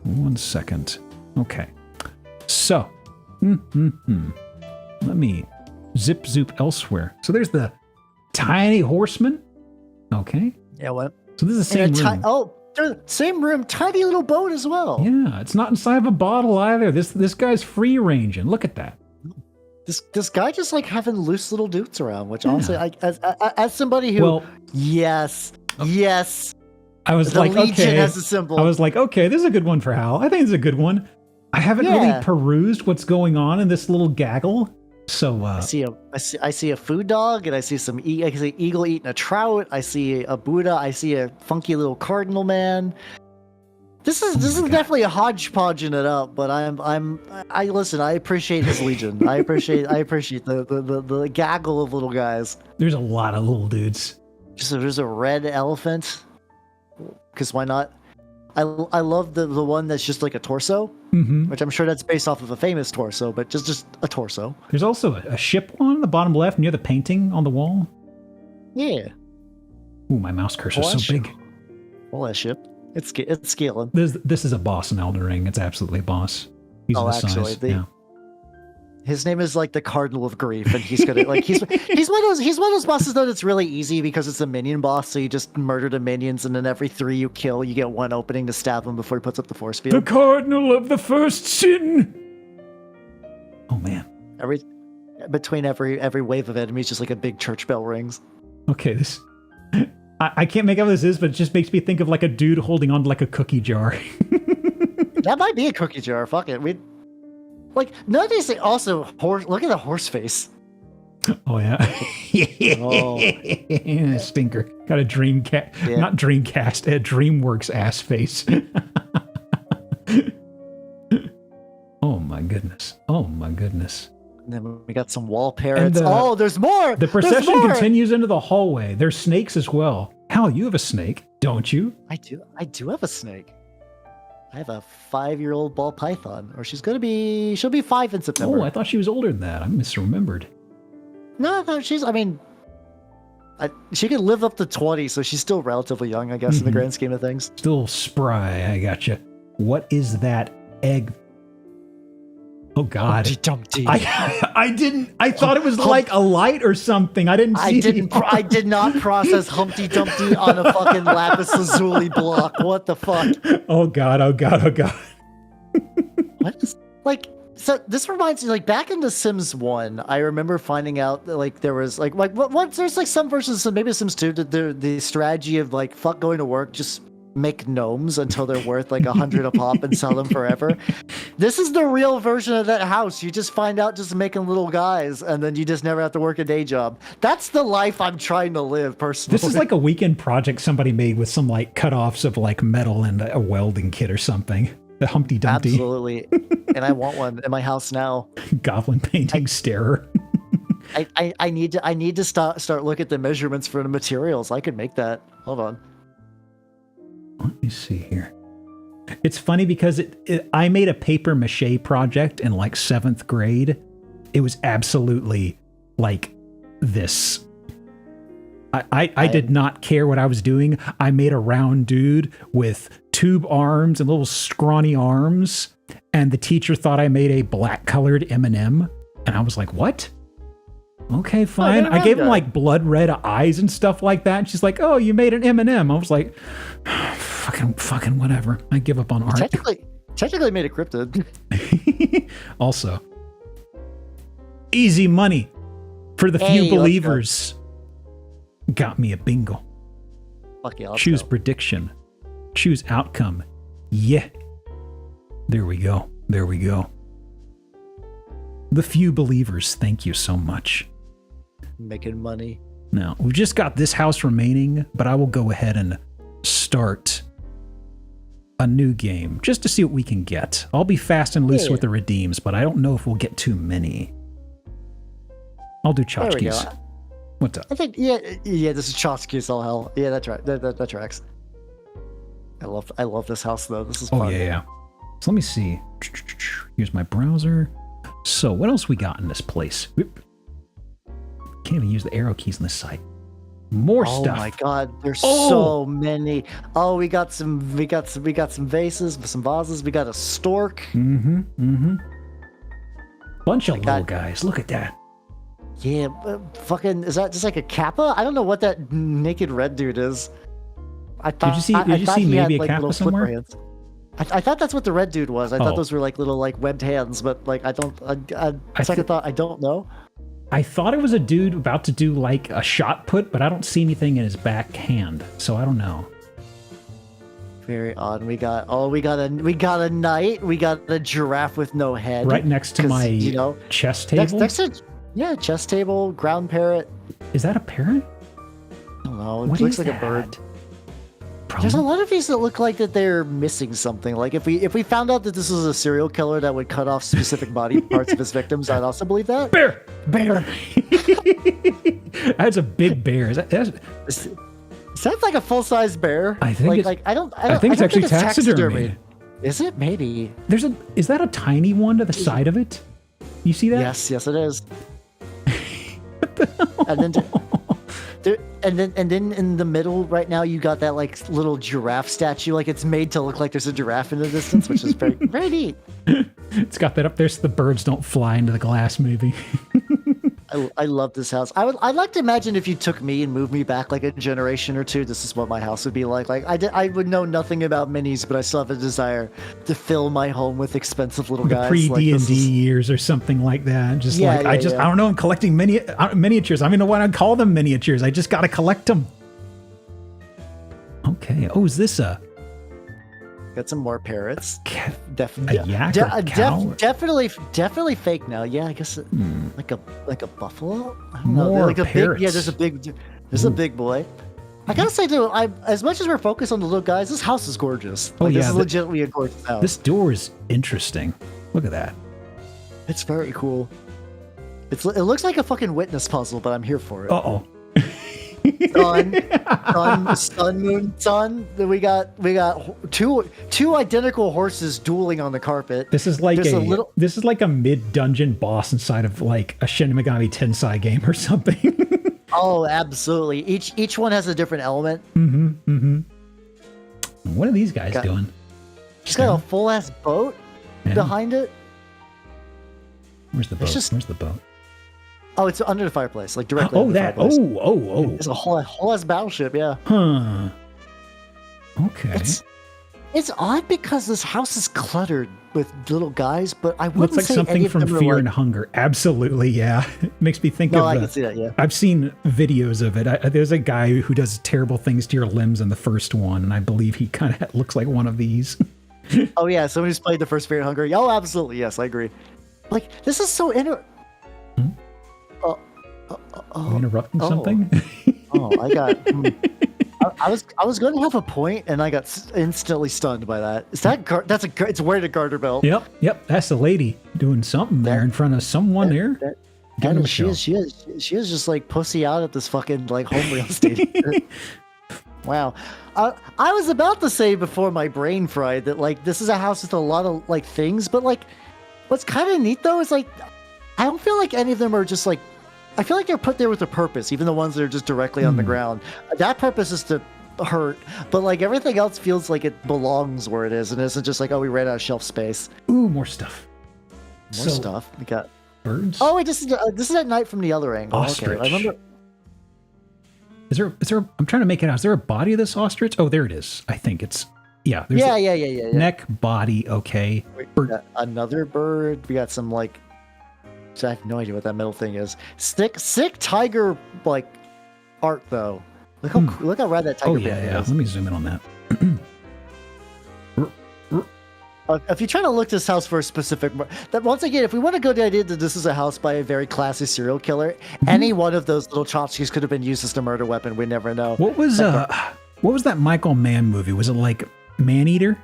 1 second. Okay. So. Let me zip zoop elsewhere. So there's the tiny horseman. Okay. Yeah, what? So this is the same room. Same room, tiny little boat as well. Yeah, it's not inside of a bottle either. This guy's free ranging. Look at that. This guy just like having loose little dudes around, which honestly, as somebody who, Well, yes, I was the like, Legion okay. has a symbol. I was like, okay, this is a good one for Hal. I think it's a good one. I haven't really Yeah. perused what's going on in this little gaggle. So I see a food dog, and I see some I see an eagle eating a trout. I see a Buddha. I see a funky little cardinal man. This is definitely a hodgepodging it up, but I listen. I appreciate this Legion. I appreciate the gaggle of little guys. there's a lot of little dudes. There's a red elephant, because why not? I love the one that's just like a torso, which I'm sure that's based off of a famous torso, but just a torso. There's also a ship one on the bottom left near the painting on the wall. Yeah. Ooh, my mouse cursor's so big. All that ship. It's scaling. This is a boss in Elden Ring. It's absolutely a boss. He's the size. Yeah. His name is like the Cardinal of Grief, and he's gonna like he's one of those bosses though that's really easy because it's a minion boss, so you just murder the minions, and then every 3 you kill, you get one opening to stab him before he puts up the force field. The Cardinal of the First Sin. Oh man. Between every wave of enemies, just like a big church bell rings. Okay, this. I can't make out what this is, but it just makes me think of like a dude holding on to like a cookie jar. That might be a cookie jar. Fuck it. Like none of these things. Also, look at the horse face. Oh yeah. Oh. Stinker. Got a Yeah. not Dreamcast, a DreamWorks ass face. Oh my goodness. Oh my goodness. And then we got some wall parrots. There's more. The There's procession more! continues into the hallway. There's snakes as well. Hal, you have a snake, don't you? I do have a snake. I have a 5-year-old ball python, or she'll be 5 in September. Oh, I thought she was older than that. I misremembered. No, she could live up to 20, so she's still relatively young, I guess, in the grand scheme of things. Still spry, I gotcha. What is that egg? Oh God! Humpty Dumpty. I thought it was like a light or something. I didn't see. I did not process Humpty Dumpty on a fucking lapis lazuli block. What the fuck? Oh God! Oh God! Oh God! What? So this reminds me, like back in The Sims 1, I remember finding out that like there was like what there's like some versions of maybe Sims 2 that the strategy of like fuck going to work, just make gnomes until they're worth like 100 a pop and sell them forever. This is the real version of that house. You just find out just making little guys, and then you just never have to work a day job. That's the life I'm trying to live personally. This is like a weekend project somebody made with some like cutoffs of like metal and a welding kit or something. The Humpty Dumpty. Absolutely. And I want one in my house now. Goblin painting starer. I need to start look at the measurements for the materials. I could make that. Hold on. Let me see here. It's funny because I made a paper mache project in like 7th grade. It was absolutely like this. I did not care what I was doing. I made a round dude with tube arms and little scrawny arms, and the teacher thought I made a black colored M&M, and I was like, what? Okay, fine. I gave him like blood red eyes and stuff like that. And she's like, "Oh, you made an M&M." I was like, fucking whatever. I give up on art. Technically made a cryptid. Also, easy money for the few believers. Got me a bingo. Fuck yeah. Let's Choose go. prediction. Choose outcome. Yeah. There we go. There we go. The few believers, thank you so much. Making money. Now, we've just got this house remaining, but I will go ahead and start a new game just to see what we can get. I'll be fast and loose with the redeems, but I don't know if we'll get too many. I'll do tchotchkes. What's up? I think, yeah, this is tchotchkes all hell. Yeah, that's right. That tracks. I love this house, though. This is fun. Oh, yeah. So let me see. Here's my browser. So what else we got in this place? Whoop. Can't even use the arrow keys on this site. More stuff. Oh my god, there's so many. Oh, we got some vases, some vases. We got a stork. Bunch of little guys. Look at that. Yeah, fucking, is that just like a kappa? I don't know what that naked red dude is. I thought, Did you see maybe a kappa somewhere? Hands. I thought that's what the red dude was. I thought those were like little like webbed hands, but like I don't know. I thought it was a dude about to do like a shot put, but I don't see anything in his back hand, so I don't know. Very odd. We got a knight. We got a giraffe with no head. Right next to my chess table. Next to, chess table, ground parrot. Is that a parrot? I don't know. It looks like a bird. Probably. There's a lot of these that look like that they're missing something. Like if we found out that this was a serial killer that would cut off specific body parts of his victims, I'd also believe that. Bear. Bear. That's a big bear. Sounds like a full-size bear. I think I think it's actually taxidermy. Is it? Maybe. Is that a tiny one to the side of it? You see that? Yes, it is. And then in the middle right now you got that like little giraffe statue. Like it's made to look like there's a giraffe in the distance, which is very very neat. It's got that up there so the birds don't fly into the glass, maybe. I love this house. I'd like to imagine if you took me and moved me back like a generation or two, this is what my house would be like. Like I would know nothing about minis, but I still have a desire to fill my home with expensive little guys. Pre D&D years or something like that. Just I don't know. I'm collecting miniatures. I don't even know why I call them miniatures. I just got to collect them. Okay. Oh, is this a? Got some more parrots. Definitely fake now. Yeah, I guess like a buffalo. I don't know. Like a parrots. There's a big boy. I gotta say though, as much as we're focused on the little guys, this house is gorgeous. This is legitimately a gorgeous house. This door is interesting. Look at that. It's very cool. It looks like a fucking witness puzzle, but I'm here for it. Uh-oh. Sun, moon, sun. Then we got two identical horses dueling on the carpet. This is like this is like a mid-dungeon boss inside of like a Shin Megami Tensei game or something. Oh, absolutely. Each one has a different element. What are these guys doing? She's got a full ass boat behind it. Where's the boat? Where's the boat? Oh, it's under the fireplace, like directly. Under the fireplace. It's a whole ass battleship, yeah. Huh. Okay. It's odd because this house is cluttered with little guys, but I wouldn't say any something of from them Fear and Hunger. Absolutely, yeah. It makes me think of. I can see that. Yeah. I've seen videos of it. There's a guy who does terrible things to your limbs in the first one, and I believe he kind of looks like one of these. Oh yeah, someone who's played the first Fear and Hunger. Oh, absolutely, yes, I agree. Like this is so interrupting something? I got. I was going to have a point, and I got instantly stunned by that. Is that it's wearing a garter belt? Yep. That's the lady doing something there in front of someone there. She is just like pussy out at this fucking like home real estate. Wow. I was about to say before my brain fried that like this is a house with a lot of like things, but like what's kind of neat though is like I don't feel like any of them are just like. I feel like they're put there with a purpose, even the ones that are just directly on the ground. That purpose is to hurt, but like everything else feels like it belongs where it is, and isn't just like, oh, we ran out of shelf space. Ooh, more stuff. More stuff. We got birds. Oh, wait, this is at night from the other angle. Ostrich. Okay, I remember. Is there? I'm trying to make it out. Is there a body of this ostrich? Oh, there it is. I think it's. Yeah. Yeah. Neck, body. Okay. Wait, we got another bird. We got some like. So I have no idea what that middle thing is. Sick tiger like art though. Look how rad that tiger band is. Let me zoom in on that. If you're trying to look this house for a specific, that once again, if we want to go to the idea that this is a house by a very classy serial killer, any one of those little tchotchkes could have been used as a murder weapon. We never know. What was that Michael Mann movie? Was it like Maneater?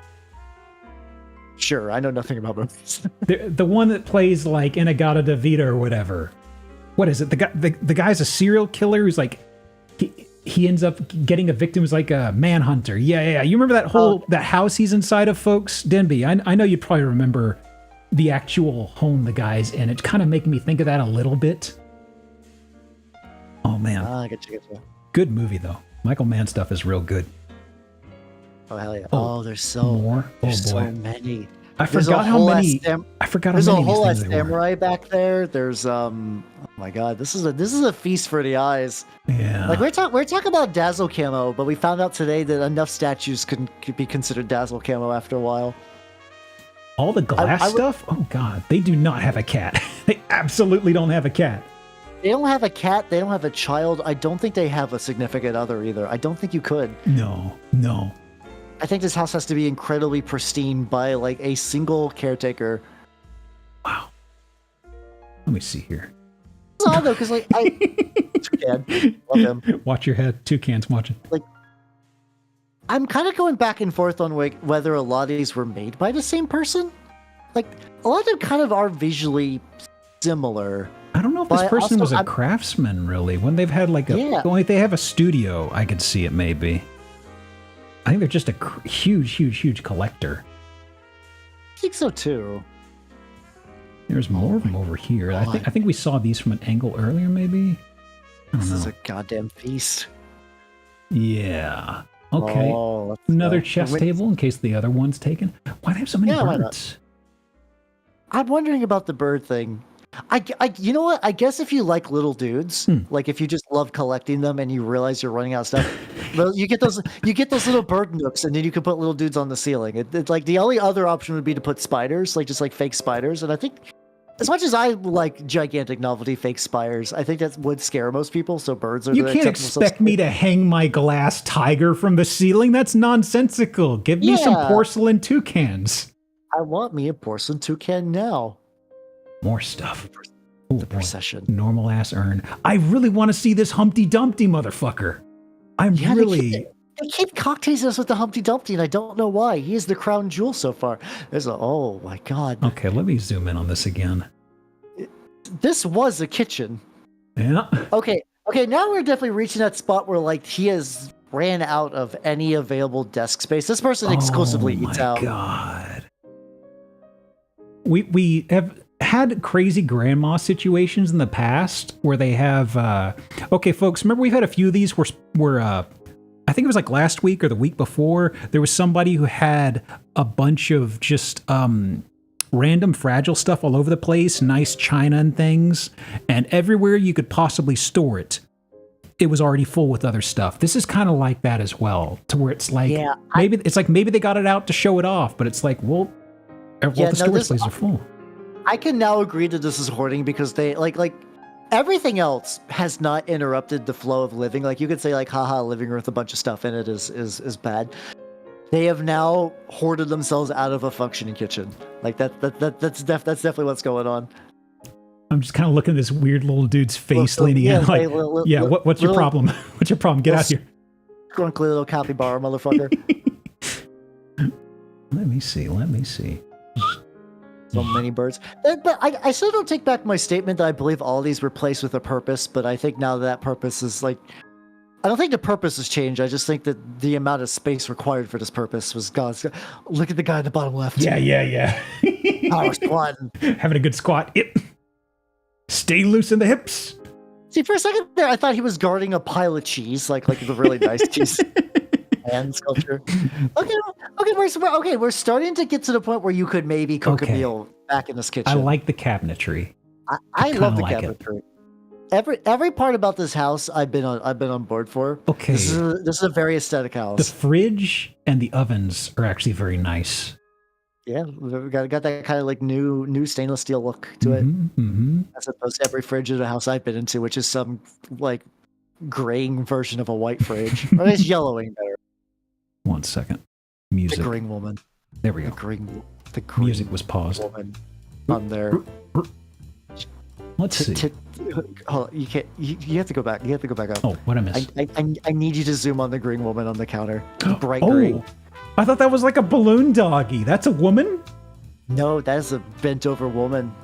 Sure, I know nothing about movies. the one that plays like Inagata Davida or whatever. What is it? The guy's a serial killer who's like he ends up getting a victim who's like a manhunter. Yeah. You remember that house he's inside of, folks? Denby, I know you probably remember the actual home the guy's in. It's kind of making me think of that a little bit. Oh man, I get you. Good movie though. Michael Mann stuff is real good. Oh hell yeah! There's so many. I forgot how many. There's a whole lot samurai back there. There's oh my god, this is a feast for the eyes. Yeah. Like we're talking about Dazzle camo, but we found out today that enough statues could be considered Dazzle camo after a while. All the glass stuff? Oh god, they do not have a cat. They absolutely don't have a cat. They don't have a cat. They don't have a child. I don't think they have a significant other either. I don't think you could. No. I think this house has to be incredibly pristine by like a single caretaker. Wow. Let me see here. It's odd though, because like toucan, love him. Watch your head. Toucan's watching. Like, I'm kind of going back and forth on like whether a lot of these were made by the same person. Like a lot of them kind of are visually similar. I don't know if this person was a craftsman really. When they've had like if they have a studio, I could see it maybe. I think they're just a huge collector. I think so too. There's more of them over here. I think we saw these from an angle earlier, maybe. This is a goddamn feast. Yeah. Okay. Another chess table in case the other one's taken. Why do they have so many birds? I'm wondering about the bird thing. You know what? I guess if you like little dudes, like if you just love collecting them and you realize you're running out of stuff, well, you get those little bird nooks, and then you can put little dudes on the ceiling. It's like the only other option would be to put spiders, like just like fake spiders. And I think, as much as I like gigantic novelty fake spiders, I think that would scare most people. So birds are. You can't expect me to hang my glass tiger from the ceiling. That's nonsensical. Give me some porcelain toucans. I want me a porcelain toucan now. More stuff. The procession. Normal ass urn. I really want to see this Humpty Dumpty motherfucker. They keep cockteasing us with the Humpty Dumpty, and I don't know why. He is the crown jewel so far. Oh my god. Okay, let me zoom in on this again. This was a kitchen. Yeah. Okay, now we're definitely reaching that spot where like he has ran out of any available desk space. This person exclusively eats out. Oh my god. We have had crazy grandma situations in the past where they have okay folks, remember we've had a few of these where I think it was like last week or the week before, there was somebody who had a bunch of just random fragile stuff all over the place, nice china and things, and everywhere you could possibly store it was already full with other stuff. This is kind of like that as well, to where it's like maybe they got it out to show it off, but it's like the storage spaces are full. I can now agree that this is hoarding because they like everything else has not interrupted the flow of living. Like you could say like, haha, living room with a bunch of stuff in it is bad. They have now hoarded themselves out of a functioning kitchen. Like that's definitely what's going on. I'm just kind of looking at this weird little dude's face leaning in like, what's your problem? What's your problem? Get out here. Grunkly little capybara motherfucker. Let me see. So many birds. But I still don't take back my statement that I believe all these were placed with a purpose, but I think now that purpose is like... I don't think the purpose has changed. I just think that the amount of space required for this purpose was God's... Look at the guy at the bottom left. Yeah. Power squat. Having a good squat. Yep. Stay loose in the hips. See, for a second there, I thought he was guarding a pile of cheese, like the really nice cheese. Hand sculpture. We're starting to get to the point where you could maybe cook a meal back in this kitchen. I like the cabinetry. I love the cabinetry. Every part about this house I've been on board for. Okay. This is a very aesthetic house. The fridge and the ovens are actually very nice. Yeah, we've got that kind of like new stainless steel look to it. Mm-hmm. As opposed to every fridge in a house I've been into, which is some like graying version of a white fridge. Or it's yellowing better. 1 second. Music. The graying woman. There we go. The green Music was paused. woman on there. Let's see. Hold on, you can't. You have to go back. You have to go back up. Oh, what I missed? I need you to zoom on the green woman on the counter. Bright Oh, green. I thought that was like a balloon doggy. That's a woman? No, that is a bent over woman.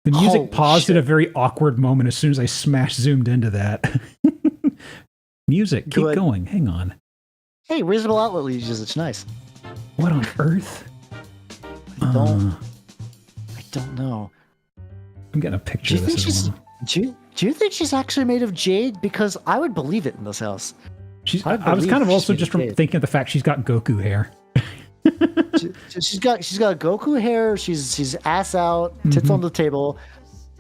The music Holy paused shit. at a very awkward moment as soon as I zoomed into that. Music, keep Good. going. Hang on. Hey, reasonable outlet leases. It's nice. What on earth? I don't know. I'm getting a picture Do you of think this as she's? well. Do you think she's actually made of jade? Because I would believe it in this house. I was believe kind of she's also made just of jade. thinking of the fact she's got Goku hair. She's got Goku hair. She's ass out, tits on the table,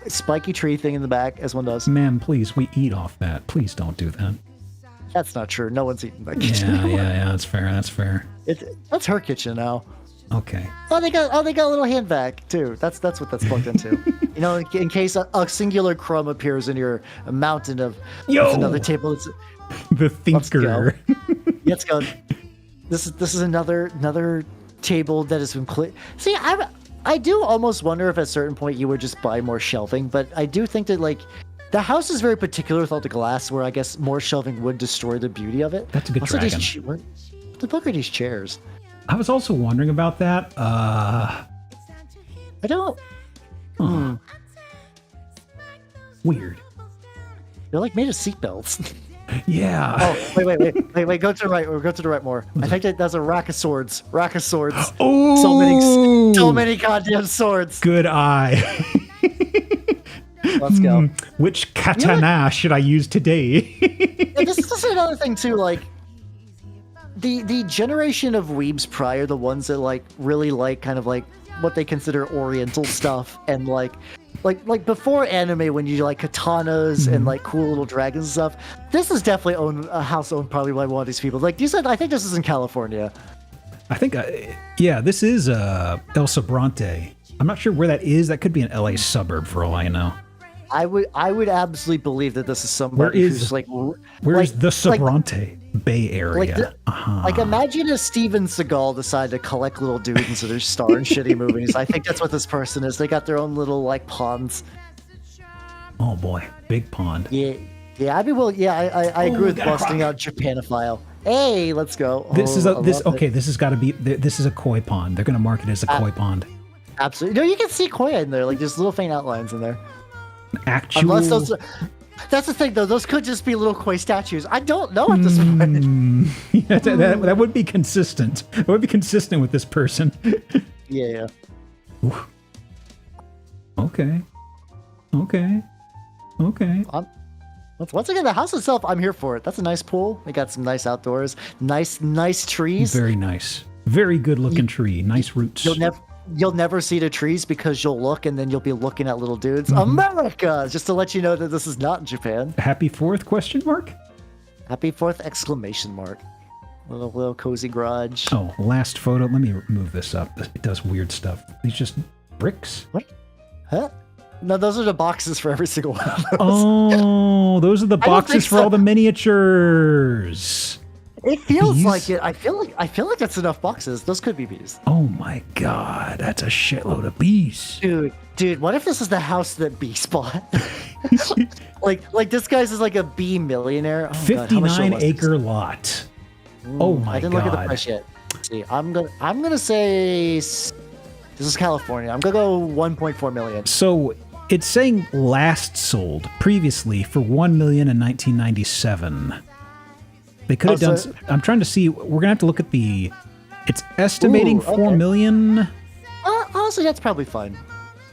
spiky tree thing in the back, as one does. Ma'am, please, we eat off that. Please don't do that. That's not true. No one's eating that kitchen. Yeah, that's fair. That's fair. That's her kitchen now. Okay. Oh, they got a little hand vac too. That's what that's plugged into. You know, in case a singular crumb appears in your mountain of Yo! another table. It's, The thinker. let's go. This is another table that has been See, I do almost wonder if at a certain point you would just buy more shelving, but I do think that like the house is very particular with all the glass, where I guess more shelving would destroy the beauty of it. That's a good Also, dragon. what the fuck are these chairs? I was also wondering about that. I don't. Weird. They're like made of seatbelts. Yeah. Oh, wait, go to the right. Or go to the right more. I think that's a rack of swords. Rack of swords. Oh! So many goddamn swords. Good eye. Let's go. Which katana should I use today? And this is another thing too, like the generation of weebs prior, the ones that like really like kind of like what they consider oriental stuff, and like before anime, when you like katanas and like cool little dragons and stuff. This is definitely a house owned probably by one of these people. Like you said, I think this is in California. I think, yeah, this is El Sobrante. I'm not sure where that is. That could be an LA suburb for all I know. I would absolutely believe that this is somebody who's like Where's the Sobrante? Bay Area. Like imagine if Steven Seagal decided to collect little dudes and so they're starring shitty movies. I think that's what this person is. They got their own little like ponds. Oh boy, big pond. Yeah, I'd be willing. Yeah, I agree with busting out Japanophile. Hey, let's go. This is I this love okay. it. This has got to be. This is a koi pond. They're gonna market it as a koi pond. Absolutely. No, you can see koi in there. Like there's little faint outlines in there. Actual. Unless those. That's the thing, though. Those could just be little koi statues. I don't know at this point. Yeah, that would be consistent. It would be consistent with this person. Yeah. Oof. Okay. Once again, the house itself, I'm here for it. That's a nice pool. They got some nice outdoors. Nice trees. Very nice. Very good looking tree. Nice roots. You'll never see the trees because you'll look and then you'll be looking at little dudes. America! Just to let you know that this is not in Japan. Happy 4th question mark? Happy 4th exclamation mark. Little cozy garage. Oh, last photo. Let me move this up. It does weird stuff. These just bricks? What? Huh? No, those are the boxes for every single one of those. Oh, those are the I don't boxes think for so. all the miniatures. It feels Bees? like it. I feel like that's enough boxes. Those could be bees. Oh my god, that's a shitload of bees. Dude, what if this is the house that bee spot? like this guy's is like a bee millionaire. Oh, God, how much 59 was this? acre lot. Oh my god. I didn't look at the price yet. Let's see, I'm gonna say this is California. I'm gonna go 1.4 million. So it's saying last sold previously for 1 million in 1997. They could have done. I'm trying to see. We're gonna have to look at the. It's estimating Ooh, 4 okay. million. Honestly, that's probably fine.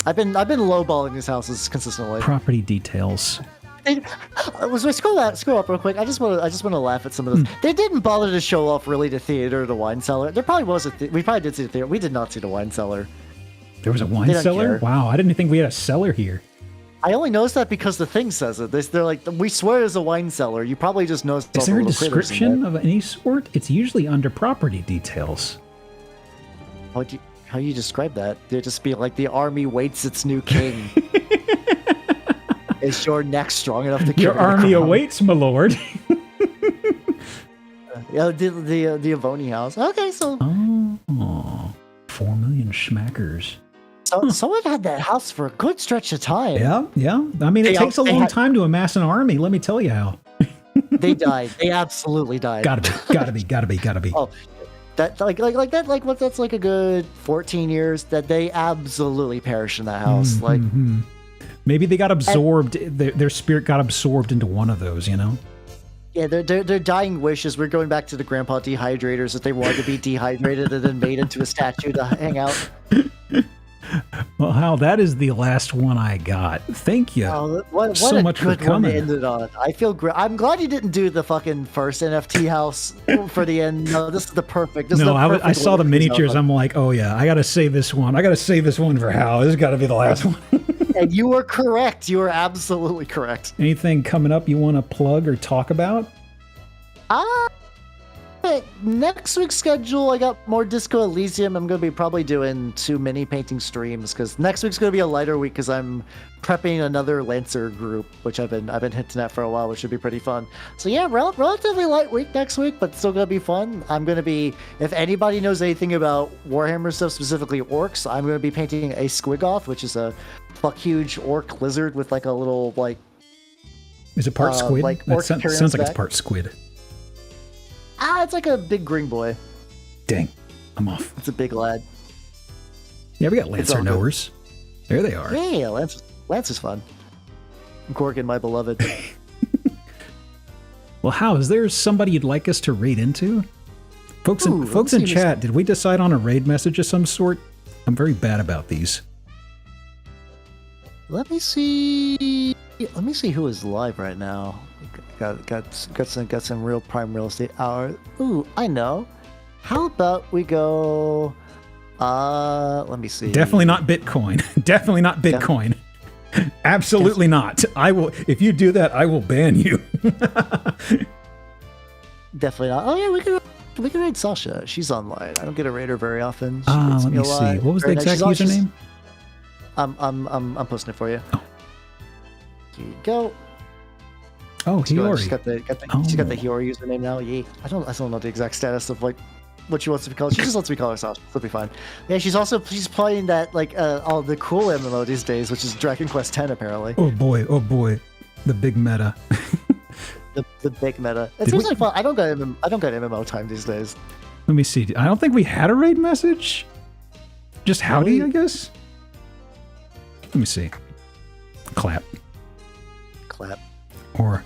I've been lowballing these houses consistently. Property details. Scroll up real quick. I just want to laugh at some of this. They didn't bother to show off really the theater or the wine cellar. There probably was we probably did see the theater. We did not see the wine cellar. There was a wine They don't cellar. care. Wow, I didn't think we had a cellar here. I only noticed that because the thing says it. They're like, we swear there's a wine cellar. You probably just noticed. Is all there the a little critters in description there. of any sort? It's usually under property details. How you describe that? They'd just be like the army waits its new king. Is your neck strong enough to carry Your the army crown? awaits, my lord. Yeah, the Avoni house. Okay, so Oh, 4 million schmackers. someone had that house for a good stretch of time. Yeah. I mean, it They takes a they long had- time to amass an army. Let me tell you how. They died. They absolutely died. Gotta be. Oh, that that's like a good 14 years that they absolutely perished in that house. Like, Maybe they got absorbed. Their spirit got absorbed into one of those. You know. yeah, their dying wishes. We're going back to the grandpa dehydrators that they wanted to be dehydrated and then made into a statue to hang out. Well, Hal, that is the last one I got. Thank you What so a much for good one to coming. end it on. I feel great. I'm glad you didn't do the fucking first NFT house for the end. No, this is the perfect. This is No, the I perfect saw way the to finish miniatures. out. I'm like, oh yeah, I gotta save this one. I gotta save this one for Hal. This has got to be the last one. And you were correct. You were absolutely correct. Anything coming up you want to plug or talk about? Next week's schedule, I got more Disco Elysium. I'm going to be probably doing 2 mini painting streams because next week's going to be a lighter week because I'm prepping another Lancer group, which I've been hinting at for a while, which should be pretty fun. So yeah, relatively light week next week, but still going to be fun. I'm going to be, if anybody knows anything about Warhammer stuff, specifically orcs, I'm going to be painting a Squigoth, which is a huge orc lizard with like a little like. Is it part squid? like That orc sounds carrying like its it's back. part squid. It's like a big green boy. Dang, I'm off. It's a big lad. Yeah, we got all Lancer good. knowers. There they are. Yeah, Lance is fun. Gorgon, my beloved. Well, Hal, is there somebody you'd like us to raid into? Folks Ooh, in let's see this- chat, did we decide on a raid message of some sort? I'm very bad about these. Let me see who is live right now. Got some real prime real estate hour. Ooh, I know. How about we go? Let me see. Definitely not Bitcoin. Definitely not Bitcoin. Absolutely not. I will. If you do that, I will ban you. Definitely not. Oh yeah, we can raid Sasha. She's online. I don't get a raider very often. She Ah, rates let me a see. lot. What was the Very nice. exact She's username? I'm posting it for you. Oh. Here you go. Oh, She's Hiyori. got the Oh. Hiyori username now. Yeah, I don't know the exact status of like what she wants to be called. She just lets me call her Sasha. She'll be fine. Yeah, she's playing that like all the cool MMO these days, which is Dragon Quest X apparently. Oh boy, the big meta. The big meta. It Did seems we- like fun. I don't got MMO time these days. Let me see. I don't think we had a raid message. Just howdy, Really? I guess. Let me see. Clap. Or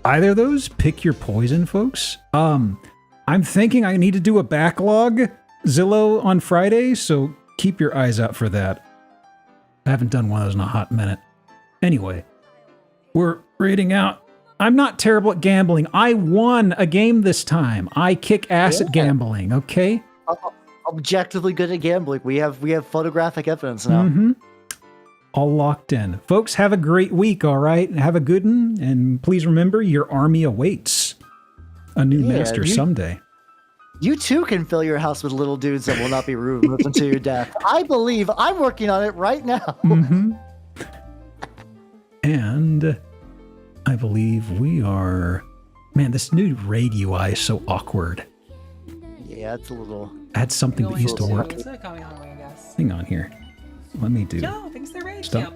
either of those. Pick your poison, folks. I'm thinking I need to do a backlog Zillow on Friday, so keep your eyes out for that. I haven't done one of those in a hot minute. Anyway, we're raiding out. I'm not terrible at gambling. I won a game this time. I kick ass at Yeah. gambling, okay? Objectively good at gambling. We have photographic evidence now. Mm-hmm. All locked in. Folks, have a great week, all right? Have a good one, and please remember, your army awaits a new Yeah, master someday. You too can fill your house with little dudes that will not be rude until your death. I believe I'm working on it right now. Mm-hmm. And I believe we are... Man, this new raid UI is so awkward. Yeah, it's a little. I had something that used to work. It's coming on way, I guess. Hang on here. Let me do... Yo, thanks for the raid. Stop. Geop.